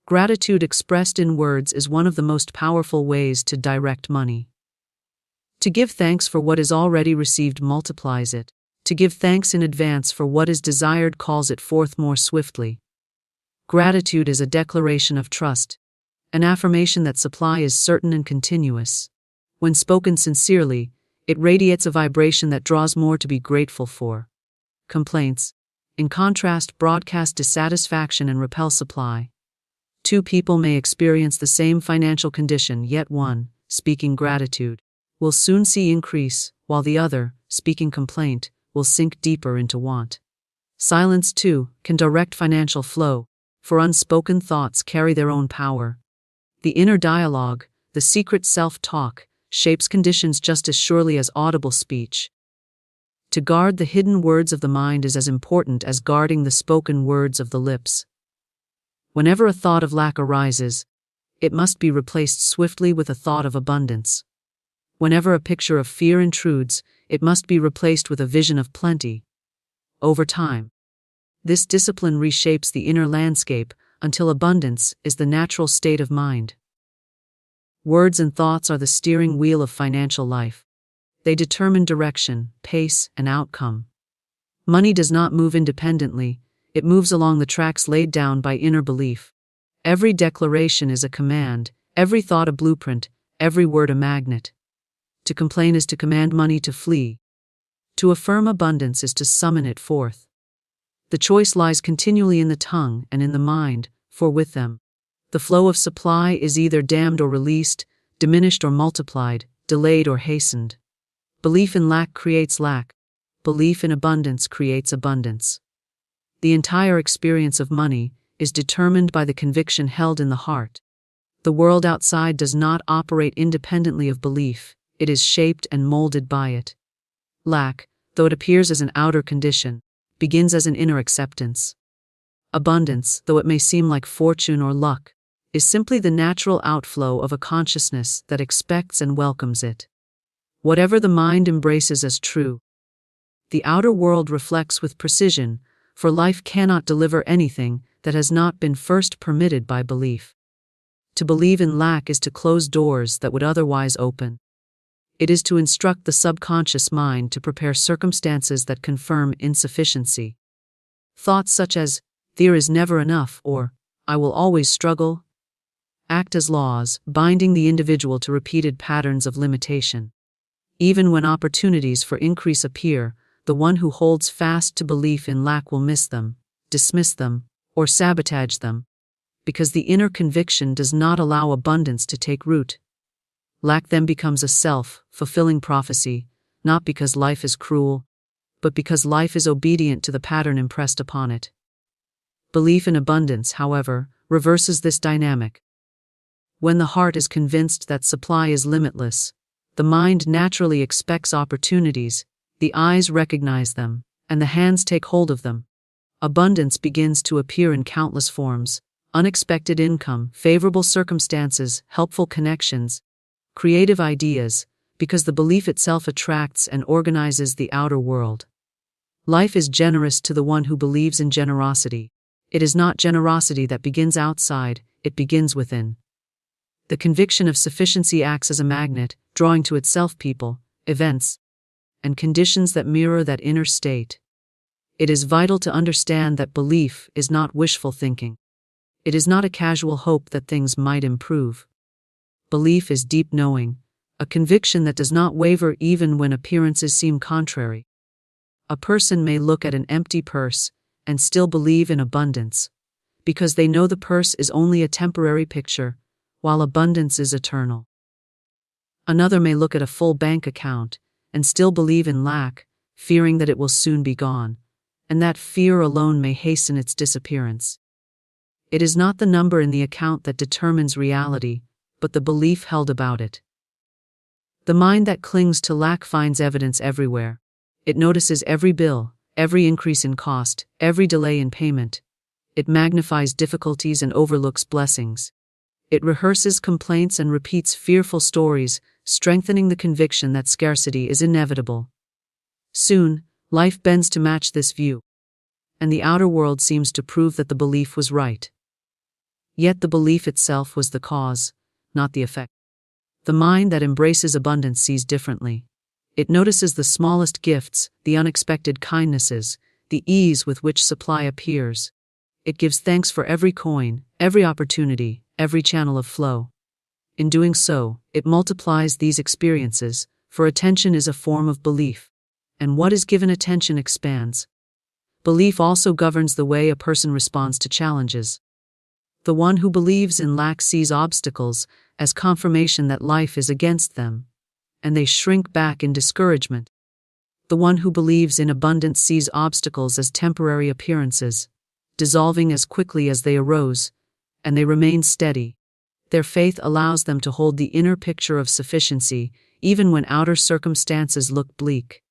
Gratitude expressed in words is one of the most powerful ways to direct money. To give thanks for what is already received multiplies it. To give thanks in advance for what is desired calls it forth more swiftly. Gratitude is a declaration of trust, an affirmation that supply is certain and continuous. When spoken sincerely, it radiates a vibration that draws more to be grateful for. Complaints, in contrast, broadcast dissatisfaction and repel supply. Two people may experience the same financial condition, yet one, speaking gratitude, will soon see increase, while the other, speaking complaint, will sink deeper into want. Silence, too, can direct financial flow, for unspoken thoughts carry their own power. The inner dialogue, the secret self-talk, shapes conditions just as surely as audible speech. To guard the hidden words of the mind is as important as guarding the spoken words of the lips. Whenever a thought of lack arises, it must be replaced swiftly with a thought of abundance. Whenever a picture of fear intrudes, it must be replaced with a vision of plenty. Over time, this discipline reshapes the inner landscape until abundance is the natural state of mind. Words and thoughts are the steering wheel of financial life. They determine direction, pace, and outcome. Money does not move independently, it moves along the tracks laid down by inner belief. Every declaration is a command, every thought a blueprint, every word a magnet. To complain is to command money to flee. To affirm abundance is to summon it forth. The choice lies continually in the tongue and in the mind, for with them, the flow of supply is either dammed or released, diminished or multiplied, delayed or hastened. Belief in lack creates lack. Belief in abundance creates abundance. The entire experience of money is determined by the conviction held in the heart. The world outside does not operate independently of belief, it is shaped and molded by it. Lack, though it appears as an outer condition, begins as an inner acceptance. Abundance, though it may seem like fortune or luck, is simply the natural outflow of a consciousness that expects and welcomes it. Whatever the mind embraces as true, the outer world reflects with precision, for life cannot deliver anything that has not been first permitted by belief. To believe in lack is to close doors that would otherwise open. It is to instruct the subconscious mind to prepare circumstances that confirm insufficiency. Thoughts such as, "there is never enough," or "I will always struggle," act as laws, binding the individual to repeated patterns of limitation. Even when opportunities for increase appear, the one who holds fast to belief in lack will miss them, dismiss them, or sabotage them, because the inner conviction does not allow abundance to take root. Lack then becomes a self-fulfilling prophecy, not because life is cruel, but because life is obedient to the pattern impressed upon it. Belief in abundance, however, reverses this dynamic. When the heart is convinced that supply is limitless, the mind naturally expects opportunities, the eyes recognize them, and the hands take hold of them. Abundance begins to appear in countless forms: unexpected income, favorable circumstances, helpful connections, creative ideas, because the belief itself attracts and organizes the outer world. Life is generous to the one who believes in generosity. It is not generosity that begins outside, it begins within. The conviction of sufficiency acts as a magnet, drawing to itself people, events, and conditions that mirror that inner state. It is vital to understand that belief is not wishful thinking. It is not a casual hope that things might improve. Belief is deep knowing, a conviction that does not waver even when appearances seem contrary. A person may look at an empty purse and still believe in abundance, because they know the purse is only a temporary picture, while abundance is eternal. Another may look at a full bank account and still believe in lack, fearing that it will soon be gone, and that fear alone may hasten its disappearance. It is not the number in the account that determines reality, but the belief held about it. The mind that clings to lack finds evidence everywhere. It notices every bill, every increase in cost, every delay in payment. It magnifies difficulties and overlooks blessings. It rehearses complaints and repeats fearful stories, strengthening the conviction that scarcity is inevitable. Soon, life bends to match this view, and the outer world seems to prove that the belief was right. Yet the belief itself was the cause, not the effect. The mind that embraces abundance sees differently. It notices the smallest gifts, the unexpected kindnesses, the ease with which supply appears. It gives thanks for every coin, every opportunity, every channel of flow. In doing so, it multiplies these experiences, for attention is a form of belief, and what is given attention expands. Belief also governs the way a person responds to challenges. The one who believes in lack sees obstacles as confirmation that life is against them, and they shrink back in discouragement. The one who believes in abundance sees obstacles as temporary appearances, dissolving as quickly as they arose, and they remain steady. Their faith allows them to hold the inner picture of sufficiency, even when outer circumstances look bleak.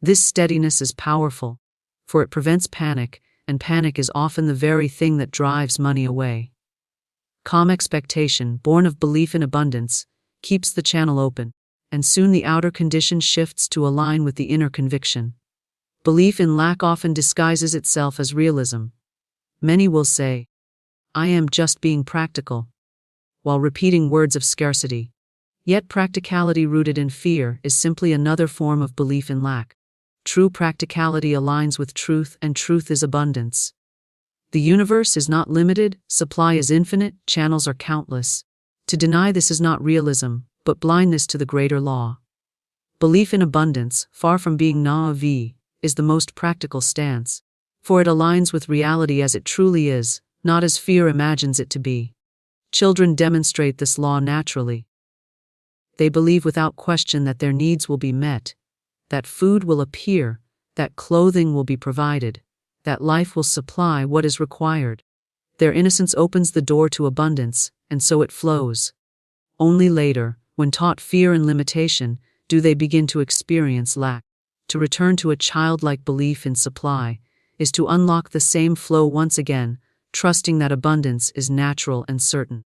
This steadiness is powerful, for it prevents panic, and panic is often the very thing that drives money away. Calm expectation, born of belief in abundance, keeps the channel open, and soon the outer condition shifts to align with the inner conviction. Belief in lack often disguises itself as realism. Many will say, "I am just being practical," while repeating words of scarcity. Yet practicality rooted in fear is simply another form of belief in lack. True practicality aligns with truth, and truth is abundance. The universe is not limited, supply is infinite, channels are countless. To deny this is not realism, but blindness to the greater law. Belief in abundance, far from being naive, is the most practical stance, for it aligns with reality as it truly is, not as fear imagines it to be. Children demonstrate this law naturally. They believe without question that their needs will be met, that food will appear, that clothing will be provided, that life will supply what is required. Their innocence opens the door to abundance, and so it flows. Only later, when taught fear and limitation, do they begin to experience lack. To return to a childlike belief in supply is to unlock the same flow once again, trusting that abundance is natural and certain.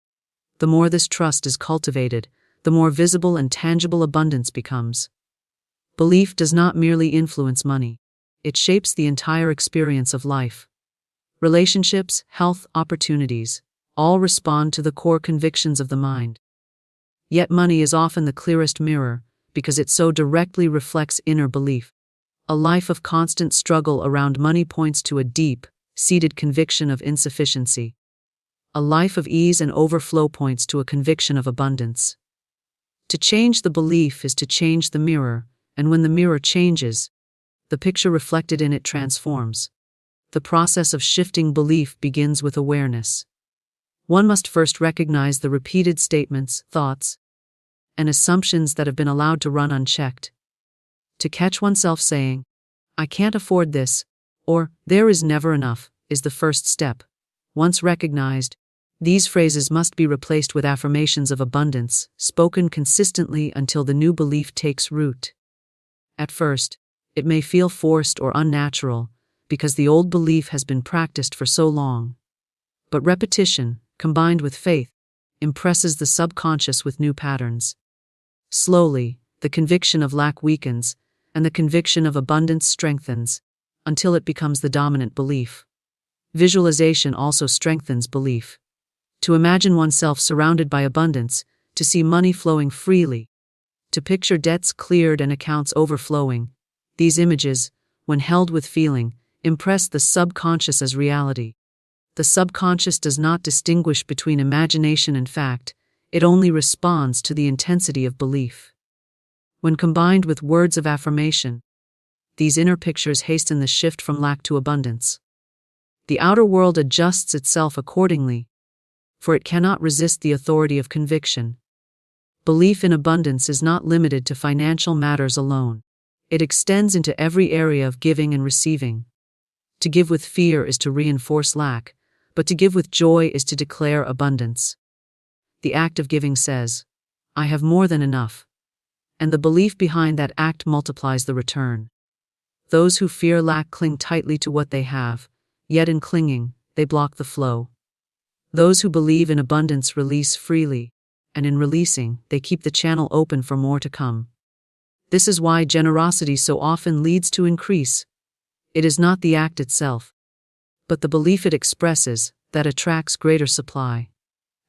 The more this trust is cultivated, the more visible and tangible abundance becomes. Belief does not merely influence money, it shapes the entire experience of life. Relationships, health, opportunities, all respond to the core convictions of the mind. Yet money is often the clearest mirror, because it so directly reflects inner belief. A life of constant struggle around money points to a deep, seated conviction of insufficiency. A life of ease and overflow points to a conviction of abundance. To change the belief is to change the mirror, and when the mirror changes, the picture reflected in it transforms. The process of shifting belief begins with awareness. One must first recognize the repeated statements, thoughts, and assumptions that have been allowed to run unchecked. To catch oneself saying, "I can't afford this," or "there is never enough," is the first step. Once recognized, these phrases must be replaced with affirmations of abundance, spoken consistently until the new belief takes root. At first, it may feel forced or unnatural, because the old belief has been practiced for so long. But repetition, combined with faith, impresses the subconscious with new patterns. Slowly, the conviction of lack weakens, and the conviction of abundance strengthens, until it becomes the dominant belief. Visualization also strengthens belief. To imagine oneself surrounded by abundance, to see money flowing freely, to picture debts cleared and accounts overflowing, these images, when held with feeling, impress the subconscious as reality. The subconscious does not distinguish between imagination and fact, it only responds to the intensity of belief. When combined with words of affirmation, these inner pictures hasten the shift from lack to abundance. The outer world adjusts itself accordingly, for it cannot resist the authority of conviction. Belief in abundance is not limited to financial matters alone. It extends into every area of giving and receiving. To give with fear is to reinforce lack, but to give with joy is to declare abundance. The act of giving says, "I have more than enough," and the belief behind that act multiplies the return. Those who fear lack cling tightly to what they have, yet in clinging, they block the flow. Those who believe in abundance release freely, and in releasing, they keep the channel open for more to come. This is why generosity so often leads to increase. It is not the act itself, but the belief it expresses, that attracts greater supply.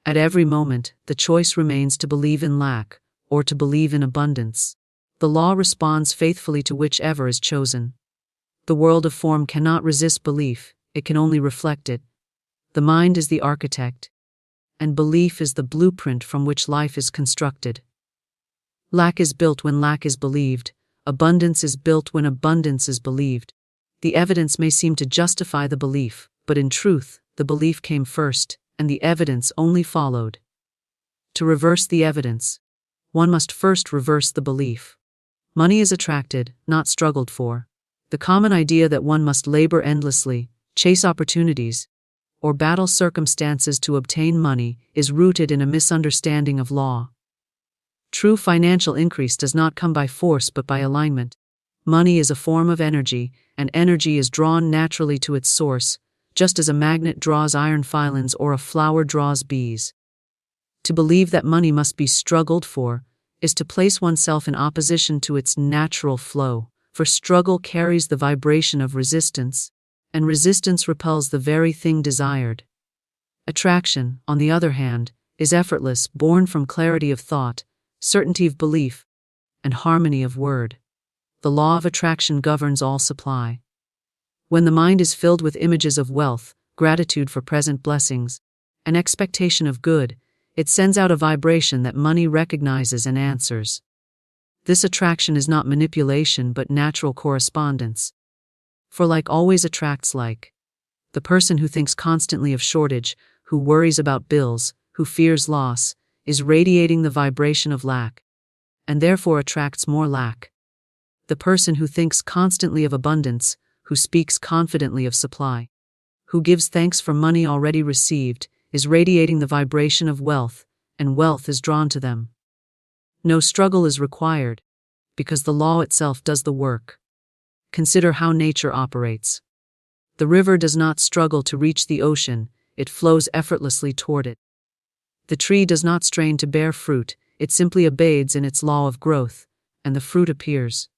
At every moment, the choice remains to believe in lack, or to believe in abundance. The law responds faithfully to whichever is chosen. The world of form cannot resist belief, it can only reflect it. The mind is the architect, and belief is the blueprint from which life is constructed. Lack is built when lack is believed, abundance is built when abundance is believed. The evidence may seem to justify the belief, but in truth, the belief came first, and the evidence only followed. To reverse the evidence, one must first reverse the belief. Money is attracted, not struggled for. The common idea that one must labor endlessly, chase opportunities, or battle circumstances to obtain money is rooted in a misunderstanding of law. True financial increase does not come by force but by alignment. Money is a form of energy, and energy is drawn naturally to its source, just as a magnet draws iron filings or a flower draws bees. To believe that money must be struggled for is to place oneself in opposition to its natural flow, for struggle carries the vibration of resistance, and resistance repels the very thing desired. Attraction, on the other hand, is effortless, born from clarity of thought, certainty of belief, and harmony of word. The law of attraction governs all supply. When the mind is filled with images of wealth, gratitude for present blessings, and expectation of good, it sends out a vibration that money recognizes and answers. This attraction is not manipulation but natural correspondence. For like always attracts like. The person who thinks constantly of shortage, who worries about bills, who fears loss, is radiating the vibration of lack, and therefore attracts more lack. The person who thinks constantly of abundance, who speaks confidently of supply, who gives thanks for money already received, is radiating the vibration of wealth, and wealth is drawn to them. No struggle is required, because the law itself does the work. Consider how nature operates. The river does not struggle to reach the ocean, it flows effortlessly toward it. The tree does not strain to bear fruit, it simply obeys in its law of growth, and the fruit appears.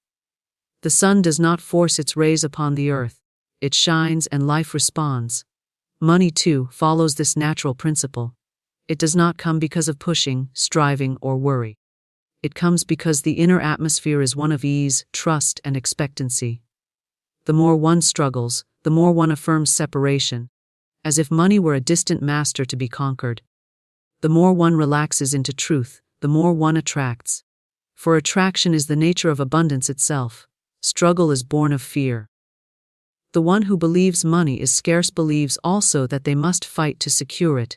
The sun does not force its rays upon the earth, it shines and life responds. Money, too, follows this natural principle. It does not come because of pushing, striving, or worry. It comes because the inner atmosphere is one of ease, trust, and expectancy. The more one struggles, the more one affirms separation, as if money were a distant master to be conquered. The more one relaxes into truth, the more one attracts. For attraction is the nature of abundance itself. Struggle is born of fear. The one who believes money is scarce believes also that they must fight to secure it,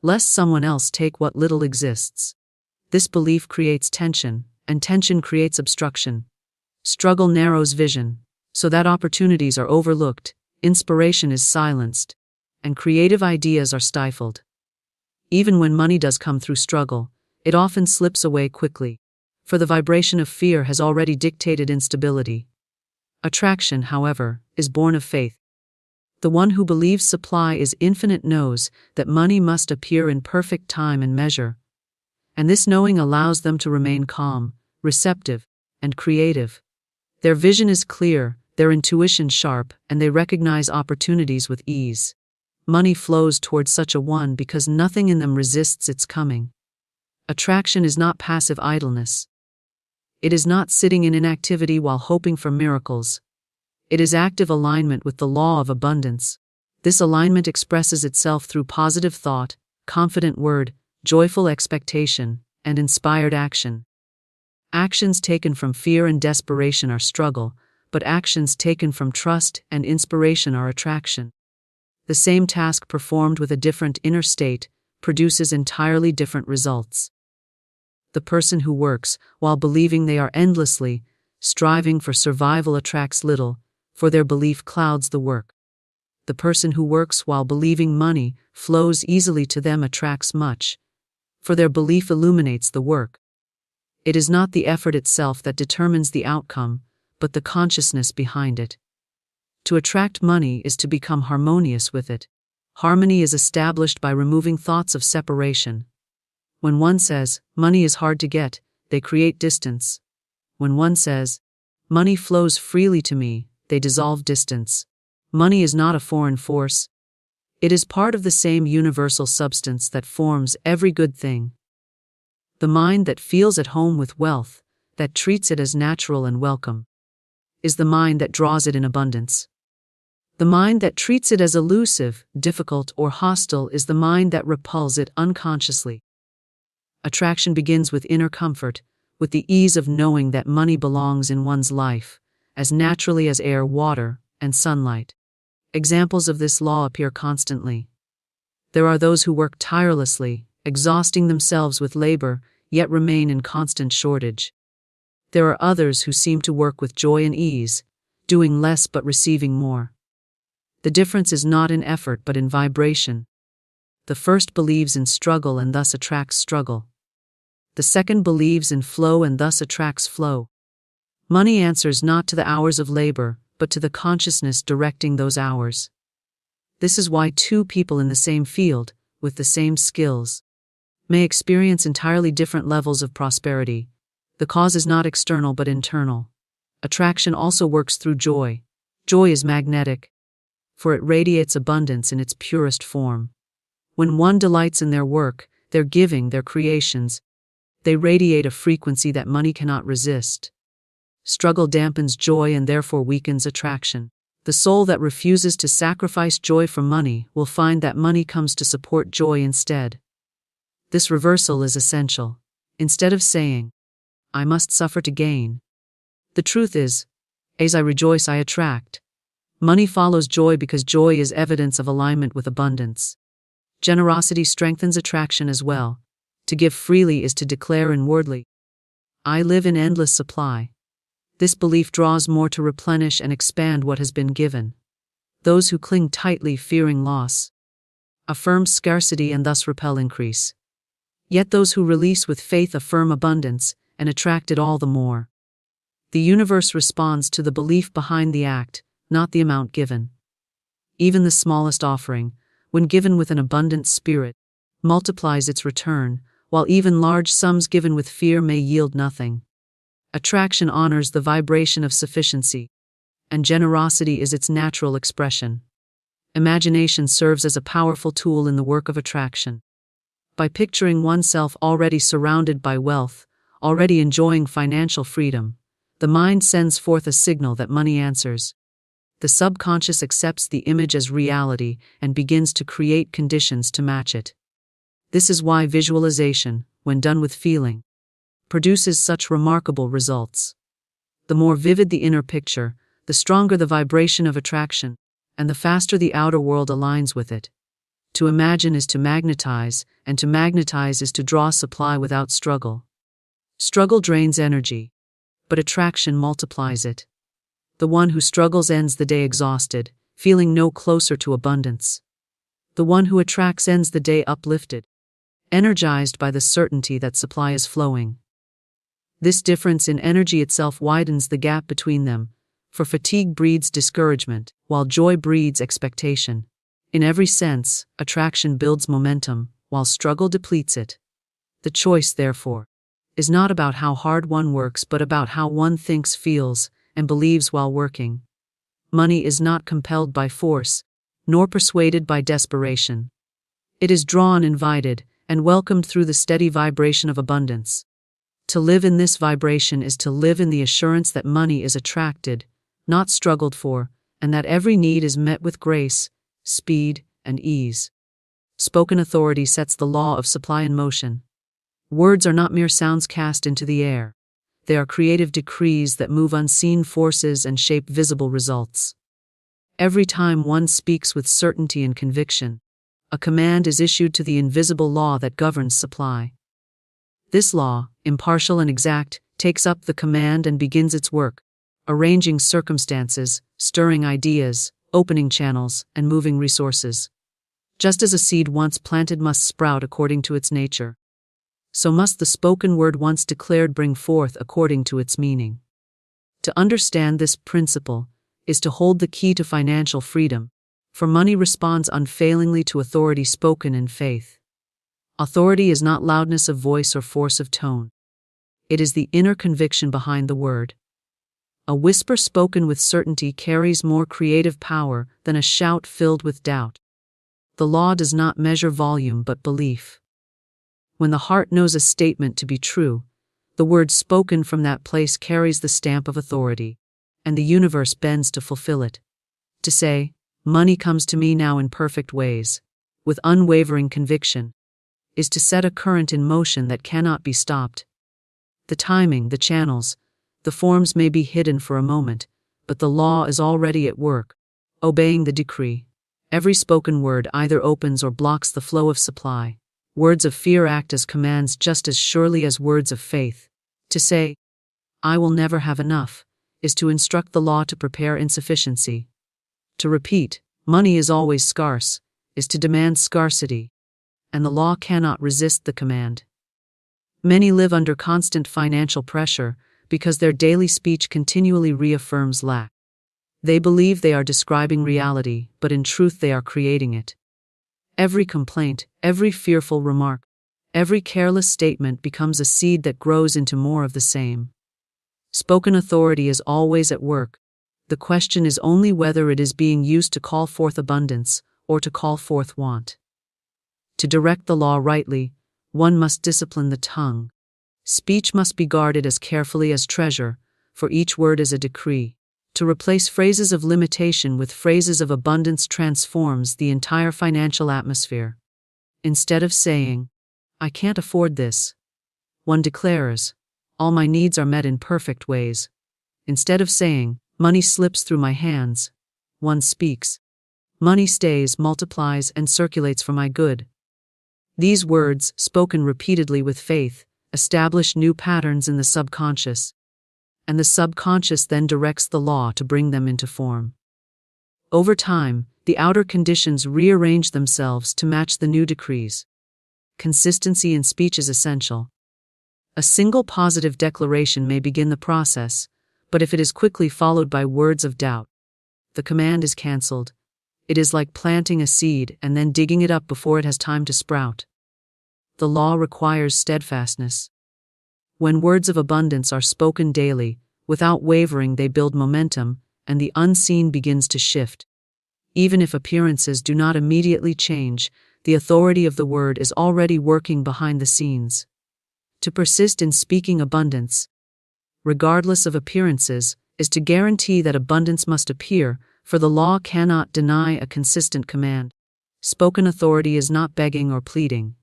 lest someone else take what little exists. This belief creates tension, and tension creates obstruction. Struggle narrows vision, so that opportunities are overlooked, inspiration is silenced, and creative ideas are stifled. Even when money does come through struggle, it often slips away quickly, for the vibration of fear has already dictated instability. Attraction, however, is born of faith. The one who believes supply is infinite knows that money must appear in perfect time and measure, and this knowing allows them to remain calm, receptive, and creative. Their vision is clear, their intuition sharp, and they recognize opportunities with ease. Money flows towards such a one because nothing in them resists its coming. Attraction is not passive idleness. It is not sitting in inactivity while hoping for miracles. It is active alignment with the law of abundance. This alignment expresses itself through positive thought, confident word, joyful expectation, and inspired action. Actions taken from fear and desperation are struggle, but actions taken from trust and inspiration are attraction. The same task performed with a different inner state produces entirely different results. The person who works while believing they are endlessly striving for survival attracts little, for their belief clouds the work. The person who works while believing money flows easily to them attracts much, for their belief illuminates the work. It is not the effort itself that determines the outcome, but the consciousness behind it. To attract money is to become harmonious with it. Harmony is established by removing thoughts of separation. When one says, money is hard to get, they create distance. When one says, money flows freely to me, they dissolve distance. Money is not a foreign force. It is part of the same universal substance that forms every good thing. The mind that feels at home with wealth, that treats it as natural and welcome, is the mind that draws it in abundance. The mind that treats it as elusive, difficult, or hostile is the mind that repels it unconsciously. Attraction begins with inner comfort, with the ease of knowing that money belongs in one's life, as naturally as air, water, and sunlight. Examples of this law appear constantly. There are those who work tirelessly, exhausting themselves with labor, yet remain in constant shortage. There are others who seem to work with joy and ease, doing less but receiving more. The difference is not in effort but in vibration. The first believes in struggle and thus attracts struggle. The second believes in flow and thus attracts flow. Money answers not to the hours of labor, but to the consciousness directing those hours. This is why two people in the same field, with the same skills, may experience entirely different levels of prosperity. The cause is not external but internal. Attraction also works through joy. Joy is magnetic, for it radiates abundance in its purest form. When one delights in their work, their giving, their creations, they radiate a frequency that money cannot resist. Struggle dampens joy and therefore weakens attraction. The soul that refuses to sacrifice joy for money will find that money comes to support joy instead. This reversal is essential. Instead of saying, I must suffer to gain. The truth is, as I rejoice, I attract. Money follows joy because joy is evidence of alignment with abundance. Generosity strengthens attraction as well. To give freely is to declare inwardly, I live in endless supply. This belief draws more to replenish and expand what has been given. Those who cling tightly, fearing loss, affirm scarcity and thus repel increase. Yet those who release with faith affirm abundance and attract it all the more. The universe responds to the belief behind the act, not the amount given. Even the smallest offering, when given with an abundant spirit, multiplies its return, while even large sums given with fear may yield nothing. Attraction honors the vibration of sufficiency, and generosity is its natural expression. Imagination serves as a powerful tool in the work of attraction. By picturing oneself already surrounded by wealth, already enjoying financial freedom, the mind sends forth a signal that money answers. The subconscious accepts the image as reality and begins to create conditions to match it. This is why visualization, when done with feeling, produces such remarkable results. The more vivid the inner picture, the stronger the vibration of attraction, and the faster the outer world aligns with it. To imagine is to magnetize, and to magnetize is to draw supply without struggle. Struggle drains energy, but attraction multiplies it. The one who struggles ends the day exhausted, feeling no closer to abundance. The one who attracts ends the day uplifted, energized by the certainty that supply is flowing. This difference in energy itself widens the gap between them, for fatigue breeds discouragement, while joy breeds expectation. In every sense, attraction builds momentum, while struggle depletes it. The choice, therefore, is not about how hard one works but about how one thinks, feels, and believes while working. Money is not compelled by force, nor persuaded by desperation. It is drawn, invited, and welcomed through the steady vibration of abundance. To live in this vibration is to live in the assurance that money is attracted, not struggled for, and that every need is met with grace, speed, and ease. Spoken authority sets the law of supply in motion. Words are not mere sounds cast into the air. They are creative decrees that move unseen forces and shape visible results. Every time one speaks with certainty and conviction, a command is issued to the invisible law that governs supply. This law, impartial and exact, takes up the command and begins its work, arranging circumstances, stirring ideas, opening channels, and moving resources. Just as a seed once planted must sprout according to its nature, so must the spoken word once declared bring forth according to its meaning. To understand this principle is to hold the key to financial freedom, for money responds unfailingly to authority spoken in faith. Authority is not loudness of voice or force of tone. It is the inner conviction behind the word. A whisper spoken with certainty carries more creative power than a shout filled with doubt. The law does not measure volume but belief. When the heart knows a statement to be true, the word spoken from that place carries the stamp of authority, and the universe bends to fulfill it. To say, money comes to me now in perfect ways, with unwavering conviction, is to set a current in motion that cannot be stopped. The timing, the channels, the forms may be hidden for a moment, but the law is already at work, obeying the decree. Every spoken word either opens or blocks the flow of supply. Words of fear act as commands just as surely as words of faith. To say, I will never have enough, is to instruct the law to prepare insufficiency. To repeat, money is always scarce, is to demand scarcity, and the law cannot resist the command. Many live under constant financial pressure because their daily speech continually reaffirms lack. They believe they are describing reality, but in truth they are creating it. Every complaint, every fearful remark, every careless statement becomes a seed that grows into more of the same. Spoken authority is always at work. The question is only whether it is being used to call forth abundance or to call forth want. To direct the law rightly, one must discipline the tongue. Speech must be guarded as carefully as treasure, for each word is a decree. To replace phrases of limitation with phrases of abundance transforms the entire financial atmosphere. Instead of saying, I can't afford this, one declares, All my needs are met in perfect ways. Instead of saying, money slips through my hands, one speaks, money stays, multiplies, and circulates for my good. These words, spoken repeatedly with faith, establish new patterns in the subconscious, and the subconscious then directs the law to bring them into form. Over time, the outer conditions rearrange themselves to match the new decrees. Consistency in speech is essential. A single positive declaration may begin the process, but if it is quickly followed by words of doubt, the command is cancelled. It is like planting a seed and then digging it up before it has time to sprout. The law requires steadfastness. When words of abundance are spoken daily, without wavering, they build momentum, and the unseen begins to shift. Even if appearances do not immediately change, the authority of the word is already working behind the scenes. To persist in speaking abundance, regardless of appearances, is to guarantee that abundance must appear, for the law cannot deny a consistent command. Spoken authority is not begging or pleading.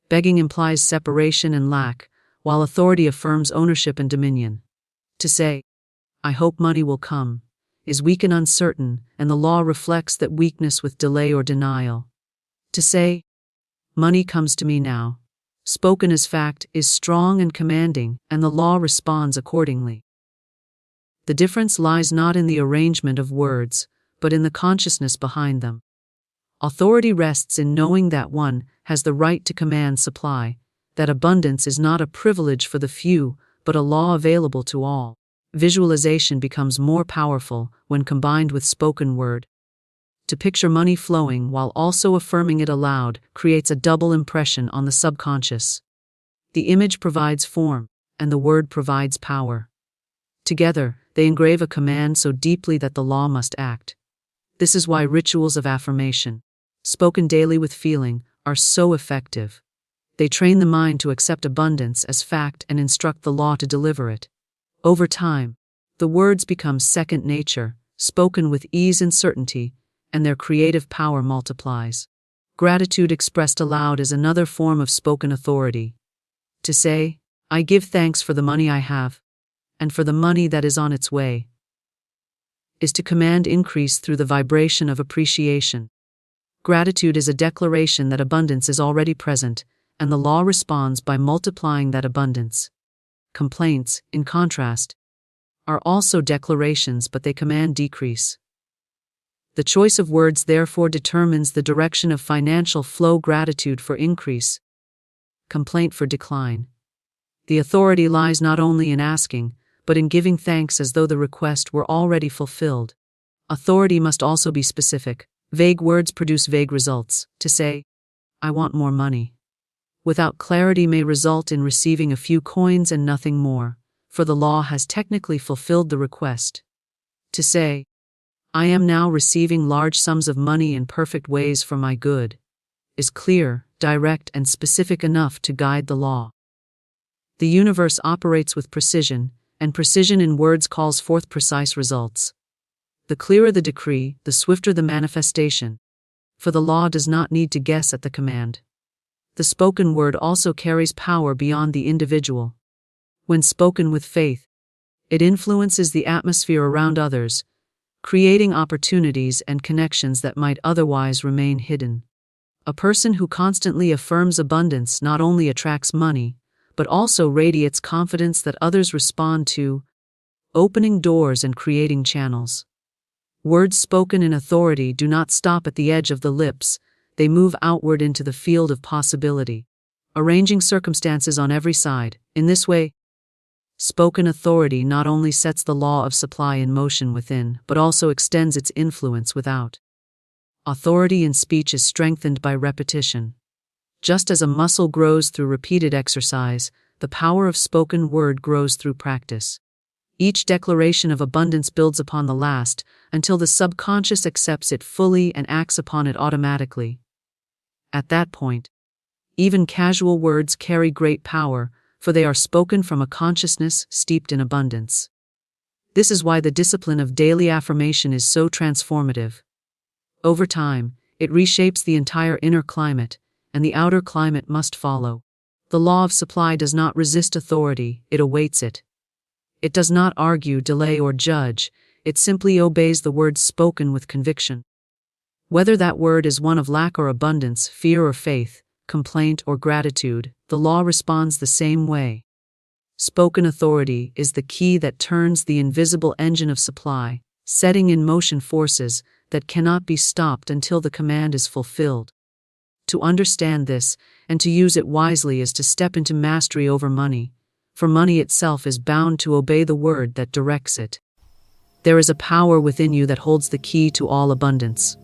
Begging implies separation and lack, while authority affirms ownership and dominion. To say, I hope money will come, is weak and uncertain, and the law reflects that weakness with delay or denial. To say, money comes to me now, spoken as fact, is strong and commanding, and the law responds accordingly. The difference lies not in the arrangement of words, but in the consciousness behind them. Authority rests in knowing that one has the right to command supply, that abundance is not a privilege for the few, but a law available to all. Visualization becomes more powerful when combined with spoken word. To picture money flowing while also affirming it aloud creates a double impression on the subconscious. The image provides form, and the word provides power. Together, they engrave a command so deeply that the law must act. This is why rituals of affirmation, spoken daily with feeling, are so effective. They train the mind to accept abundance as fact and instruct the law to deliver it. Over time, the words become second nature, spoken with ease and certainty, and their creative power multiplies. Gratitude expressed aloud is another form of spoken authority. To say, I give thanks for the money I have, and for the money that is on its way, is to command increase through the vibration of appreciation. Gratitude is a declaration that abundance is already present, and the law responds by multiplying that abundance. Complaints, in contrast, are also declarations, but they command decrease. The choice of words therefore determines the direction of financial flow. Gratitude for increase, complaint for decline. The authority lies not only in asking, but in giving thanks as though the request were already fulfilled. Authority must also be specific. Vague words produce vague results. To say, I want more money, without clarity may result in receiving a few coins and nothing more, for the law has technically fulfilled the request. To say, I am now receiving large sums of money in perfect ways for my good, is clear, direct, and specific enough to guide the law. The universe operates with precision, and precision in words calls forth precise results. The clearer the decree, the swifter the manifestation, for the law does not need to guess at the command. The spoken word also carries power beyond the individual. When spoken with faith, it influences the atmosphere around others, creating opportunities and connections that might otherwise remain hidden. A person who constantly affirms abundance not only attracts money, but also radiates confidence that others respond to, opening doors and creating channels. Words spoken in authority do not stop at the edge of the lips, they move outward into the field of possibility, arranging circumstances on every side. In this way, spoken authority not only sets the law of supply in motion within, but also extends its influence without. Authority in speech is strengthened by repetition. Just as a muscle grows through repeated exercise, the power of spoken word grows through practice. Each declaration of abundance builds upon the last, until the subconscious accepts it fully and acts upon it automatically. At that point, even casual words carry great power, for they are spoken from a consciousness steeped in abundance. This is why the discipline of daily affirmation is so transformative. Over time, it reshapes the entire inner climate, and the outer climate must follow. The law of supply does not resist authority, it awaits it. It does not argue, delay, or judge, it simply obeys the word spoken with conviction. Whether that word is one of lack or abundance, fear or faith, complaint or gratitude, the law responds the same way. Spoken authority is the key that turns the invisible engine of supply, setting in motion forces that cannot be stopped until the command is fulfilled. To understand this, and to use it wisely, is to step into mastery over money, for money itself is bound to obey the word that directs it. There is a power within you that holds the key to all abundance.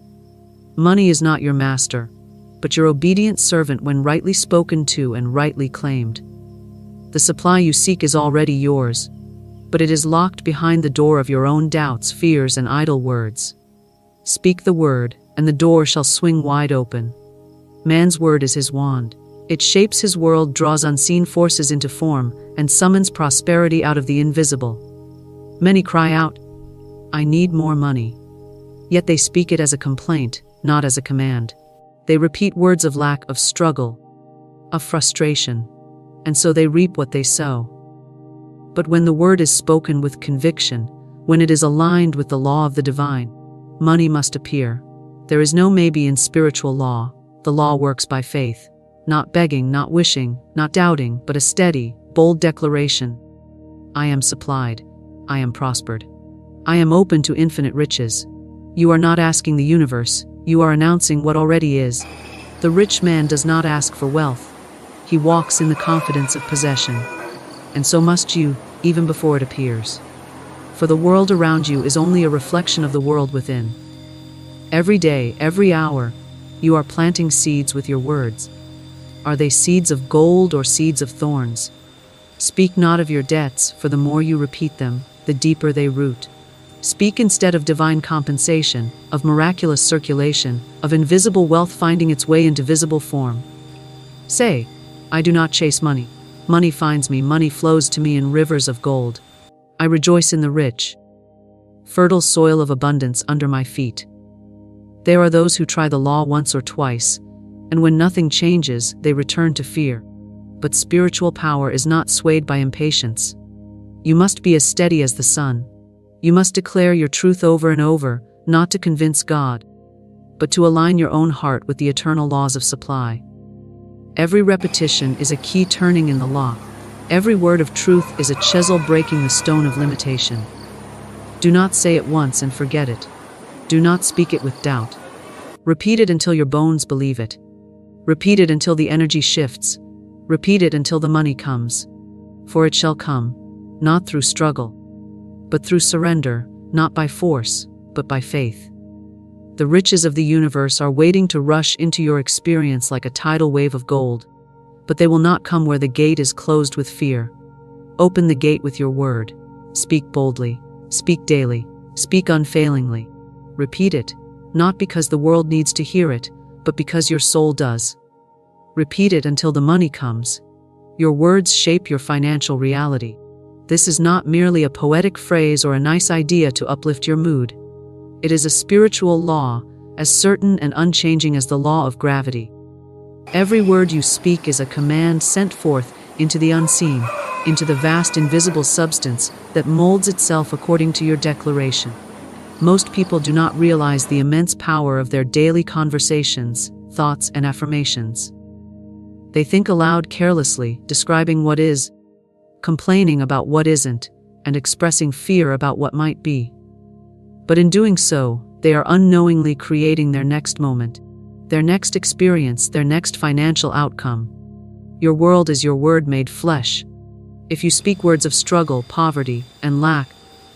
Money is not your master, but your obedient servant when rightly spoken to and rightly claimed. The supply you seek is already yours, but it is locked behind the door of your own doubts, fears, and idle words. Speak the word, and the door shall swing wide open. Man's word is his wand. It shapes his world, draws unseen forces into form, and summons prosperity out of the invisible. Many cry out, "I need more money." Yet they speak it as a complaint, not as a command. They repeat words of lack, of struggle, of frustration, and so they reap what they sow. But when the word is spoken with conviction, when it is aligned with the law of the divine, money must appear. There is no maybe in spiritual law. The law works by faith, not begging, not wishing, not doubting, but a steady, bold declaration. I am supplied. I am prospered. I am open to infinite riches. You are not asking the universe, you are announcing what already is. The rich man does not ask for wealth. He walks in the confidence of possession. And so must you, even before it appears. For the world around you is only a reflection of the world within. Every day, every hour, you are planting seeds with your words. Are they seeds of gold or seeds of thorns? Speak not of your debts, for the more you repeat them, the deeper they root. Speak instead of divine compensation, of miraculous circulation, of invisible wealth finding its way into visible form. Say, I do not chase money. Money finds me, money flows to me in rivers of gold. I rejoice in the rich, fertile soil of abundance under my feet. There are those who try the law once or twice, and when nothing changes, they return to fear. But spiritual power is not swayed by impatience. You must be as steady as the sun. You must declare your truth over and over, not to convince God, but to align your own heart with the eternal laws of supply. Every repetition is a key turning in the lock. Every word of truth is a chisel breaking the stone of limitation. Do not say it once and forget it. Do not speak it with doubt. Repeat it until your bones believe it. Repeat it until the energy shifts. Repeat it until the money comes. For it shall come, not through struggle, but through surrender, not by force, but by faith. The riches of the universe are waiting to rush into your experience like a tidal wave of gold, but they will not come where the gate is closed with fear. Open the gate with your word. Speak boldly. Speak daily. Speak unfailingly. Repeat it, not because the world needs to hear it, but because your soul does. Repeat it until the money comes. Your words shape your financial reality. This is not merely a poetic phrase or a nice idea to uplift your mood. It is a spiritual law, as certain and unchanging as the law of gravity. Every word you speak is a command sent forth into the unseen, into the vast invisible substance that molds itself according to your declaration. Most people do not realize the immense power of their daily conversations, thoughts, and affirmations. They think aloud carelessly, describing what is, complaining about what isn't, and expressing fear about what might be. But in doing so, they are unknowingly creating their next moment, their next experience, their next financial outcome. Your world is your word made flesh. If you speak words of struggle, poverty, and lack,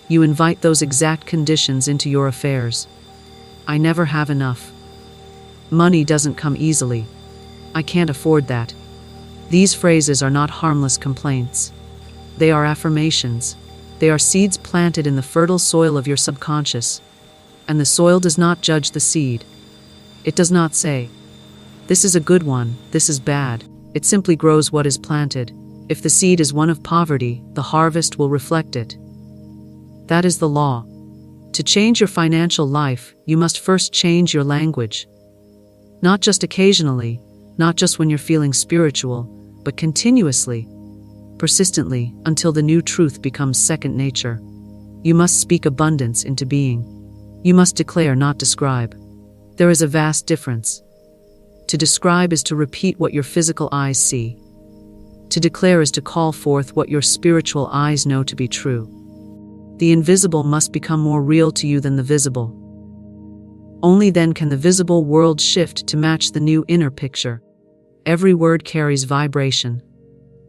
you invite those exact conditions into your affairs. I never have enough. Money doesn't come easily. I can't afford that. These phrases are not harmless complaints. They are affirmations. They are seeds planted in the fertile soil of your subconscious. And the soil does not judge the seed. It does not say, "This is a good one, this is bad." It simply grows what is planted. If the seed is one of poverty, the harvest will reflect it. That is the law. To change your financial life, you must first change your language. Not just occasionally, not just when you're feeling spiritual, but continuously, persistently, until the new truth becomes second nature. You must speak abundance into being. You must declare, not describe. There is a vast difference. To describe is to repeat what your physical eyes see. To declare is to call forth what your spiritual eyes know to be true. The invisible must become more real to you than the visible. Only then can the visible world shift to match the new inner picture. Every word carries vibration.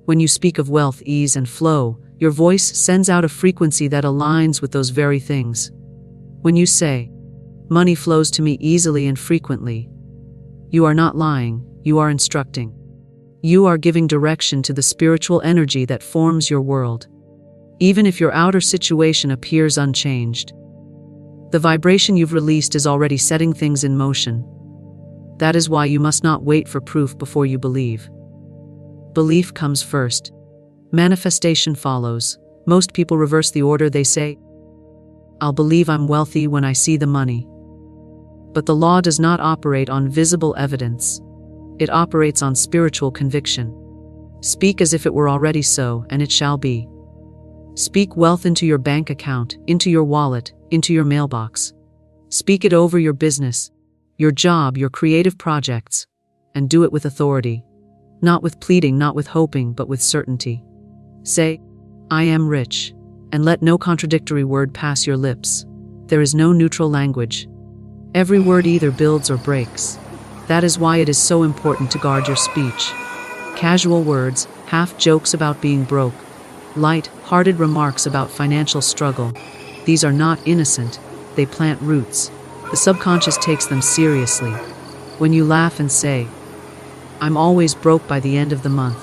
When you speak of wealth, ease, and flow, your voice sends out a frequency that aligns with those very things. When you say, "Money flows to me easily and frequently," you are not lying, you are instructing. You are giving direction to the spiritual energy that forms your world. Even if your outer situation appears unchanged, the vibration you've released is already setting things in motion. That is why you must not wait for proof before you believe. Belief comes first. Manifestation follows. Most people reverse the order. They say, "I'll believe I'm wealthy when I see the money." But the law does not operate on visible evidence. It operates on spiritual conviction. Speak as if it were already so, and it shall be. Speak wealth into your bank account, into your wallet, into your mailbox. Speak it over your business, your job, your creative projects, and do it with authority. Not with pleading, not with hoping, but with certainty. Say, "I am rich," and let no contradictory word pass your lips. There is no neutral language. Every word either builds or breaks. That is why it is so important to guard your speech. Casual words, half jokes about being broke, light-hearted remarks about financial struggle, these are not innocent, they plant roots. The subconscious takes them seriously. When you laugh and say, "I'm always broke by the end of the month,"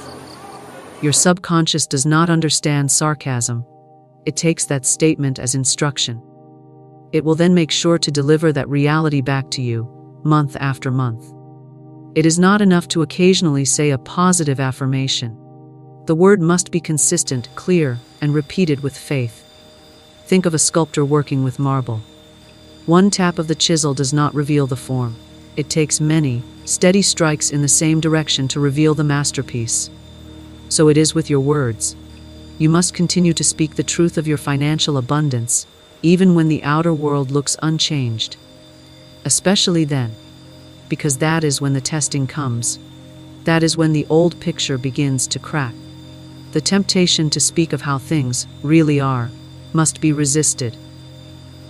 your subconscious does not understand sarcasm. It takes that statement as instruction. It will then make sure to deliver that reality back to you, month after month. It is not enough to occasionally say a positive affirmation. The word must be consistent, clear, and repeated with faith. Think of a sculptor working with marble. One tap of the chisel does not reveal the form. It takes many, steady strikes in the same direction to reveal the masterpiece. So it is with your words. You must continue to speak the truth of your financial abundance, even when the outer world looks unchanged. Especially then, because that is when the testing comes. That is when the old picture begins to crack. The temptation to speak of how things really are must be resisted.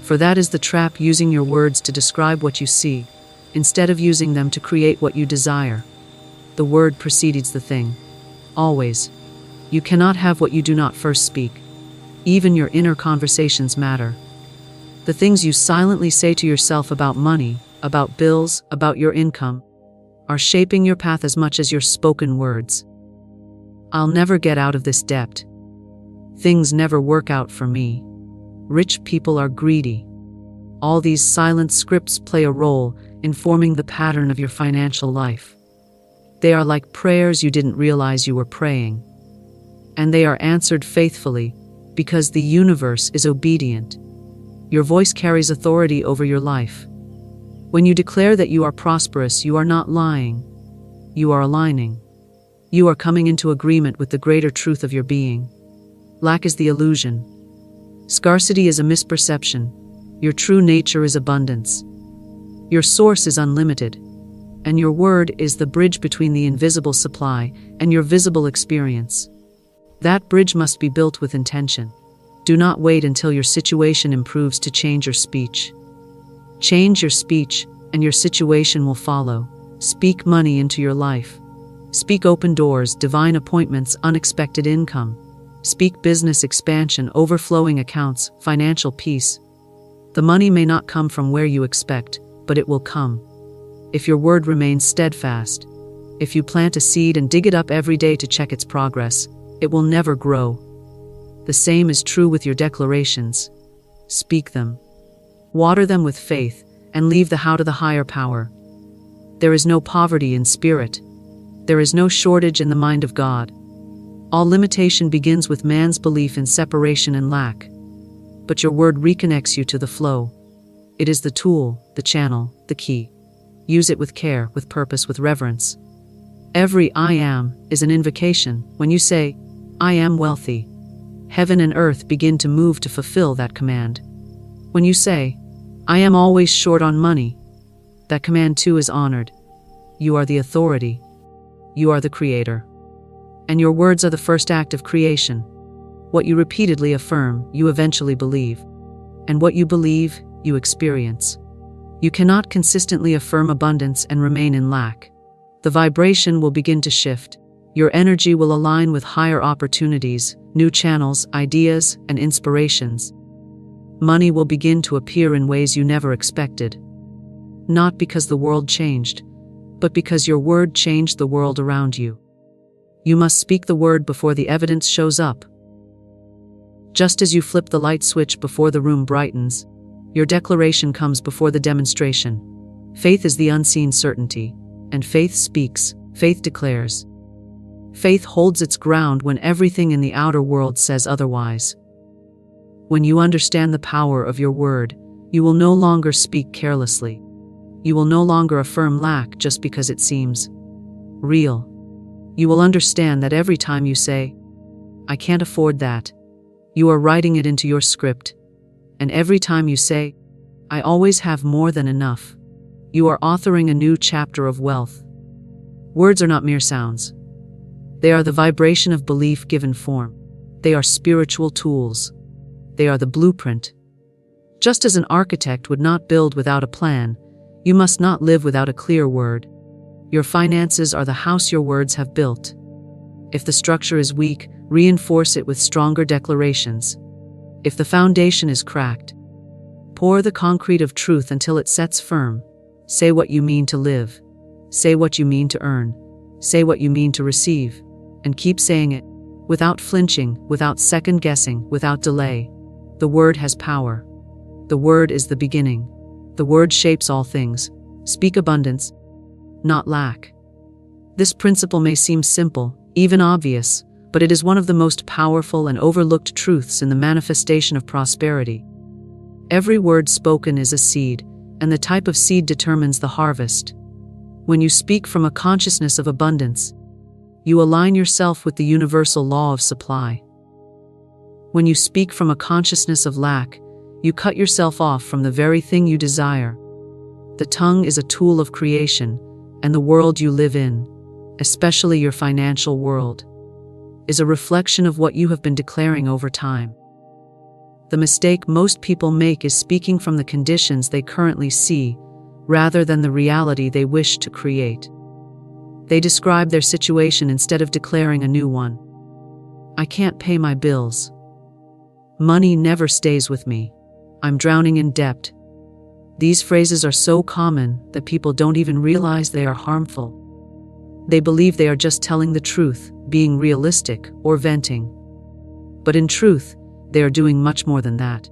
For that is the trap, using your words to describe what you see, instead of using them to create what you desire. The word precedes the thing. Always. You cannot have what you do not first speak. Even your inner conversations matter. The things you silently say to yourself about money, about bills, about your income, are shaping your path as much as your spoken words. "I'll never get out of this debt. Things never work out for me. Rich people are greedy." All these silent scripts play a role in forming the pattern of your financial life. They are like prayers you didn't realize you were praying. And they are answered faithfully because the universe is obedient. Your voice carries authority over your life. When you declare that you are prosperous, you are not lying. You are aligning. You are coming into agreement with the greater truth of your being. Lack is the illusion. Scarcity is a misperception. Your true nature is abundance. Your source is unlimited. And your word is the bridge between the invisible supply and your visible experience. That bridge must be built with intention. Do not wait until your situation improves to change your speech. Change your speech, and your situation will follow. Speak money into your life. Speak open doors, divine appointments, unexpected income. Speak business expansion, overflowing accounts, financial peace. The money may not come from where you expect, but it will come. If your word remains steadfast, if you plant a seed and dig it up every day to check its progress, it will never grow. The same is true with your declarations. Speak them. Water them with faith, and leave the how to the higher power. There is no poverty in spirit. There is no shortage in the mind of God. All limitation begins with man's belief in separation and lack. But your word reconnects you to the flow. It is the tool, the channel, the key. Use it with care, with purpose, with reverence. Every I am is an invocation. When you say, I am wealthy, heaven and earth begin to move to fulfill that command. When you say, I am always short on money, that command too is honored. You are the authority. You are the creator. And your words are the first act of creation. What you repeatedly affirm, you eventually believe. And what you believe, you experience. You cannot consistently affirm abundance and remain in lack. The vibration will begin to shift. Your energy will align with higher opportunities, new channels, ideas, and inspirations. Money will begin to appear in ways you never expected. Not because the world changed, but because your word changed the world around you. You must speak the word before the evidence shows up. Just as you flip the light switch before the room brightens, your declaration comes before the demonstration. Faith is the unseen certainty, and faith speaks, faith declares. Faith holds its ground when everything in the outer world says otherwise. When you understand the power of your word, you will no longer speak carelessly. You will no longer affirm lack just because it seems real. You will understand that every time you say, I can't afford that, you are writing it into your script. And every time you say, I always have more than enough, you are authoring a new chapter of wealth. Words are not mere sounds. They are the vibration of belief given form. They are spiritual tools. They are the blueprint. Just as an architect would not build without a plan, you must not live without a clear word. Your finances are the house your words have built. If the structure is weak, reinforce it with stronger declarations. If the foundation is cracked, pour the concrete of truth until it sets firm. Say what you mean to live. Say what you mean to earn. Say what you mean to receive. And keep saying it, without flinching, without second-guessing, without delay. The word has power. The word is the beginning. The word shapes all things. Speak abundance, not lack. This principle may seem simple, even obvious, but it is one of the most powerful and overlooked truths in the manifestation of prosperity. Every word spoken is a seed, and the type of seed determines the harvest. When you speak from a consciousness of abundance, you align yourself with the universal law of supply. When you speak from a consciousness of lack, you cut yourself off from the very thing you desire. The tongue is a tool of creation, and the world you live in, especially your financial world, is a reflection of what you have been declaring over time. The mistake most people make is speaking from the conditions they currently see, rather than the reality they wish to create. They describe their situation instead of declaring a new one. I can't pay my bills. Money never stays with me. I'm drowning in debt. These phrases are so common that people don't even realize they are harmful. They believe they are just telling the truth, being realistic, or venting. But in truth, they are doing much more than that.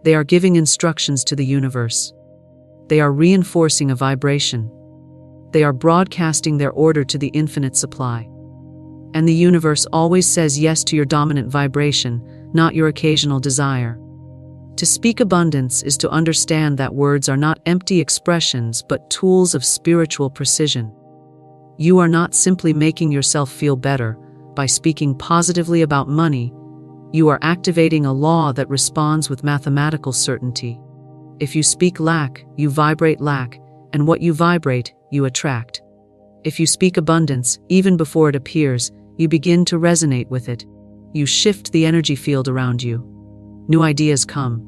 They are giving instructions to the universe. They are reinforcing a vibration. They are broadcasting their order to the infinite supply. And the universe always says yes to your dominant vibration, not your occasional desire. To speak abundance is to understand that words are not empty expressions but tools of spiritual precision. You are not simply making yourself feel better by speaking positively about money. You are activating a law that responds with mathematical certainty. If you speak lack, you vibrate lack, and what you vibrate, you attract. If you speak abundance, even before it appears, you begin to resonate with it. You shift the energy field around you. New ideas come.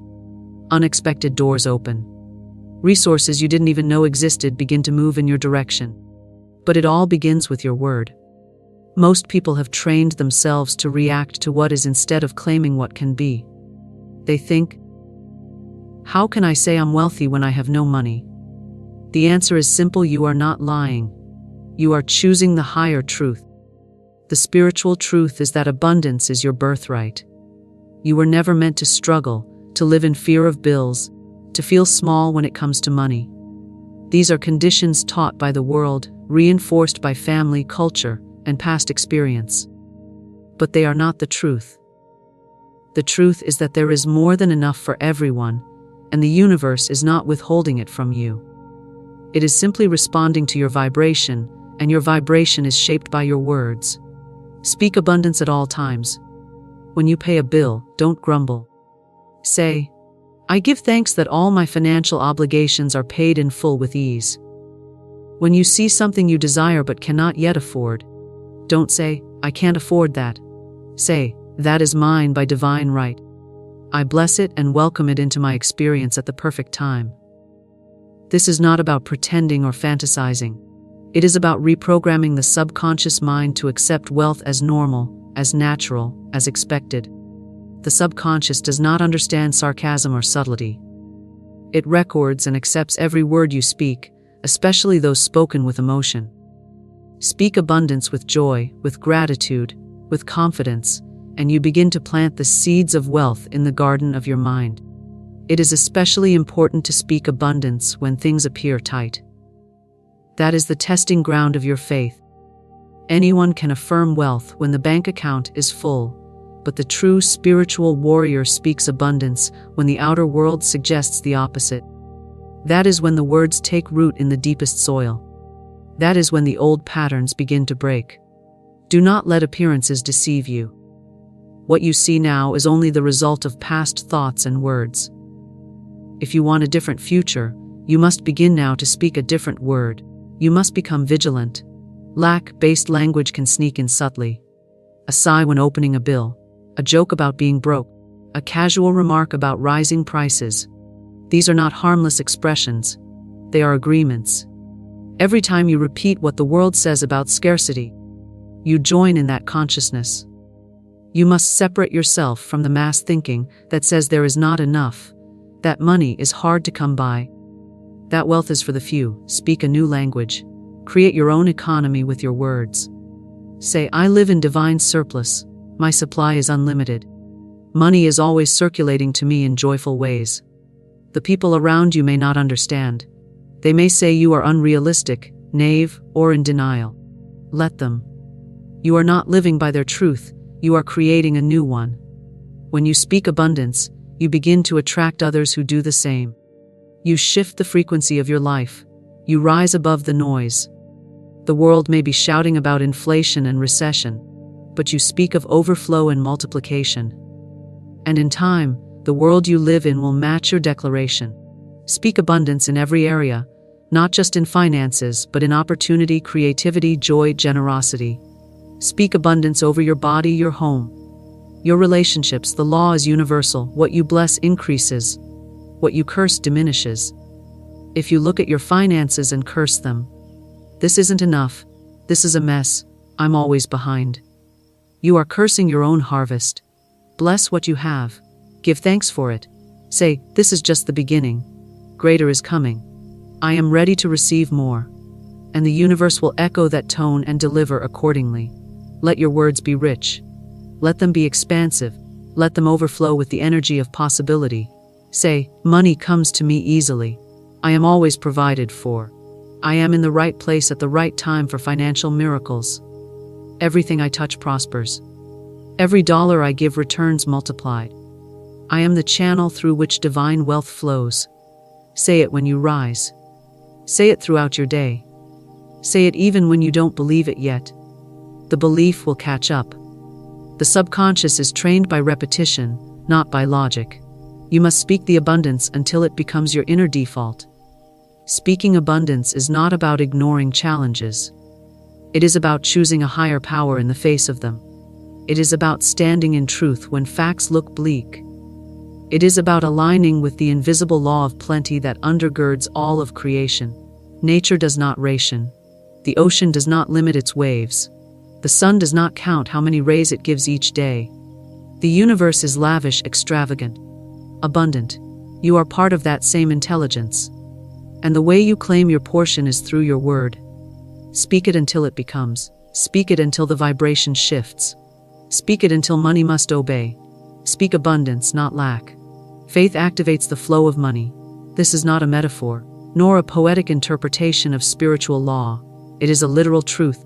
Unexpected doors open. Resources you didn't even know existed begin to move in your direction. But it all begins with your word. Most people have trained themselves to react to what is instead of claiming what can be. They think, how can I say I'm wealthy when I have no money? The answer is simple: you are not lying. You are choosing the higher truth. The spiritual truth is that abundance is your birthright. You were never meant to struggle, to live in fear of bills, to feel small when it comes to money. These are conditions taught by the world, reinforced by family, culture, and past experience. But they are not the truth. The truth is that there is more than enough for everyone, and the universe is not withholding it from you. It is simply responding to your vibration, and your vibration is shaped by your words. Speak abundance at all times. When you pay a bill, don't grumble. Say, I give thanks that all my financial obligations are paid in full with ease. When you see something you desire but cannot yet afford, don't say, I can't afford that. Say, that is mine by divine right. I bless it and welcome it into my experience at the perfect time. This is not about pretending or fantasizing. It is about reprogramming the subconscious mind to accept wealth as normal, as natural, as expected. The subconscious does not understand sarcasm or subtlety. It records and accepts every word you speak, especially those spoken with emotion. Speak abundance with joy, with gratitude, with confidence, and you begin to plant the seeds of wealth in the garden of your mind. It is especially important to speak abundance when things appear tight. That is the testing ground of your faith. Anyone can affirm wealth when the bank account is full, but the true spiritual warrior speaks abundance when the outer world suggests the opposite. That is when the words take root in the deepest soil. That is when the old patterns begin to break. Do not let appearances deceive you. What you see now is only the result of past thoughts and words. If you want a different future, you must begin now to speak a different word. You must become vigilant. Lack-based language can sneak in subtly. A sigh when opening a bill, a joke about being broke, a casual remark about rising prices. These are not harmless expressions. They are agreements. Every time you repeat what the world says about scarcity, you join in that consciousness. You must separate yourself from the mass thinking that says there is not enough, that money is hard to come by, that wealth is for the few. Speak a new language. Create your own economy with your words. Say, I live in divine surplus. My supply is unlimited. Money is always circulating to me in joyful ways. The people around you may not understand. They may say you are unrealistic, naive, or in denial. Let them. You are not living by their truth. You are creating a new one. When you speak abundance, you begin to attract others who do the same. You shift the frequency of your life. You rise above the noise. The world may be shouting about inflation and recession, but you speak of overflow and multiplication. And in time, the world you live in will match your declaration. Speak abundance in every area, not just in finances, but in opportunity, creativity, joy, generosity. Speak abundance over your body, your home, your relationships. The law is universal. What you bless increases. What you curse diminishes. If you look at your finances and curse them, this isn't enough. This is a mess. I'm always behind. You are cursing your own harvest. Bless what you have. Give thanks for it. Say, this is just the beginning. Greater is coming. I am ready to receive more. And the universe will echo that tone and deliver accordingly. Let your words be rich. Let them be expansive. Let them overflow with the energy of possibility. Say, money comes to me easily. I am always provided for. I am in the right place at the right time for financial miracles. Everything I touch prospers. Every dollar I give returns multiplied. I am the channel through which divine wealth flows. Say it when you rise. Say it throughout your day. Say it even when you don't believe it yet. The belief will catch up. The subconscious is trained by repetition, not by logic. You must speak the abundance until it becomes your inner default. Speaking abundance is not about ignoring challenges. It is about choosing a higher power in the face of them. It is about standing in truth when facts look bleak. It is about aligning with the invisible law of plenty that undergirds all of creation. Nature does not ration. The ocean does not limit its waves. The sun does not count how many rays it gives each day. The universe is lavish, extravagant, abundant. You are part of that same intelligence. And the way you claim your portion is through your word. Speak it until it becomes. Speak it until the vibration shifts. Speak it until money must obey. Speak abundance, not lack. Faith activates the flow of money. This is not a metaphor, nor a poetic interpretation of spiritual law. It is a literal truth.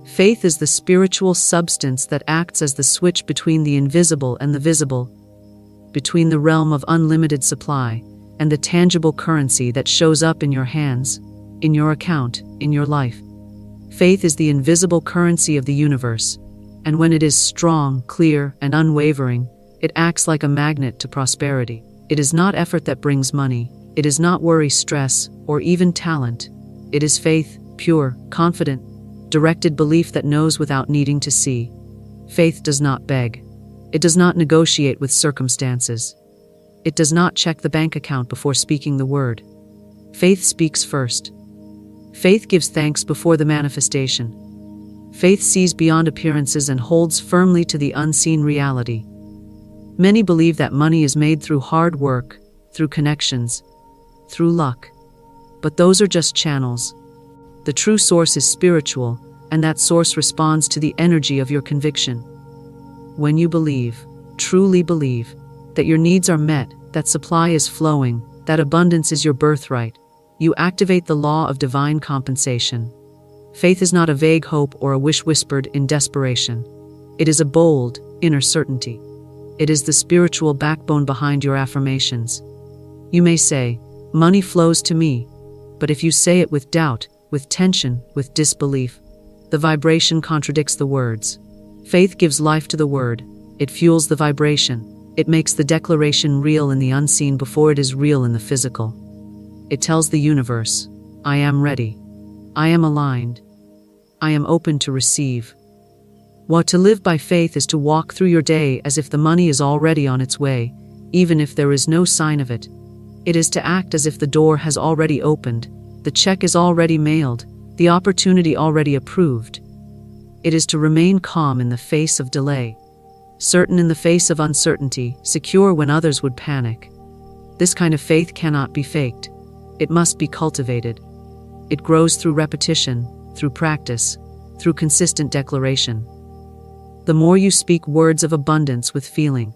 Faith is the spiritual substance that acts as the switch between the invisible and the visible, between the realm of unlimited supply and the tangible currency that shows up in your hands, in your account, in your life. Faith is the invisible currency of the universe, and when it is strong, clear, and unwavering, it acts like a magnet to prosperity. It is not effort that brings money. It is not worry, stress, or even talent. It is faith, pure, confident, directed belief that knows without needing to see. Faith does not beg. It does not negotiate with circumstances. It does not check the bank account before speaking the word. Faith speaks first. Faith gives thanks before the manifestation. Faith sees beyond appearances and holds firmly to the unseen reality. Many believe that money is made through hard work, through connections, through luck. But those are just channels. The true source is spiritual, and that source responds to the energy of your conviction. When you believe, truly believe, that your needs are met, that supply is flowing, that abundance is your birthright, you activate the law of divine compensation. Faith is not a vague hope or a wish whispered in desperation. It is a bold, inner certainty. It is the spiritual backbone behind your affirmations. You may say, "Money flows to me," but if you say it with doubt, with tension, with disbelief, the vibration contradicts the words. Faith gives life to the word. It fuels the vibration. It makes the declaration real in the unseen before it is real in the physical. It tells the universe, "I am ready. I am aligned. I am open to receive." What to live by faith is to walk through your day as if the money is already on its way, even if there is no sign of it. It is to act as if the door has already opened, the check is already mailed, the opportunity already approved. It is to remain calm in the face of delay, certain in the face of uncertainty, secure when others would panic. This kind of faith cannot be faked. It must be cultivated. It grows through repetition, through practice, through consistent declaration. The more you speak words of abundance with feeling,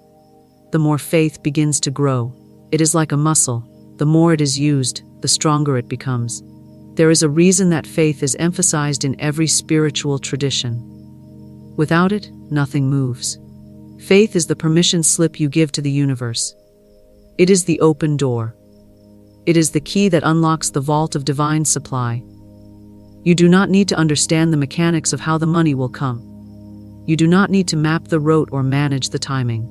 the more faith begins to grow. It is like a muscle. The more it is used, the stronger it becomes. There is a reason that faith is emphasized in every spiritual tradition. Without it, nothing moves. Faith is the permission slip you give to the universe. It is the open door. It is the key that unlocks the vault of divine supply. You do not need to understand the mechanics of how the money will come. You do not need to map the route or manage the timing.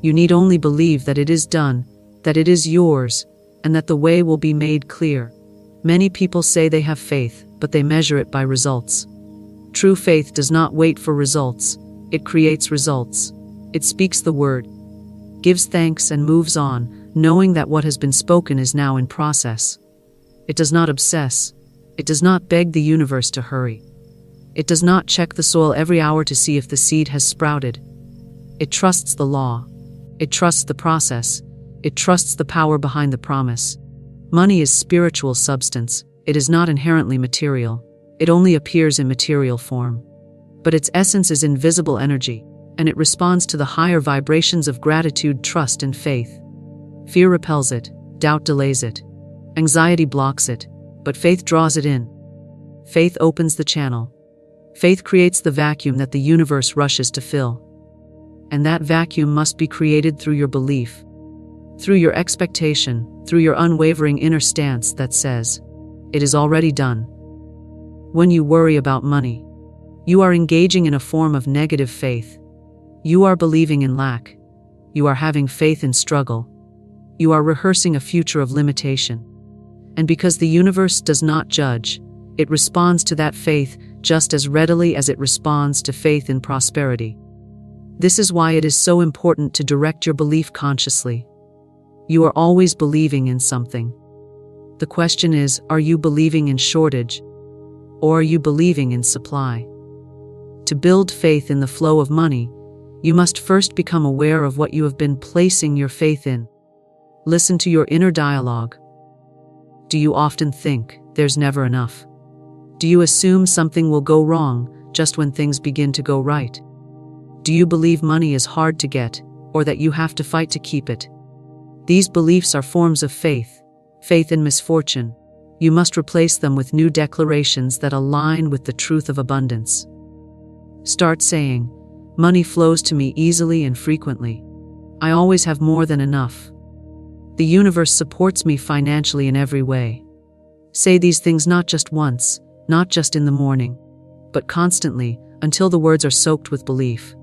You need only believe that it is done, that it is yours, and that the way will be made clear. Many people say they have faith, but they measure it by results. True faith does not wait for results. It creates results. It speaks the word, gives thanks, and moves on, knowing that what has been spoken is now in process. It does not obsess. It does not beg the universe to hurry. It does not check the soil every hour to see if the seed has sprouted. It trusts the law. It trusts the process. It trusts the power behind the promise. Money is spiritual substance. It is not inherently material. It only appears in material form. But its essence is invisible energy, and it responds to the higher vibrations of gratitude, trust, and faith. Fear repels it. Doubt delays it. Anxiety blocks it. But faith draws it in. Faith opens the channel. Faith creates the vacuum that the universe rushes to fill. And that vacuum must be created through your belief, through your expectation, through your unwavering inner stance that says, "It is already done." When you worry about money, you are engaging in a form of negative faith. You are believing in lack. You are having faith in struggle. You are rehearsing a future of limitation. And because the universe does not judge, it responds to that faith just as readily as it responds to faith in prosperity. This is why it is so important to direct your belief consciously. You are always believing in something. The question is, are you believing in shortage, or are you believing in supply? To build faith in the flow of money, you must first become aware of what you have been placing your faith in. Listen to your inner dialogue. Do you often think, "There's never enough"? Do you assume something will go wrong just when things begin to go right? Do you believe money is hard to get, or that you have to fight to keep it? These beliefs are forms of faith, faith in misfortune. You must replace them with new declarations that align with the truth of abundance. Start saying, "Money flows to me easily and frequently. I always have more than enough. The universe supports me financially in every way." Say these things not just once, not just in the morning, but constantly, until the words are soaked with belief.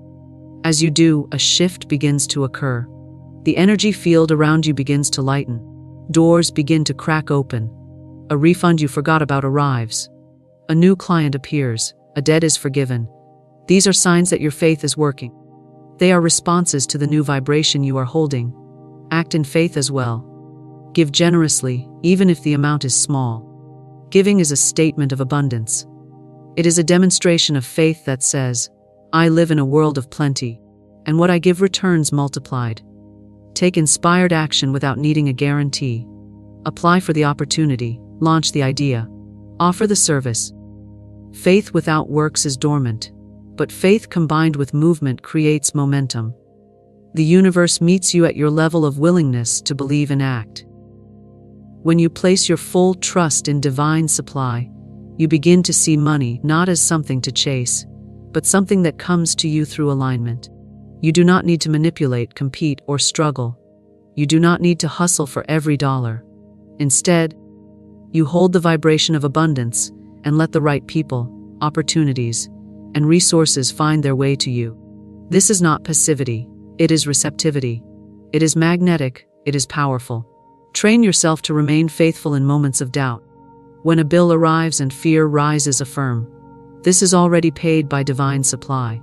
As you do, a shift begins to occur. The energy field around you begins to lighten. Doors begin to crack open. A refund you forgot about arrives. A new client appears. A debt is forgiven. These are signs that your faith is working. They are responses to the new vibration you are holding. Act in faith as well. Give generously, even if the amount is small. Giving is a statement of abundance. It is a demonstration of faith that says, I live in a world of plenty, and what I give returns multiplied. Take inspired action without needing a guarantee. Apply for the opportunity, launch the idea, offer the service. Faith without works is dormant, but faith combined with movement creates momentum. The universe meets you at your level of willingness to believe and act. When you place your full trust in divine supply, you begin to see money not as something to chase, but something that comes to you through alignment. You do not need to manipulate, compete, or struggle. You do not need to hustle for every dollar. Instead, you hold the vibration of abundance and let the right people, opportunities, and resources find their way to you. This is not passivity, it is receptivity. It is magnetic, it is powerful. Train yourself to remain faithful in moments of doubt. When a bill arrives and fear rises, affirm, this is already paid by divine supply.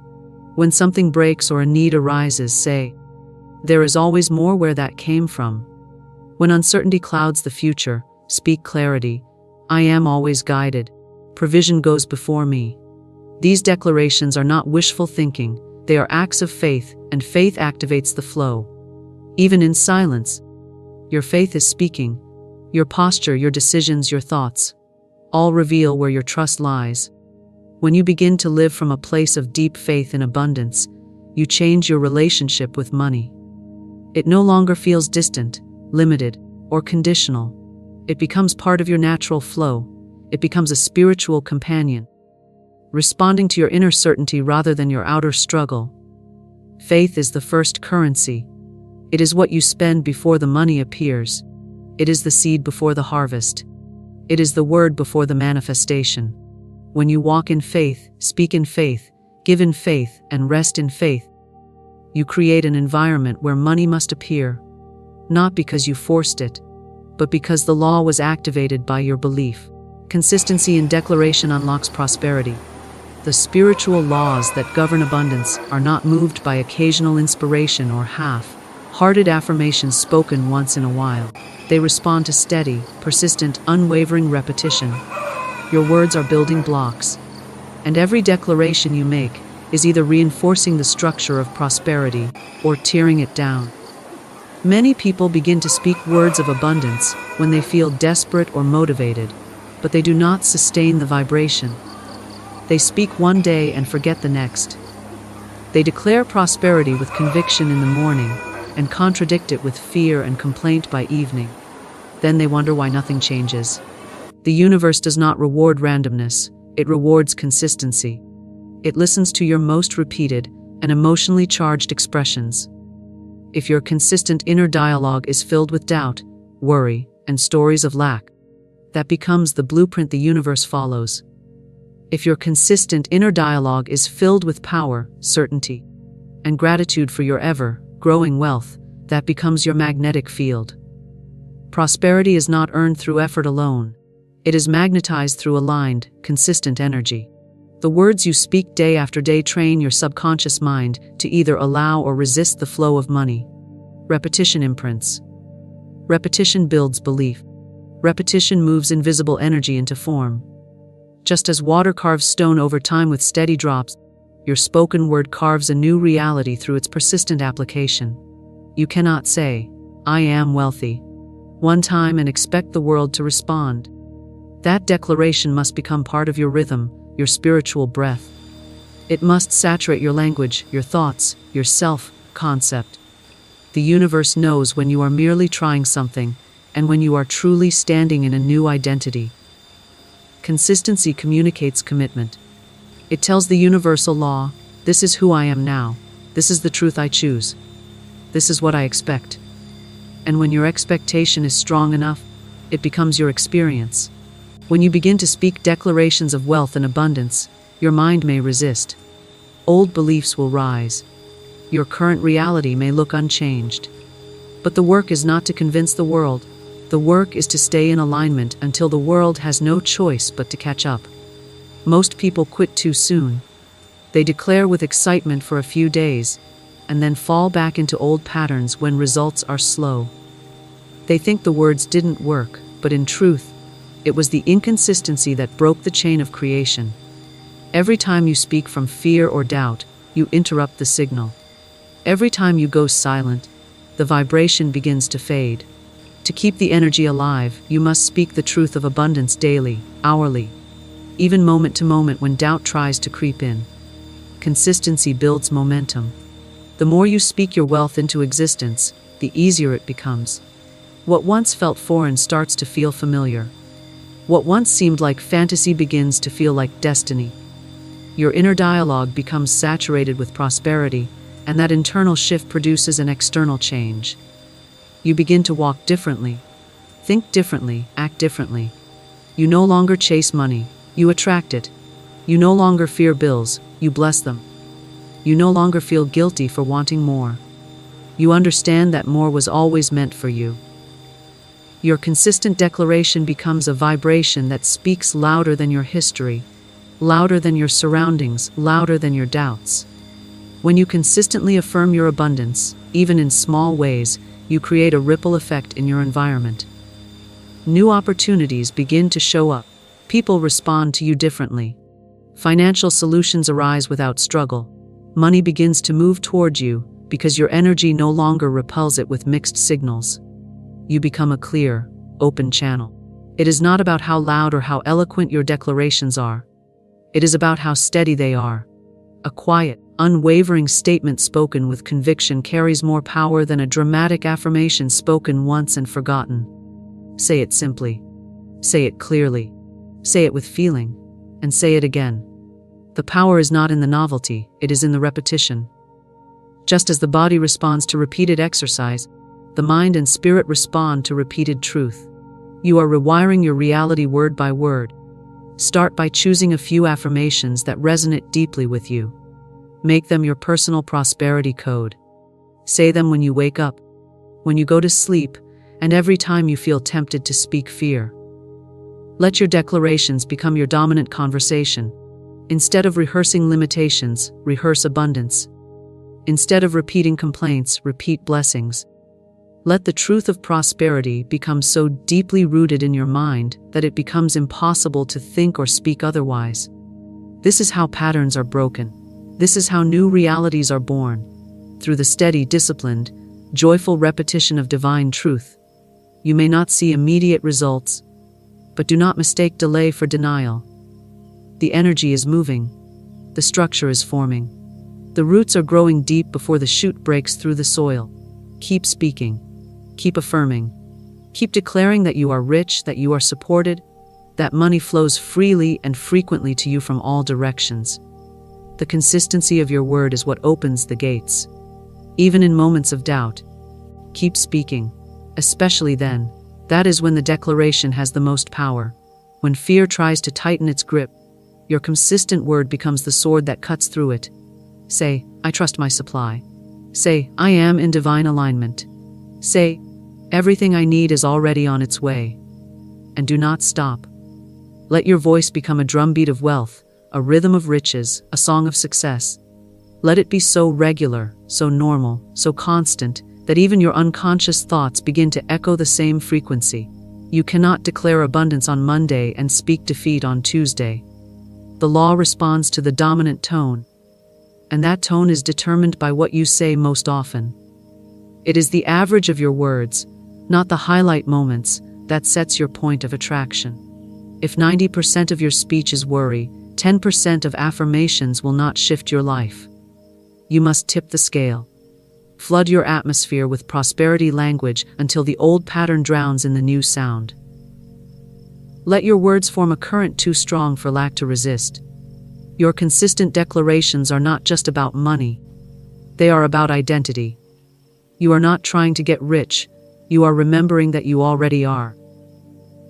When something breaks or a need arises, say, there is always more where that came from. When uncertainty clouds the future, speak clarity, I am always guided. Provision goes before me. These declarations are not wishful thinking, they are acts of faith, and faith activates the flow. Even in silence, your faith is speaking. Your posture, your decisions, your thoughts, all reveal where your trust lies. When you begin to live from a place of deep faith in abundance, you change your relationship with money. It no longer feels distant, limited, or conditional. It becomes part of your natural flow. It becomes a spiritual companion, responding to your inner certainty rather than your outer struggle. Faith is the first currency. It is what you spend before the money appears. It is the seed before the harvest. It is the word before the manifestation. When you walk in faith, speak in faith, give in faith, and rest in faith, you create an environment where money must appear, not because you forced it, but because the law was activated by your belief. Consistency in declaration unlocks prosperity. The spiritual laws that govern abundance are not moved by occasional inspiration or half-hearted affirmations spoken once in a while. They respond to steady, persistent, unwavering repetition. Your words are building blocks, and every declaration you make is either reinforcing the structure of prosperity or tearing it down. Many people begin to speak words of abundance when they feel desperate or motivated, but they do not sustain the vibration. They speak one day and forget the next. They declare prosperity with conviction in the morning and contradict it with fear and complaint by evening. Then they wonder why nothing changes. The universe does not reward randomness, it rewards consistency. It listens to your most repeated and emotionally charged expressions. If your consistent inner dialogue is filled with doubt, worry, and stories of lack, that becomes the blueprint the universe follows. If your consistent inner dialogue is filled with power, certainty, and gratitude for your ever-growing wealth, that becomes your magnetic field. Prosperity is not earned through effort alone. It is magnetized through aligned, consistent energy. The words you speak day after day train your subconscious mind to either allow or resist the flow of money. Repetition imprints. Repetition builds belief. Repetition moves invisible energy into form. Just as water carves stone over time with steady drops, your spoken word carves a new reality through its persistent application. You cannot say, I am wealthy, one time and expect the world to respond. That declaration must become part of your rhythm, your spiritual breath. It must saturate your language, your thoughts, your self-concept. The universe knows when you are merely trying something and when you are truly standing in a new identity. Consistency communicates commitment. It tells the universal law, this is who I am now, this is the truth I choose, this is what I expect. And when your expectation is strong enough, it becomes your experience. When you begin to speak declarations of wealth and abundance, your mind may resist. Old beliefs will rise. Your current reality may look unchanged. But the work is not to convince the world. The work is to stay in alignment until the world has no choice but to catch up. Most people quit too soon. They declare with excitement for a few days, and then fall back into old patterns when results are slow. They think the words didn't work, but in truth, it was the inconsistency that broke the chain of creation. Every time you speak from fear or doubt, you interrupt the signal. Every time you go silent, the vibration begins to fade. To keep the energy alive, you must speak the truth of abundance daily, hourly, even moment to moment when doubt tries to creep in. Consistency builds momentum. The more you speak your wealth into existence, the easier it becomes. What once felt foreign starts to feel familiar. What once seemed like fantasy begins to feel like destiny. Your inner dialogue becomes saturated with prosperity, and that internal shift produces an external change. You begin to walk differently, think differently, act differently. You no longer chase money, you attract it. You no longer fear bills, you bless them. You no longer feel guilty for wanting more. You understand that more was always meant for you. Your consistent declaration becomes a vibration that speaks louder than your history, louder than your surroundings, louder than your doubts. When you consistently affirm your abundance, even in small ways, you create a ripple effect in your environment. New opportunities begin to show up. People respond to you differently. Financial solutions arise without struggle. Money begins to move toward you because your energy no longer repels it with mixed signals. You become a clear, open channel. It is not about how loud or how eloquent your declarations are. It is about how steady they are. A quiet, unwavering statement spoken with conviction carries more power than a dramatic affirmation spoken once and forgotten. Say it simply. Say it clearly. Say it with feeling. And say it again. The power is not in the novelty, it is in the repetition. Just as the body responds to repeated exercise, the mind and spirit respond to repeated truth. You are rewiring your reality word by word. Start by choosing a few affirmations that resonate deeply with you. Make them your personal prosperity code. Say them when you wake up, when you go to sleep, and every time you feel tempted to speak fear. Let your declarations become your dominant conversation. Instead of rehearsing limitations, rehearse abundance. Instead of repeating complaints, repeat blessings. Let the truth of prosperity become so deeply rooted in your mind that it becomes impossible to think or speak otherwise. This is how patterns are broken. This is how new realities are born. Through the steady, disciplined, joyful repetition of divine truth. You may not see immediate results, but do not mistake delay for denial. The energy is moving. The structure is forming. The roots are growing deep before the shoot breaks through the soil. Keep speaking. Keep affirming. Keep declaring that you are rich, that you are supported, that money flows freely and frequently to you from all directions. The consistency of your word is what opens the gates. Even in moments of doubt, keep speaking, especially then. That is when the declaration has the most power. When fear tries to tighten its grip, your consistent word becomes the sword that cuts through it. Say, I trust my supply. Say, I am in divine alignment. Say, everything I need is already on its way. And do not stop. Let your voice become a drumbeat of wealth, a rhythm of riches, a song of success. Let it be so regular, so normal, so constant, that even your unconscious thoughts begin to echo the same frequency. You cannot declare abundance on Monday and speak defeat on Tuesday. The law responds to the dominant tone, and that tone is determined by what you say most often. It is the average of your words, not the highlight moments, that sets your point of attraction. If 90% of your speech is worry, 10% of affirmations will not shift your life. You must tip the scale. Flood your atmosphere with prosperity language until the old pattern drowns in the new sound. Let your words form a current too strong for lack to resist. Your consistent declarations are not just about money. They are about identity. You are not trying to get rich. You are remembering that you already are.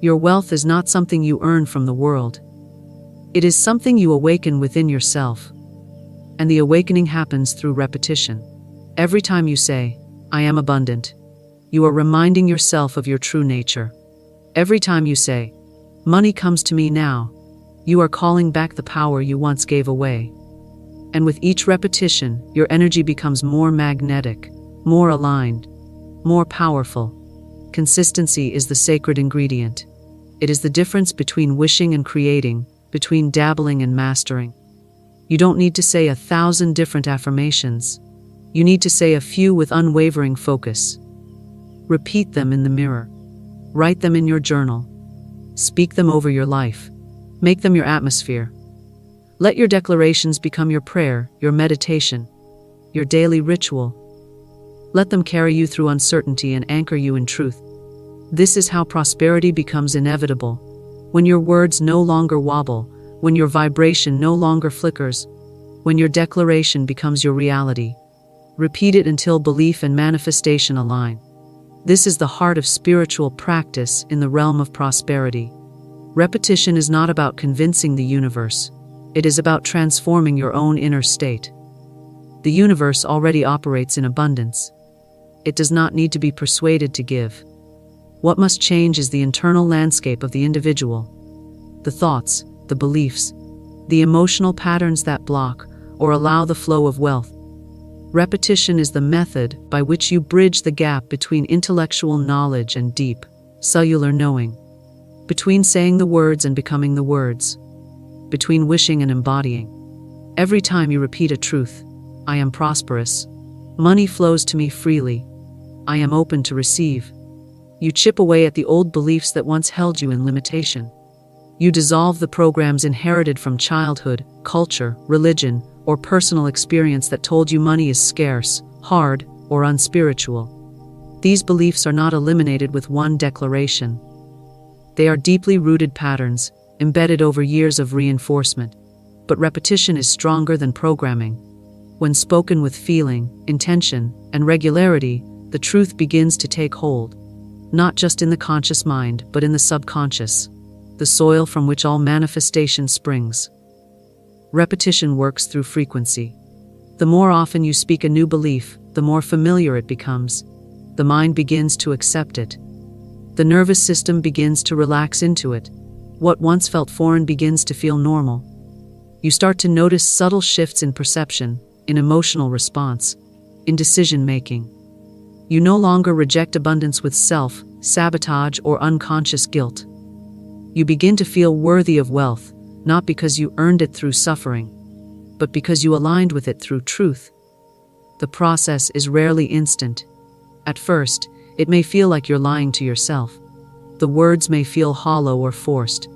Your wealth is not something you earn from the world. It is something you awaken within yourself. And the awakening happens through repetition. Every time you say, "I am abundant," you are reminding yourself of your true nature. Every time you say, "Money comes to me now," you are calling back the power you once gave away. And with each repetition, your energy becomes more magnetic, more aligned, more powerful. Consistency is the sacred ingredient. It is the difference between wishing and creating, between dabbling and mastering. You don't need to say 1,000 different affirmations. You need to say a few with unwavering focus. Repeat them in the mirror. Write them in your journal. Speak them over your life. Make them your atmosphere. Let your declarations become your prayer, your meditation, your daily ritual. Let them carry you through uncertainty and anchor you in truth. This is how prosperity becomes inevitable. When your words no longer wobble, when your vibration no longer flickers, when your declaration becomes your reality. Repeat it until belief and manifestation align. This is the heart of spiritual practice in the realm of prosperity. Repetition is not about convincing the universe. It is about transforming your own inner state. The universe already operates in abundance. It does not need to be persuaded to give. What must change is the internal landscape of the individual. The thoughts, the beliefs, the emotional patterns that block or allow the flow of wealth. Repetition is the method by which you bridge the gap between intellectual knowledge and deep, cellular knowing, between saying the words and becoming the words, between wishing and embodying. Every time you repeat a truth, "I am prosperous," "Money flows to me freely," "I am open to receive," you chip away at the old beliefs that once held you in limitation. You dissolve the programs inherited from childhood, culture, religion, or personal experience that told you money is scarce, hard, or unspiritual. These beliefs are not eliminated with one declaration. They are deeply rooted patterns, embedded over years of reinforcement. But repetition is stronger than programming. When spoken with feeling, intention, and regularity, the truth begins to take hold. Not just in the conscious mind, but in the subconscious, the soil from which all manifestation springs. Repetition works through frequency. The more often you speak a new belief, the more familiar it becomes. The mind begins to accept it. The nervous system begins to relax into it. What once felt foreign begins to feel normal. You start to notice subtle shifts in perception, in emotional response, in decision-making. You no longer reject abundance with self-sabotage or unconscious guilt. You begin to feel worthy of wealth, not because you earned it through suffering, but because you aligned with it through truth. The process is rarely instant. At first, it may feel like you're lying to yourself. The words may feel hollow or forced.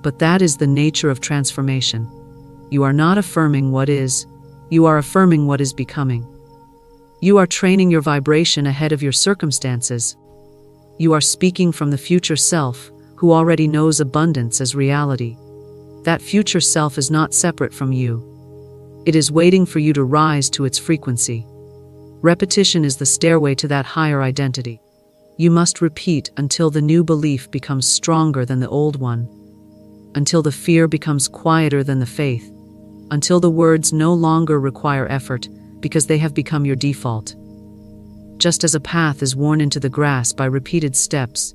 But that is the nature of transformation. You are not affirming what is, you are affirming what is becoming. You are training your vibration ahead of your circumstances. You are speaking from the future self, who already knows abundance as reality. That future self is not separate from you. It is waiting for you to rise to its frequency. Repetition is the stairway to that higher identity. You must repeat until the new belief becomes stronger than the old one, until the fear becomes quieter than the faith, until the words no longer require effort because they have become your default. Just as a path is worn into the grass by repeated steps,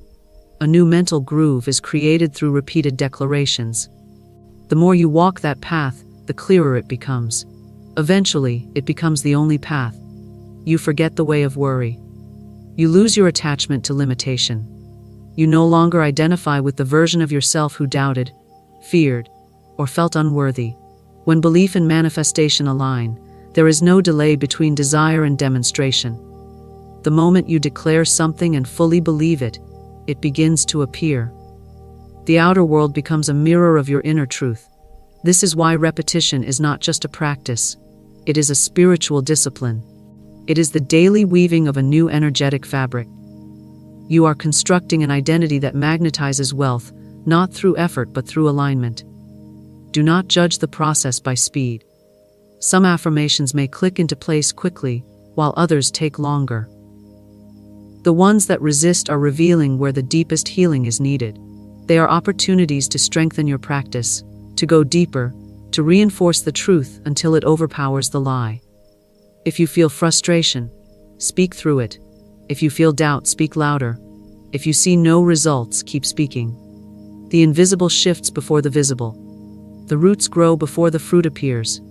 a new mental groove is created through repeated declarations. The more you walk that path, the clearer it becomes. Eventually, it becomes the only path. You forget the way of worry. You lose your attachment to limitation. You no longer identify with the version of yourself who doubted, feared, or felt unworthy. When belief and manifestation align, there is no delay between desire and demonstration. The moment you declare something and fully believe it, it begins to appear. The outer world becomes a mirror of your inner truth. This is why repetition is not just a practice. It is a spiritual discipline. It is the daily weaving of a new energetic fabric. You are constructing an identity that magnetizes wealth, not through effort but through alignment. Do not judge the process by speed. Some affirmations may click into place quickly, while others take longer. The ones that resist are revealing where the deepest healing is needed. They are opportunities to strengthen your practice, to go deeper, to reinforce the truth until it overpowers the lie. If you feel frustration, speak through it. If you feel doubt, speak louder. If you see no results, keep speaking. The invisible shifts before the visible. The roots grow before the fruit appears.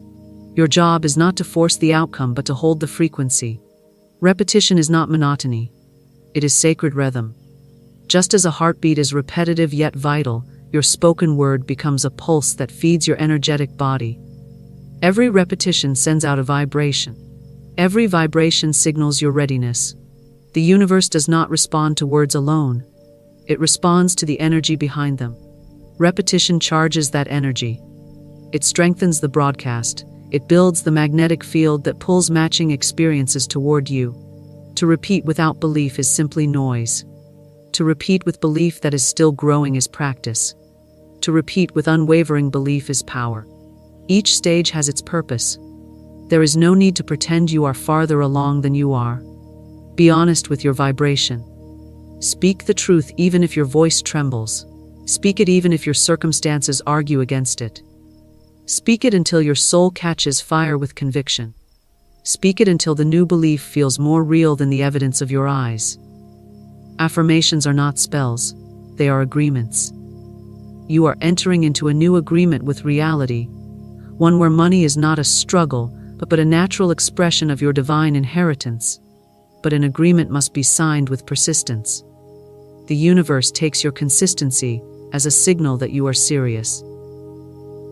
Your job is not to force the outcome but to hold the frequency. Repetition is not monotony. It is sacred rhythm. Just as a heartbeat is repetitive yet vital, your spoken word becomes a pulse that feeds your energetic body. Every repetition sends out a vibration. Every vibration signals your readiness. The universe does not respond to words alone. It responds to the energy behind them. Repetition charges that energy. It strengthens the broadcast. It builds the magnetic field that pulls matching experiences toward you. To repeat without belief is simply noise. To repeat with belief that is still growing is practice. To repeat with unwavering belief is power. Each stage has its purpose. There is no need to pretend you are farther along than you are. Be honest with your vibration. Speak the truth even if your voice trembles. Speak it even if your circumstances argue against it. Speak it until your soul catches fire with conviction. Speak it until the new belief feels more real than the evidence of your eyes. Affirmations are not spells, they are agreements. You are entering into a new agreement with reality, one where money is not a struggle, but a natural expression of your divine inheritance. But an agreement must be signed with persistence. The universe takes your consistency as a signal that you are serious.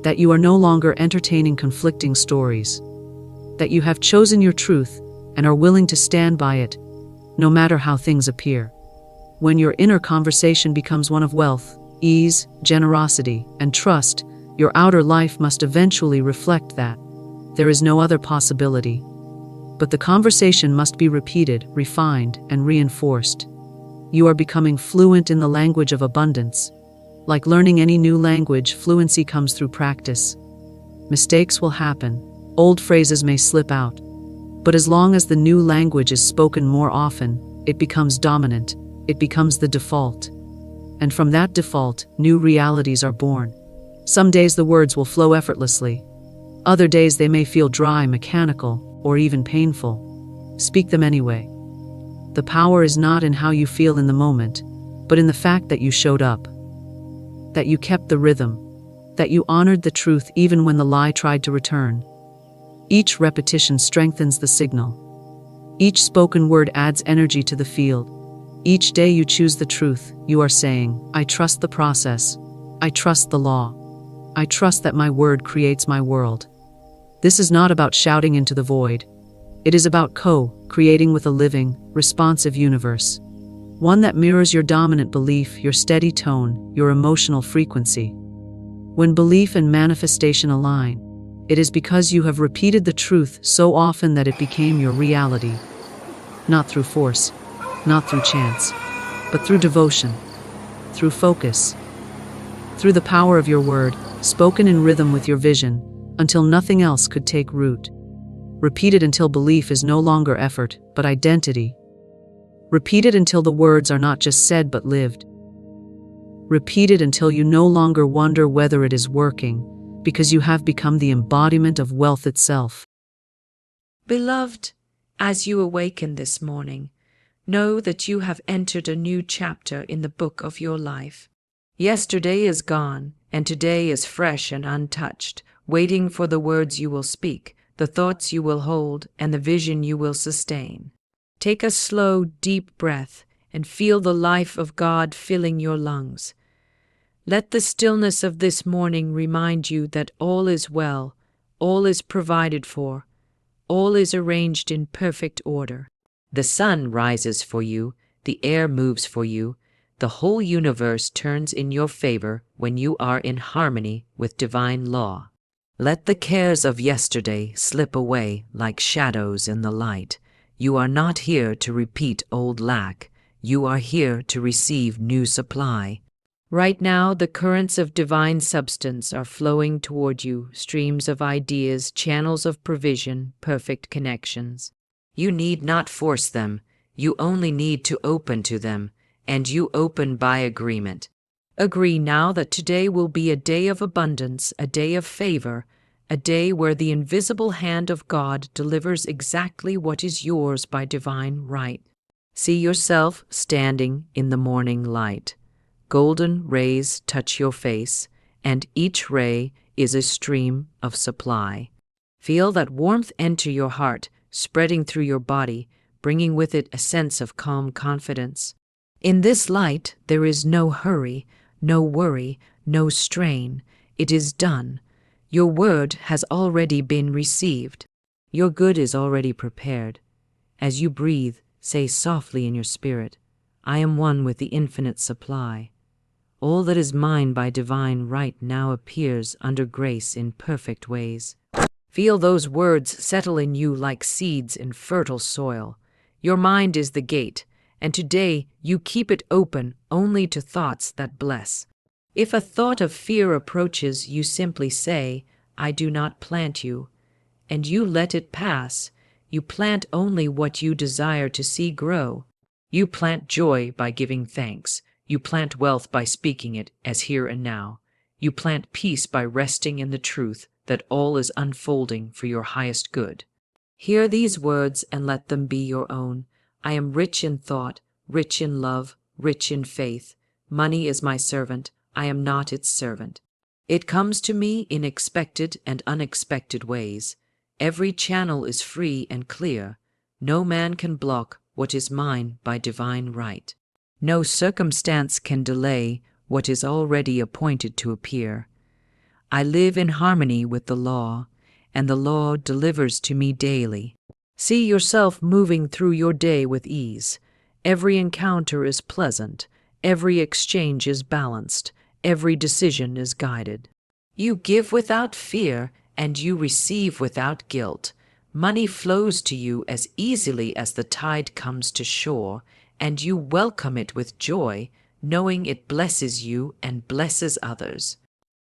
That you are no longer entertaining conflicting stories. That you have chosen your truth and are willing to stand by it, no matter how things appear. When your inner conversation becomes one of wealth, ease, generosity, and trust, your outer life must eventually reflect that. There is no other possibility. But the conversation must be repeated, refined, and reinforced. You are becoming fluent in the language of abundance. Like learning any new language, fluency comes through practice. Mistakes will happen. Old phrases may slip out. But as long as the new language is spoken more often, it becomes dominant. It becomes the default. And from that default, new realities are born. Some days the words will flow effortlessly. Other days they may feel dry, mechanical, or even painful. Speak them anyway. The power is not in how you feel in the moment, but in the fact that you showed up. That you kept the rhythm. That you honored the truth even when the lie tried to return. Each repetition strengthens the signal. Each spoken word adds energy to the field. Each day you choose the truth, you are saying, I trust the process. I trust the law. I trust that my word creates my world. This is not about shouting into the void. It is about co-creating with a living, responsive universe. One that mirrors your dominant belief, your steady tone, your emotional frequency. When belief and manifestation align, it is because you have repeated the truth so often that it became your reality. Not through force, not through chance, but through devotion, through focus, through the power of your word, spoken in rhythm with your vision, until nothing else could take root. Repeat it until belief is no longer effort, but identity. Repeat it until the words are not just said but lived. Repeat it until you no longer wonder whether it is working, because you have become the embodiment of wealth itself. Beloved, as you awaken this morning, know that you have entered a new chapter in the book of your life. Yesterday is gone, and today is fresh and untouched, waiting for the words you will speak, the thoughts you will hold, and the vision you will sustain. Take a slow, deep breath and feel the life of God filling your lungs. Let the stillness of this morning remind you that all is well, all is provided for, all is arranged in perfect order. The sun rises for you, the air moves for you, the whole universe turns in your favor when you are in harmony with divine law. Let the cares of yesterday slip away like shadows in the light. You are not here to repeat old lack. You are here to receive new supply. Right now, the currents of divine substance are flowing toward you, streams of ideas, channels of provision, perfect connections. You need not force them. You only need to open to them, and you open by agreement. Agree now that today will be a day of abundance, a day of favor, a day where the invisible hand of God delivers exactly what is yours by divine right. See yourself standing in the morning light. Golden rays touch your face, and each ray is a stream of supply. Feel that warmth enter your heart, spreading through your body, bringing with it a sense of calm confidence. In this light, there is no hurry, no worry, no strain. It is done. Your word has already been received. Your good is already prepared. As you breathe, say softly in your spirit, I am one with the infinite supply. All that is mine by divine right now appears under grace in perfect ways. Feel those words settle in you like seeds in fertile soil. Your mind is the gate, and today you keep it open only to thoughts that bless. If a thought of fear approaches, you simply say, I do not plant you, and you let it pass. You plant only what you desire to see grow. You plant joy by giving thanks. You plant wealth by speaking it as here and now. You plant peace by resting in the truth that all is unfolding for your highest good. Hear these words and let them be your own. I am rich in thought, rich in love, rich in faith. Money is my servant. I am not its servant. It comes to me in expected and unexpected ways. Every channel is free and clear. No man can block what is mine by divine right. No circumstance can delay what is already appointed to appear. I live in harmony with the law, and the law delivers to me daily. See yourself moving through your day with ease. Every encounter is pleasant. Every exchange is balanced. Every decision is guided. You give without fear, and you receive without guilt. Money flows to you as easily as the tide comes to shore, and you welcome it with joy, knowing it blesses you and blesses others.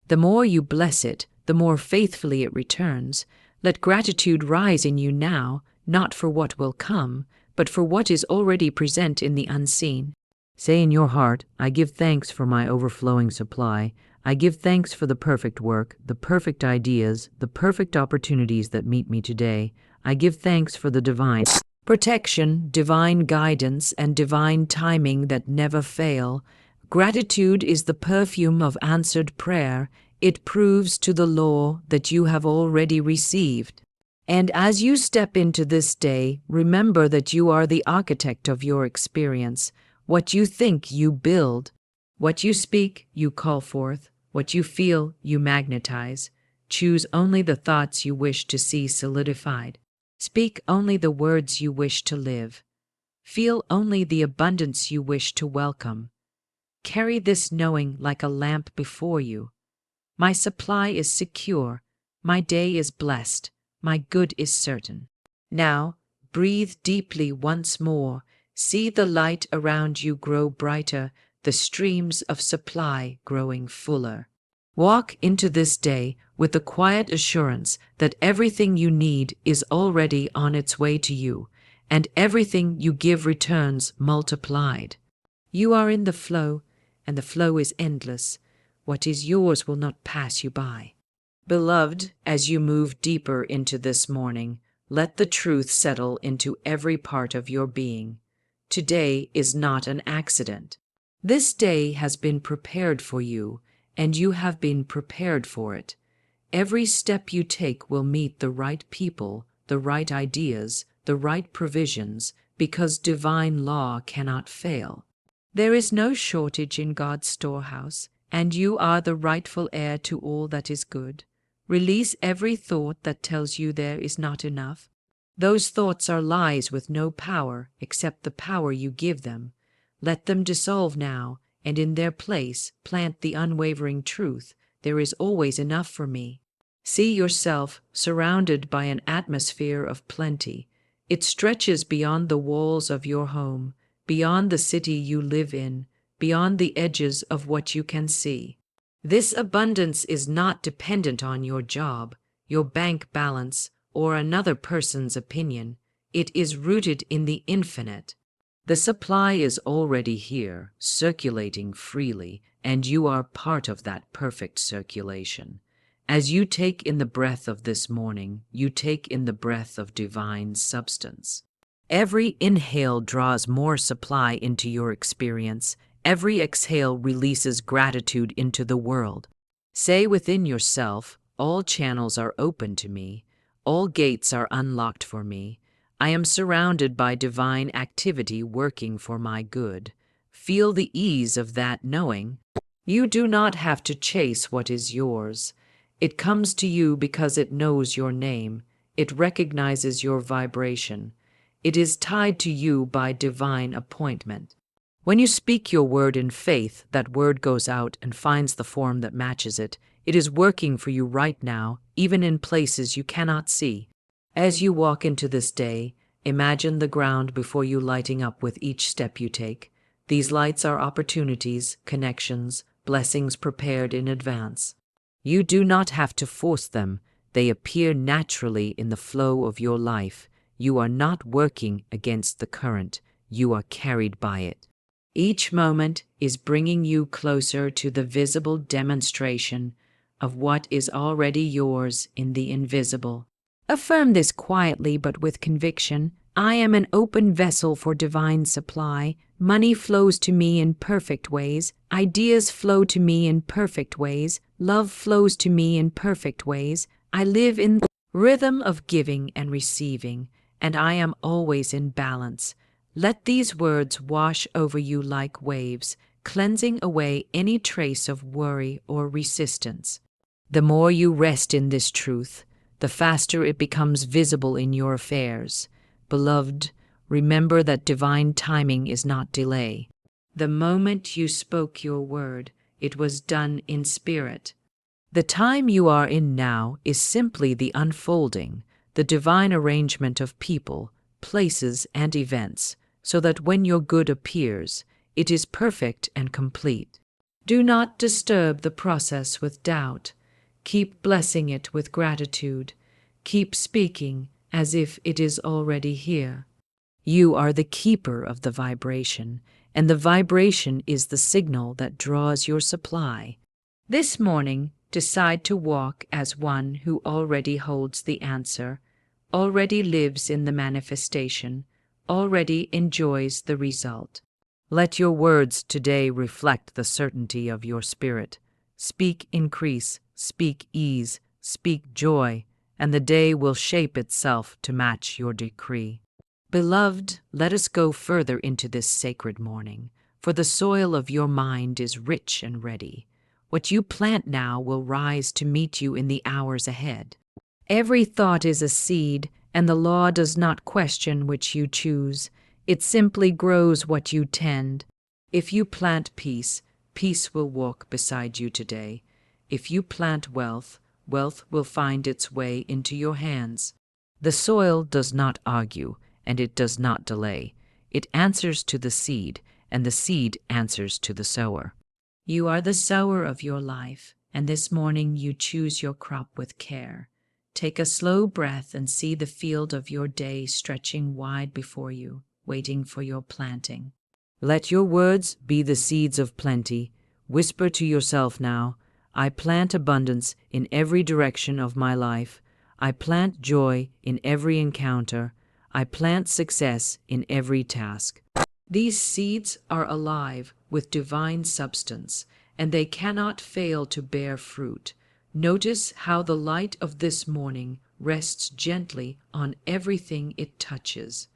The more you bless it, the more faithfully it returns. Let gratitude rise in you now, not for what will come, but for what is already present in the unseen. Say in your heart, I give thanks for my overflowing supply. I give thanks for the perfect work, the perfect ideas, the perfect opportunities that meet me today. I give thanks for the divine protection, divine guidance, and divine timing that never fail. Gratitude is the perfume of answered prayer. It proves to the law that you have already received. And as you step into this day, remember that you are the architect of your experience. What you think, you build. What you speak, you call forth. What you feel, you magnetize. Choose only the thoughts you wish to see solidified. Speak only the words you wish to live. Feel only the abundance you wish to welcome. Carry this knowing like a lamp before you. My supply is secure. My day is blessed. My good is certain. Now, breathe deeply once more. See the light around you grow brighter, the streams of supply growing fuller. Walk into this day with the quiet assurance that everything you need is already on its way to you, and everything you give returns multiplied. You are in the flow, and the flow is endless. What is yours will not pass you by. Beloved, as you move deeper into this morning, let the truth settle into every part of your being. Today is not an accident. This day has been prepared for you, and you have been prepared for it. Every step you take will meet the right people, the right ideas, the right provisions, because divine law cannot fail. There is no shortage in God's storehouse, and you are the rightful heir to all that is good. Release every thought that tells you there is not enough. Those thoughts are lies with no power except the power you give them. Let them dissolve now, and in their place plant the unwavering truth, there is always enough for me. See yourself surrounded by an atmosphere of plenty. It stretches beyond the walls of your home, beyond the city you live in, beyond the edges of what you can see. This abundance is not dependent on your job, your bank balance, or another person's opinion. It is rooted in the infinite. The supply is already here, circulating freely, and you are part of that perfect circulation. As you take in the breath of this morning, you take in the breath of divine substance. Every inhale draws more supply into your experience. Every exhale releases gratitude into the world. Say within yourself, all channels are open to me. All gates are unlocked for me. I am surrounded by divine activity working for my good. Feel the ease of that knowing. You do not have to chase what is yours. It comes to you because it knows your name. It recognizes your vibration. It is tied to you by divine appointment. When you speak your word in faith, that word goes out and finds the form that matches it. It is working for you right now, even in places you cannot see. As you walk into this day, imagine the ground before you lighting up with each step you take. These lights are opportunities, connections, blessings prepared in advance. You do not have to force them. They appear naturally in the flow of your life. You are not working against the current. You are carried by it. Each moment is bringing you closer to the visible demonstration of what is already yours in the invisible. Affirm this quietly but with conviction. I am an open vessel for divine supply. Money flows to me in perfect ways. Ideas flow to me in perfect ways. Love flows to me in perfect ways. I live in the rhythm of giving and receiving, and I am always in balance. Let these words wash over you like waves, cleansing away any trace of worry or resistance. The more you rest in this truth, the faster it becomes visible in your affairs. Beloved, remember that divine timing is not delay. The moment you spoke your word, it was done in spirit. The time you are in now is simply the unfolding, the divine arrangement of people, places, and events, so that when your good appears, it is perfect and complete. Do not disturb the process with doubt. Keep blessing it with gratitude. Keep speaking as if it is already here. You are the keeper of the vibration, and the vibration is the signal that draws your supply. This morning, decide to walk as one who already holds the answer, already lives in the manifestation, already enjoys the result. Let your words today reflect the certainty of your spirit. Speak increase, speak ease, speak joy, and the day will shape itself to match your decree. Beloved, let us go further into this sacred morning, for the soil of your mind is rich and ready. What you plant now will rise to meet you in the hours ahead. Every thought is a seed, and the law does not question which you choose. It simply grows what you tend. If you plant peace, peace will walk beside you today. If you plant wealth, wealth will find its way into your hands. The soil does not argue, and it does not delay. It answers to the seed, and the seed answers to the sower. You are the sower of your life, and this morning you choose your crop with care. Take a slow breath and see the field of your day stretching wide before you, waiting for your planting. Let your words be the seeds of plenty. Whisper to yourself now, I plant abundance in every direction of my life. I plant joy in every encounter. I plant success in every task. These seeds are alive with divine substance, and they cannot fail to bear fruit. Notice how the light of this morning rests gently on everything it touches.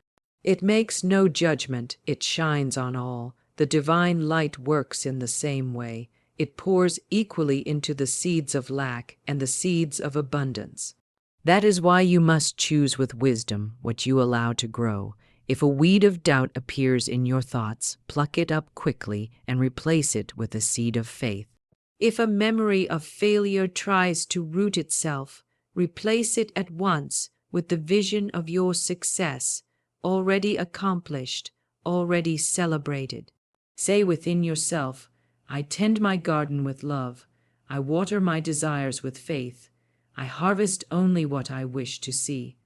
It makes no judgment, it shines on all. The divine light works in the same way. It pours equally into the seeds of lack and the seeds of abundance. That is why you must choose with wisdom what you allow to grow. If a weed of doubt appears in your thoughts, pluck it up quickly and replace it with a seed of faith. If a memory of failure tries to root itself, replace it at once with the vision of your success, already accomplished, already celebrated. Say within yourself, I tend my garden with love. I water my desires with faith. I harvest only what I wish to see.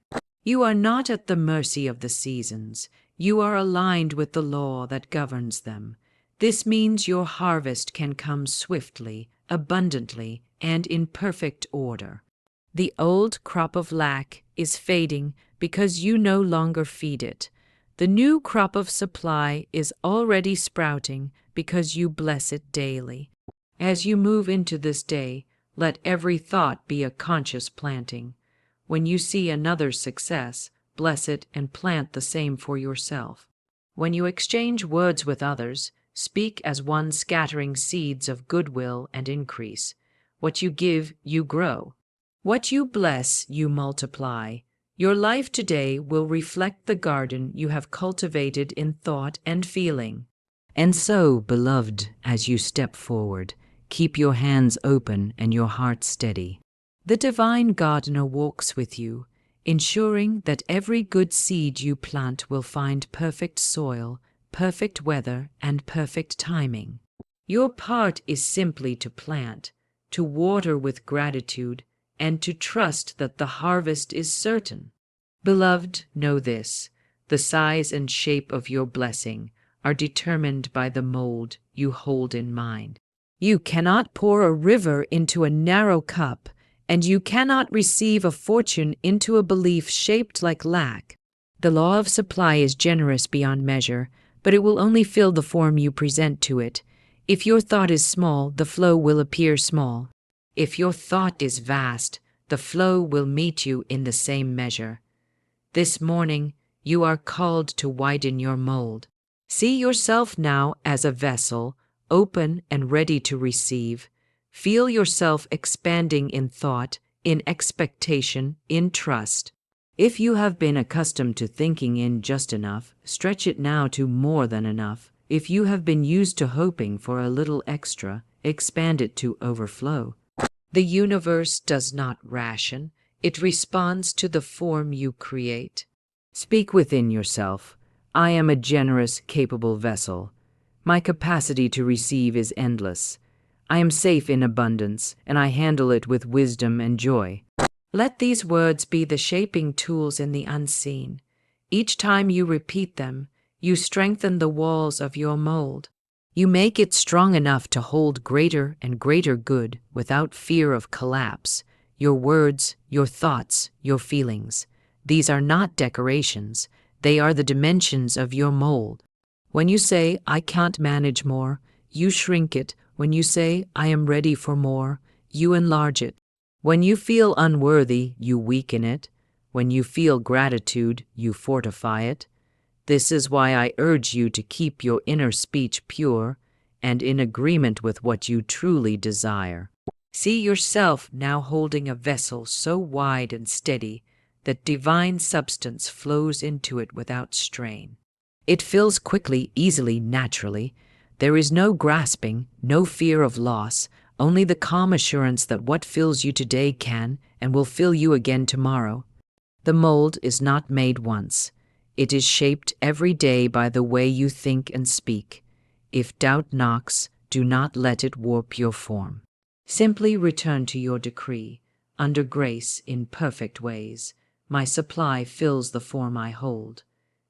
You are not at the mercy of the seasons. You are aligned with the law that governs them. This means your harvest can come swiftly, abundantly, and in perfect order. The old crop of lack is fading because you no longer feed it. The new crop of supply is already sprouting because you bless it daily. As you move into this day, let every thought be a conscious planting. When you see another's success, bless it and plant the same for yourself. When you exchange words with others, speak as one scattering seeds of goodwill and increase. What you give, you grow. What you bless, you multiply. Your life today will reflect the garden you have cultivated in thought and feeling. And so, beloved, as you step forward, keep your hands open and your heart steady. The divine gardener walks with you, ensuring that every good seed you plant will find perfect soil, perfect weather, and perfect timing. Your part is simply to plant, to water with gratitude, and to trust that the harvest is certain. Beloved, know this: the size and shape of your blessing are determined by the mold you hold in mind. You cannot pour a river into a narrow cup, and you cannot receive a fortune into a belief shaped like lack. The law of supply is generous beyond measure, but it will only fill the form you present to it. If your thought is small, the flow will appear small. If your thought is vast, the flow will meet you in the same measure. This morning, you are called to widen your mold. See yourself now as a vessel, open and ready to receive. Feel yourself expanding in thought, in expectation, in trust. If you have been accustomed to thinking in just enough, stretch it now to more than enough. If you have been used to hoping for a little extra, expand it to overflow. The universe does not ration. It responds to the form you create. Speak within yourself. I am a generous, capable vessel. My capacity to receive is endless. I am safe in abundance, and I handle it with wisdom and joy. Let these words be the shaping tools in the unseen. Each time you repeat them, you strengthen the walls of your mold. You make it strong enough to hold greater and greater good without fear of collapse. Your words, your thoughts, your feelings. These are not decorations. They are the dimensions of your mold. When you say, I can't manage more, you shrink it. When you say, I am ready for more, you enlarge it. When you feel unworthy, you weaken it. When you feel gratitude, you fortify it. This is why I urge you to keep your inner speech pure and in agreement with what you truly desire. See yourself now holding a vessel so wide and steady that divine substance flows into it without strain. It fills quickly, easily, naturally. There is no grasping, no fear of loss, only the calm assurance that what fills you today can and will fill you again tomorrow. The mold is not made once. It is shaped every day by the way you think and speak. If doubt knocks, do not let it warp your form. Simply return to your decree, under grace in perfect ways. My supply fills the form I hold.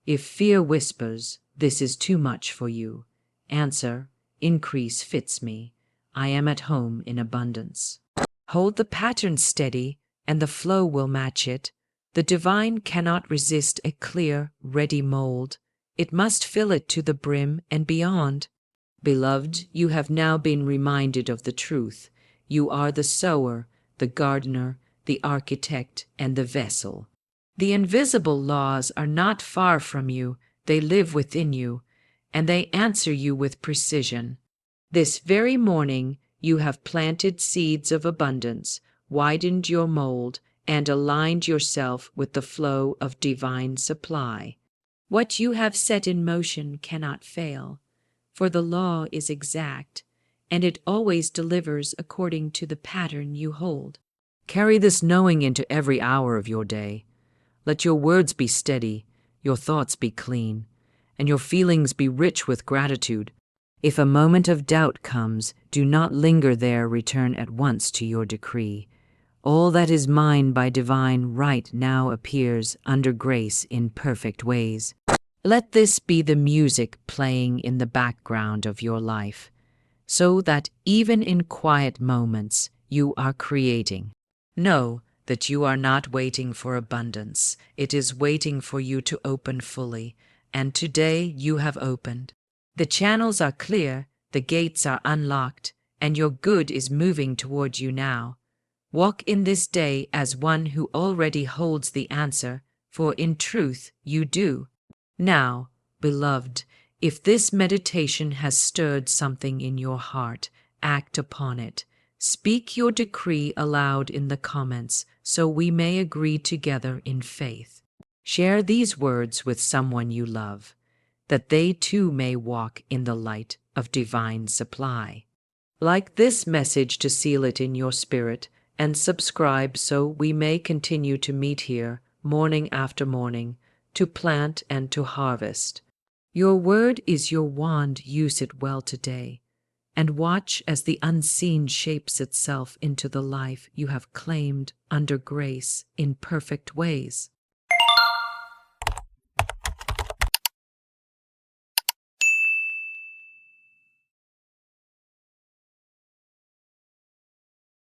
If fear whispers, this is too much for you, answer, increase fits me. I am at home in abundance. Hold the pattern steady, and the flow will match it. The divine cannot resist a clear, ready mold. It must fill it to the brim and beyond. Beloved, you have now been reminded of the truth. You are the sower, the gardener, the architect, and the vessel. The invisible laws are not far from you. They live within you, and they answer you with precision. This very morning, you have planted seeds of abundance, widened your mold, and aligned yourself with the flow of divine supply. What you have set in motion cannot fail, for the law is exact, and it always delivers according to the pattern you hold. Carry this knowing into every hour of your day. Let your words be steady, your thoughts be clean, and your feelings be rich with gratitude. If a moment of doubt comes, do not linger there. Return at once to your decree. All that is mine by divine right now appears under grace in perfect ways. Let this be the music playing in the background of your life, so that even in quiet moments you are creating. Know that you are not waiting for abundance. It is waiting for you to open fully, and today you have opened. The channels are clear, the gates are unlocked, and your good is moving toward you now. Walk in this day as one who already holds the answer, for in truth you do. Now, beloved, if this meditation has stirred something in your heart, act upon it. Speak your decree aloud in the comments so we may agree together in faith. Share these words with someone you love, that they too may walk in the light of divine supply. Like this message to seal it in your spirit, and subscribe so we may continue to meet here morning after morning, to plant and to harvest. Your word is your wand, use it well today, and watch as the unseen shapes itself into the life you have claimed under grace in perfect ways.